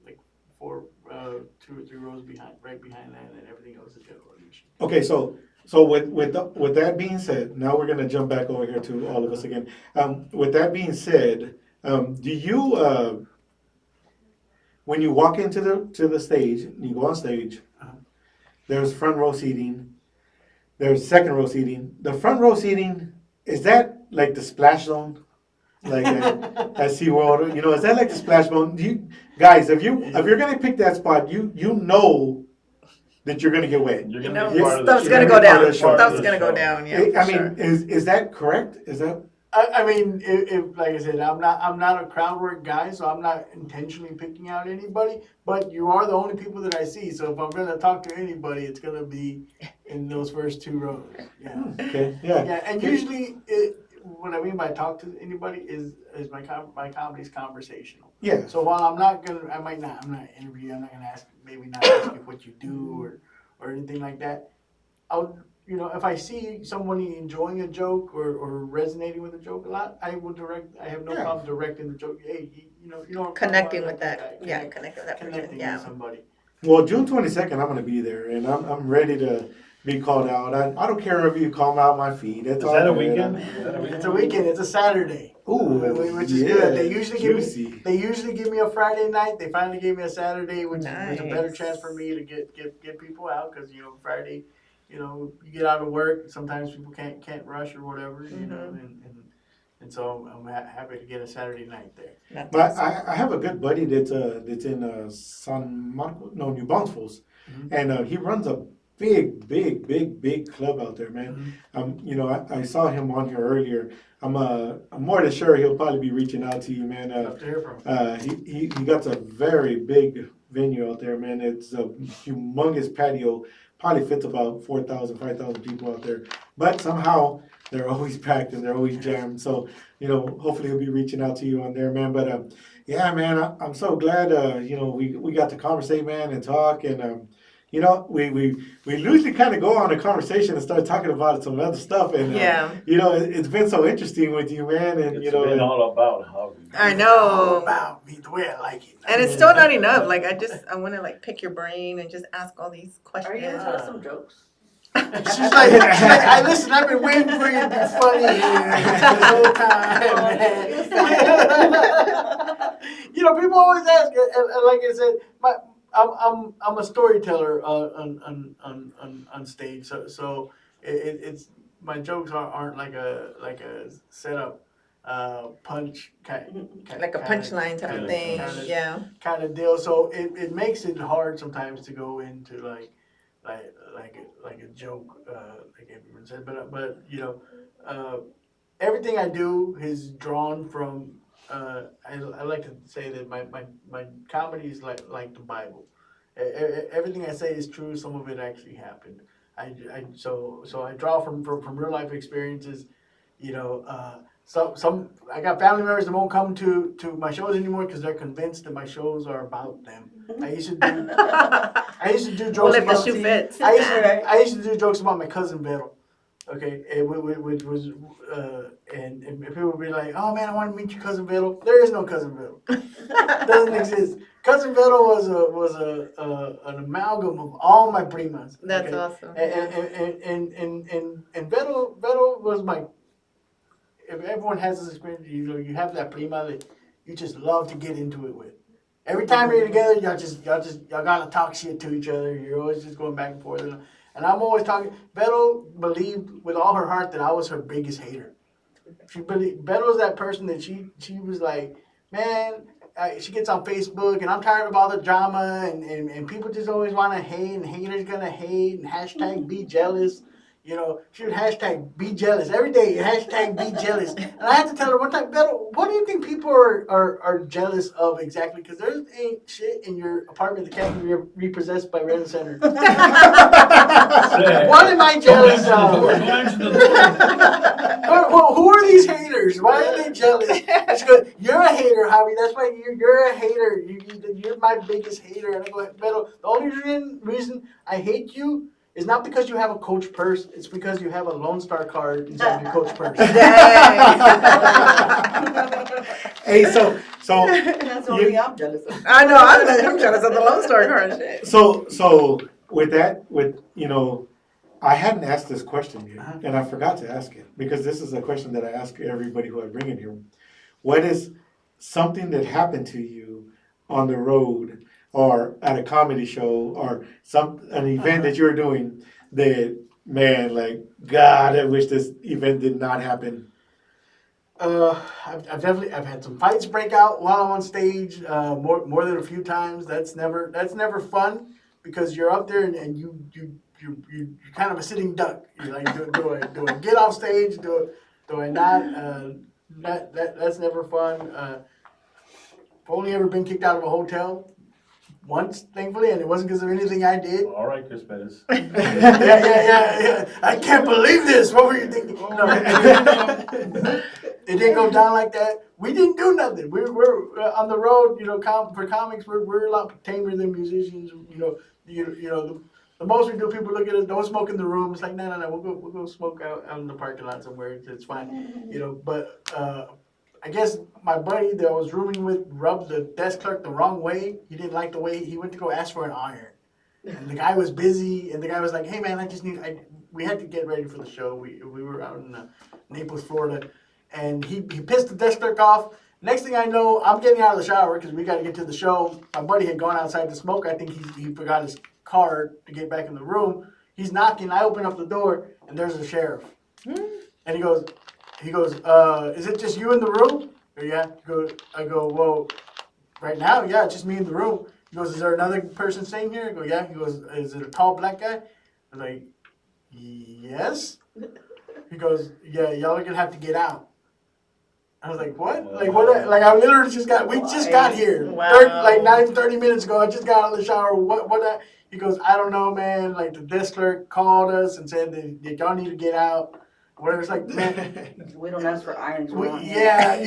like 4, 2 or 3 rows right behind that, and everything else is general admission. Okay, so with that being said, now we're gonna jump back over here to all of us again. With that being said, do you when you walk into the stage, you go on stage, there's front row seating, there's second row seating. The front row seating, is that like the splash zone? Like at SeaWorld, is that like the splash zone? Guys, if you're gonna pick that spot, you know that you're gonna get wet. You're You gonna know, be part of stuff's the gonna show. go down. Part of the show. Stuff's gonna go down. Yeah, I for sure. mean, is that correct? Is that? I mean, if like I said, I'm not a crowd work guy, so I'm not intentionally picking out anybody. But you are the only people that I see, so if I'm gonna talk to anybody, it's gonna be in those first 2 rows. Yeah. Okay, yeah. Yeah, and usually, what I mean by talk to anybody is my comedy's conversational. Yeah. So while I'm not interviewing, I'm not gonna ask you what you do or anything like that. I'll, if I see somebody enjoying a joke or resonating with a joke a lot, I have no Yeah. problem directing the joke. Hey, Connecting with that. Yeah, connecting with that person. Connecting Yeah. with somebody. Well, June 22nd, I'm gonna be there, and I'm ready to be called out. I don't care if you call out my feet. It's Is all that a good. weekend? It's a weekend. It's a Saturday. Ooh, Which is yeah, good. They usually juicy. give me a Friday night. They finally gave me a Saturday, which is a better Nice. chance for me to get people out because Friday, you get out of work. Sometimes people can't rush or whatever, and so I'm happy to get a Saturday night there. That's But awesome. I have a good buddy that's in San Marcos, no, New Braunfels, Mhm. and he runs a big club out there, man. I saw him on here earlier. I'm more than sure he'll probably be reaching out to you, man. Love to hear from him. He got a very big venue out there, man. It's a humongous patio, probably fits about 4,000, 5,000 people out there. But somehow they're always packed and they're always jammed. So, hopefully he'll be reaching out to you on there, man. But yeah, man, I'm so glad we got to conversate, man, and talk and. We usually kind of go on a conversation and start talking about some other stuff, and Yeah. it's been so interesting with you, man, and It's been all about Javi. I All know. about me the way I like it. And it's still not enough. Like I want to pick your brain and just ask all these Are you gonna questions. tell us some jokes? She's like, I listen. I've been waiting for you to be funny this whole time, man. People always ask, and like I said, I'm a storyteller on stage, so it's my jokes aren't like a setup punch Like a punchline type of thing. kinda- Yeah. kind of deal. So it makes it hard sometimes to go into like a joke, like everyone said. But everything I do is drawn from. I like to say that my comedy is like the Bible. Everything I say is true. Some of it actually happened. So I draw from real life experiences. Some I got family members that won't come to my shows anymore because they're convinced that my shows are about them. I used to do Well, jokes if the about shoe fits. I used to do jokes about my cousin Vero. Okay, which was and people would be like, "Oh man, I want to meet your cousin Vero." There is no cousin Vero. Doesn't exist. Cousin Vero was an amalgam of all my primas. That's okay? awesome. And Vero was my. If everyone has this experience, you have that prima that you just love to get into it with. Every time you're together, y'all gotta talk shit to each other. You're always just going back and forth. And I'm always talking. Vero believed with all her heart that I was her biggest hater. Vero was that person that she was like, man. She gets on Facebook and I'm tired of all the drama and people just always want to hate and haters gonna hate and hashtag be jealous. She would hashtag be jealous every day, hashtag be jealous. And I had to tell her one time, Beto, what do you think people are jealous of exactly? Because there ain't shit in your apartment that can't be repossessed by Rent Center. What am I jealous of? Who are these haters? Why are they jealous? She goes, you're a hater, Javi. That's why you're a hater. You're my biggest hater. And I go, Beto, the only reason I hate you is not because you have a Coach purse. It's because you have a Lone Star card inside your Coach purse. Hey, so That's the only thing I'm jealous of. I know. I'm jealous of the Lone Star card shit. so with that, I hadn't asked this question yet, Uh-huh. and I forgot to ask it because this is a question that I ask everybody who I bring in here. What is something that happened to you on the road or at a comedy show or an event that you're doing that, man, like, God, I wish this event did not happen? I've had some fights break out while I'm on stage, more than a few times. That's never fun because you're up there and you're kind of a sitting duck. You're like, do I get off stage? Do I not? That's never fun. I've only ever been kicked out of a hotel once, thankfully, and it wasn't because of anything I did. All right, Chris Pettis. Yeah. I can't believe this. What were you thinking? No, it didn't go down like that. We didn't do nothing. We're on the road. For comics, we're a lot tamer than musicians. The most we do, people look at us, don't smoke in the room. It's like, no, we'll go smoke out in the parking lot somewhere. It's fine. But I guess my buddy that I was rooming with rubbed the desk clerk the wrong way. He didn't like the way he went to go ask for an iron. And the guy was busy, and the guy was like, "Hey man, we had to get ready for the show. We were out in Naples, Florida, and he pissed the desk clerk off. Next thing I know, I'm getting out of the shower because we got to get to the show. My buddy had gone outside to smoke. I think he forgot his card to get back in the room. He's knocking. I open up the door, and there's the sheriff. And he goes, is it just you in the room? Or, yeah. I go, well, right now, yeah, it's just me in the room. He goes, is there another person staying here? I go, yeah. He goes, is it a tall black guy? I'm like, yes. He goes, yeah, y'all are gonna have to get out. I was like, what? Like what? Like I literally we just got here. Wow. Like not even 30 minutes ago. I just got out of the shower. What? He goes, I don't know, man. Like the desk clerk called us and said that y'all need to get out. Whatever. It's like, man. We don't ask for irons. Yeah.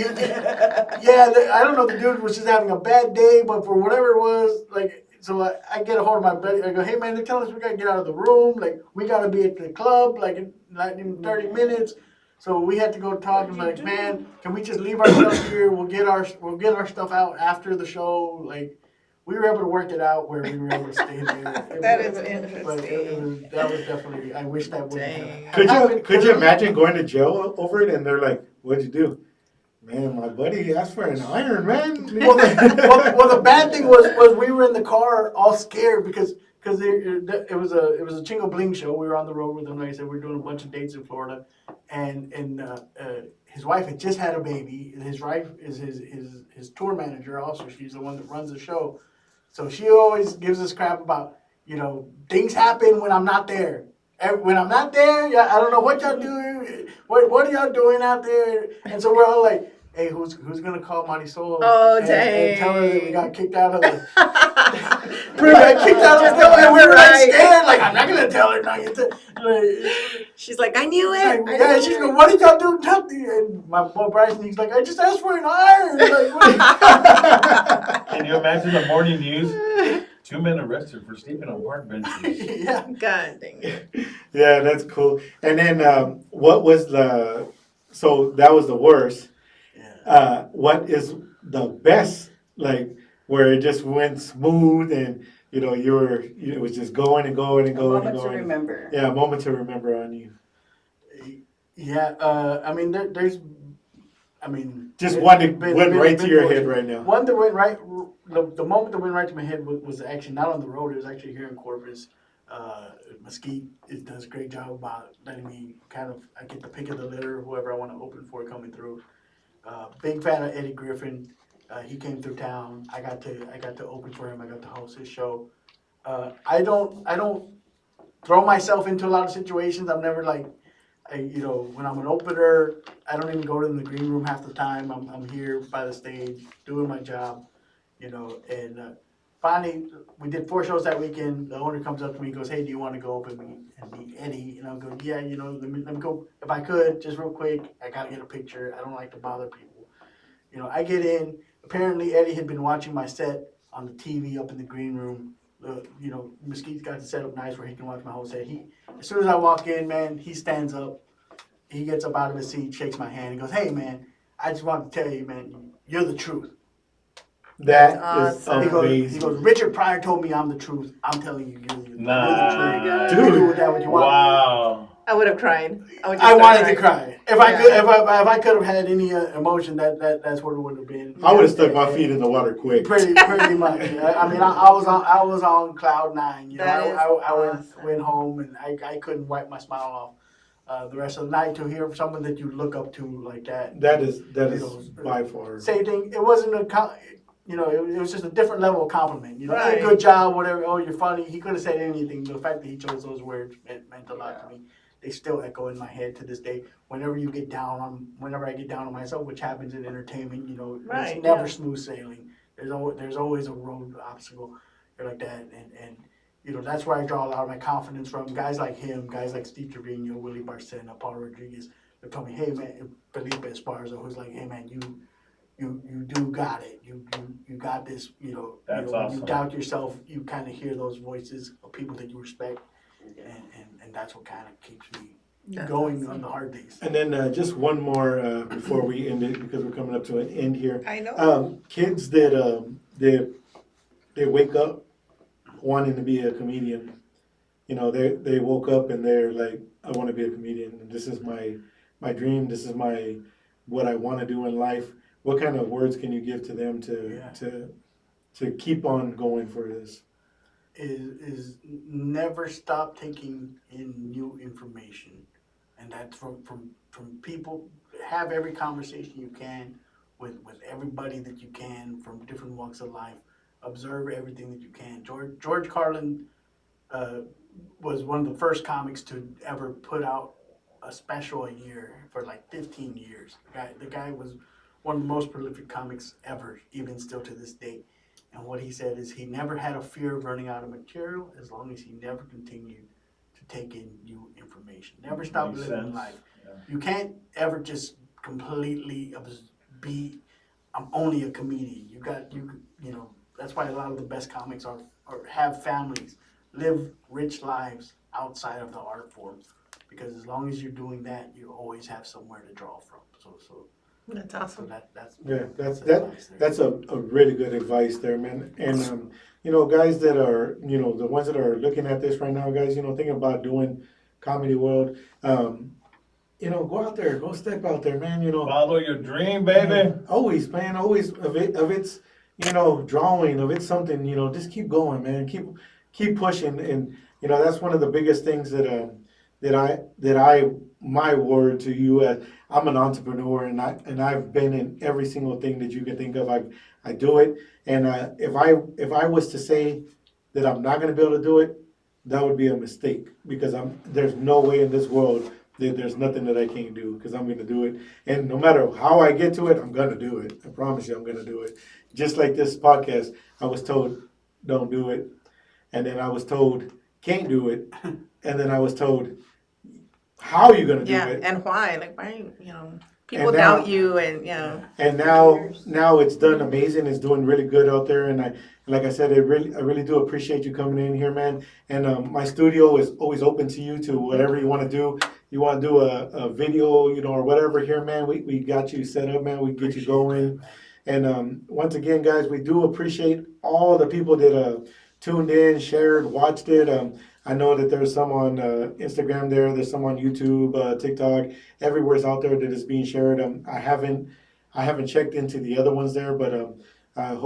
I don't know. The dude was just having a bad day, but for whatever it was, like. So I get a hold of my buddy. I go, hey man, they're telling us we gotta get out of the room. Like we gotta be at the club like in not even 30 minutes. So we had to go talk. And like, man, can we just leave our stuff here? We'll get our stuff out after the show. Like we were able to work it out where we were able to stay there. That is But interesting. that was definitely. I wish that would Dang. have. Could you imagine going to jail over it and they're like, "What'd you do?" Man, my buddy asked for an iron, man. Well, the bad thing was we were in the car all scared because it was a Chingo Bling show. We were on the road with them. Like I said, we were doing a bunch of dates in Florida, and his wife had just had a baby. And his wife is his tour manager also. She's the one that runs the show, so she always gives us crap about things happen when I'm not there. When I'm not there, yeah, I don't know what y'all doing. What are y'all doing out there? And so we're all like, hey, who's gonna call Marisol Oh, and tell her that we dang. got kicked out of the we got kicked out of the club, and we were like Right. scared, like I'm not gonna tell her nothing. Like, She's like, I knew it. like, yeah, she's like, what did y'all do? Nothing. And my boy Bryson, he's like, I just asked for an iron. Like, what Can you imagine the morning news? 2 men arrested for sleeping on park benches. yeah. God dang it. Yeah, that's cool. And then what was so that was the worst. What is the best, like where it just went smooth and it was just going and going and A going and moment to going. remember. Yeah, a moment to remember on you. Yeah, I mean, there's, I mean, Just one that went right to your head right now. One that went right, the moment that went right to my head was actually not on the road. It was actually here in Corpus. Mesquite does a great job about letting me I get the pick of the litter, whoever I want to open for coming through. Big fan of Eddie Griffin. He came through town. I got to open for him. I got to host his show. I don't throw myself into a lot of situations. I'm never like, when I'm an opener, I don't even go to the green room half the time. I'm here by the stage doing my job, and finally we did 4 shows that weekend. The owner comes up to me and goes, hey, do you want to go open me and meet Eddie? And I'll go, yeah, let me go. If I could, just real quick, I got to get a picture. I don't like to bother people. I get in. Apparently Eddie had been watching my set on the TV up in the green room. Mesquite's got the set up nice where he can watch my whole set. As soon as I walk in, man, he stands up. He gets up out of his seat, shakes my hand, and goes, hey, man, I just want to tell you, man, you're the truth. That is awesome. amazing. He goes, Richard Pryor told me I'm the truth. I'm telling you, you're the truth. Nah. You can do with that what you want. Wow. I would have cried. I wanted to cry. If I Yeah. could, if I could have had any emotion, that's what it would have been. I would have stuck my feet in the water quick. Pretty much. I mean, I was on cloud 9. That is I awesome. went home and I couldn't wipe my smile off the rest of the night to hear someone that you look up to like that. That is by far. Same thing. It wasn't it was just a different level of compliment. Hey, Right. good job, whatever. Oh, you're funny. He could have said anything. The fact that he chose those words meant a lot to me. They still echo in my head to this day. Whenever I get down on myself, which happens in entertainment, Right, it's never yeah. smooth sailing. There's always a road obstacle like that, and that's where I draw a lot of my confidence from. Guys like him, guys like Steve Trevino, Willie Barcena, Paul Rodriguez. They told me, hey man, Felipe Esparza, who's like, hey man, you do got it. You got this. That's when awesome. you doubt yourself, you kind of hear those voices of people that you respect. And that's what kind of keeps me That's going awesome. on the hard days. And then just one more before we end it, because we're coming up to an end here. I know. Kids that they wake up wanting to be a comedian. You know, they woke up and they're like, I want to be a comedian. And this is my dream. This is what I want to do in life. What kind of words can you give to them to keep on going for this? Is never stop taking in new information, and that's from people. Have every conversation you can with everybody that you can from different walks of life. Observe everything that you can. George Carlin was one of the first comics to ever put out a special a year for like 15 years. The guy was one of the most prolific comics ever, even still to this day. And what he said is he never had a fear of running out of material as long as he never continued to take in new information. Never stop Makes living sense. life. Yeah. You can't ever just completely be, I'm only a comedian. You know, that's why a lot of the best comics are have families, live rich lives outside of the art form. Because as long as you're doing that, you always have somewhere to draw from. So That's so awesome. that's A really good advice there, man. And you know, guys that are, you know, the ones that are looking at this right now, guys, you know, thinking about doing Comedy World, you know, go out there, go step out there, man. You know, Follow your dream, baby. always, man, always of it's, you know, drawing, of it's something, you know, just keep going, man. Keep pushing, and you know, that's one of the biggest things that my word to you. I'm an entrepreneur, and I've been in every single thing that you can think of. I do it, and if I was to say that I'm not going to be able to do it, that would be a mistake, because there's no way in this world that there's nothing that I can't do, because I'm going to do it, and no matter how I get to it, I'm going to do it. I promise you, I'm going to do it. Just like this podcast, I was told don't do it, and then I was told can't do it, and then I was told how are you going to do Yeah, it. and why? Like, why, you know, people And now- doubt you, and, you know. And now it's done amazing. It's doing really good out there. And like I said, I really do appreciate you coming in here, man. And my studio is always open to you to whatever you want to do. You want to do a video, you know, or whatever here, man. We got you set up, man. We get you going. And once again, guys, we do appreciate all the people that tuned in, shared, watched it. I know that there's some on Instagram there's some on YouTube, TikTok, everywhere's out there that is being shared. I haven't checked into the other ones there, but I'm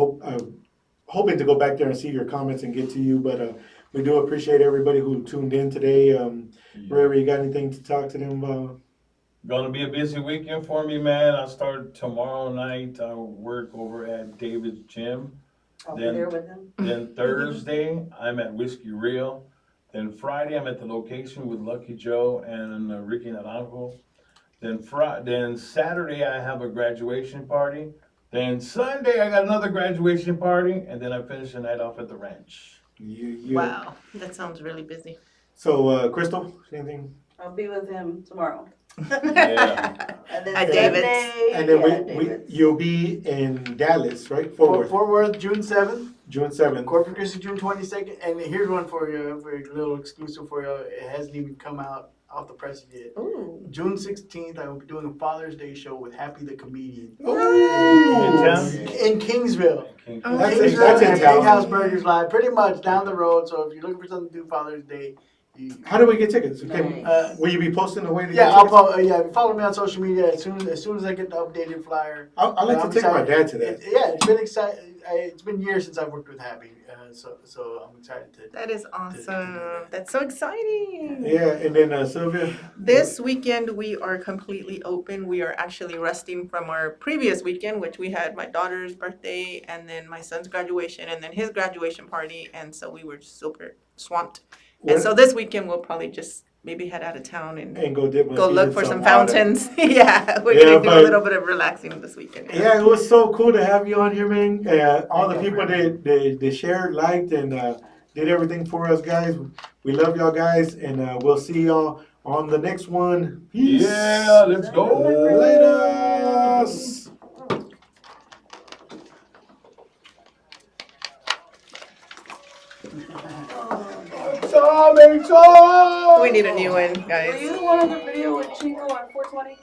hoping to go back there and see your comments and get to you. But we do appreciate everybody who tuned in today. Ray, you got anything to talk to them about? Gonna be a busy weekend for me, man. I start tomorrow night. I work over at David's Gym. I'll be Then- there with him. Then Thursday, I'm at Whiskey Real. Then Friday, I'm at the location with Lucky Joe and Ricky Naranjo. Then Saturday, I have a graduation party. Then Sunday, I got another graduation party. And then I finish the night off at the ranch. Wow, that sounds really busy. So, Crystal, anything? I'll be with him tomorrow. Yeah. And then At David's. Sunday, And then yeah, we David's. you'll be in Dallas, right? Fort Fort Worth, Worth, June 7th. June 7th. Corpus Christi, June 22nd. And here's one for you, for a little exclusive for you. It hasn't even come out off the press yet. Ooh. June 16th, I will be doing a Father's Day show with Happy the Comedian In town? in Kingsville. Oh, That's Kingsville in at town. Steakhouse Burgers Live, pretty much down the road. So if you're looking for something to do Father's Day, How do we get tickets? Okay, Nice. will you be posting the way to yeah, get tickets? yeah. Follow me on social media as soon as I get the updated flyer. I'd like I'm to take my excited. dad to that. It's been exciting. It's been years since I've worked with Happy, so I'm excited to. That is awesome. That's so exciting. Yeah, and then Sylvia. This weekend we are completely open. We are actually resting from our previous weekend, which we had my daughter's birthday and then my son's graduation and then his graduation party, and so we were super swamped. And so this weekend we'll probably just maybe head out of town and And go dip my go feet look in for some water. fountains. Yeah, we're Yeah, gonna do a but- little bit of relaxing this weekend. Yeah, it was so cool to have you on here, man. All the people that shared, liked, and did everything for us, guys. We love y'all, guys, and we'll see y'all on the next one. Peace. Yeah, let's go. Later. Tommy Talk! We need a new one, Were guys. you the one on the video with Chingo on 420?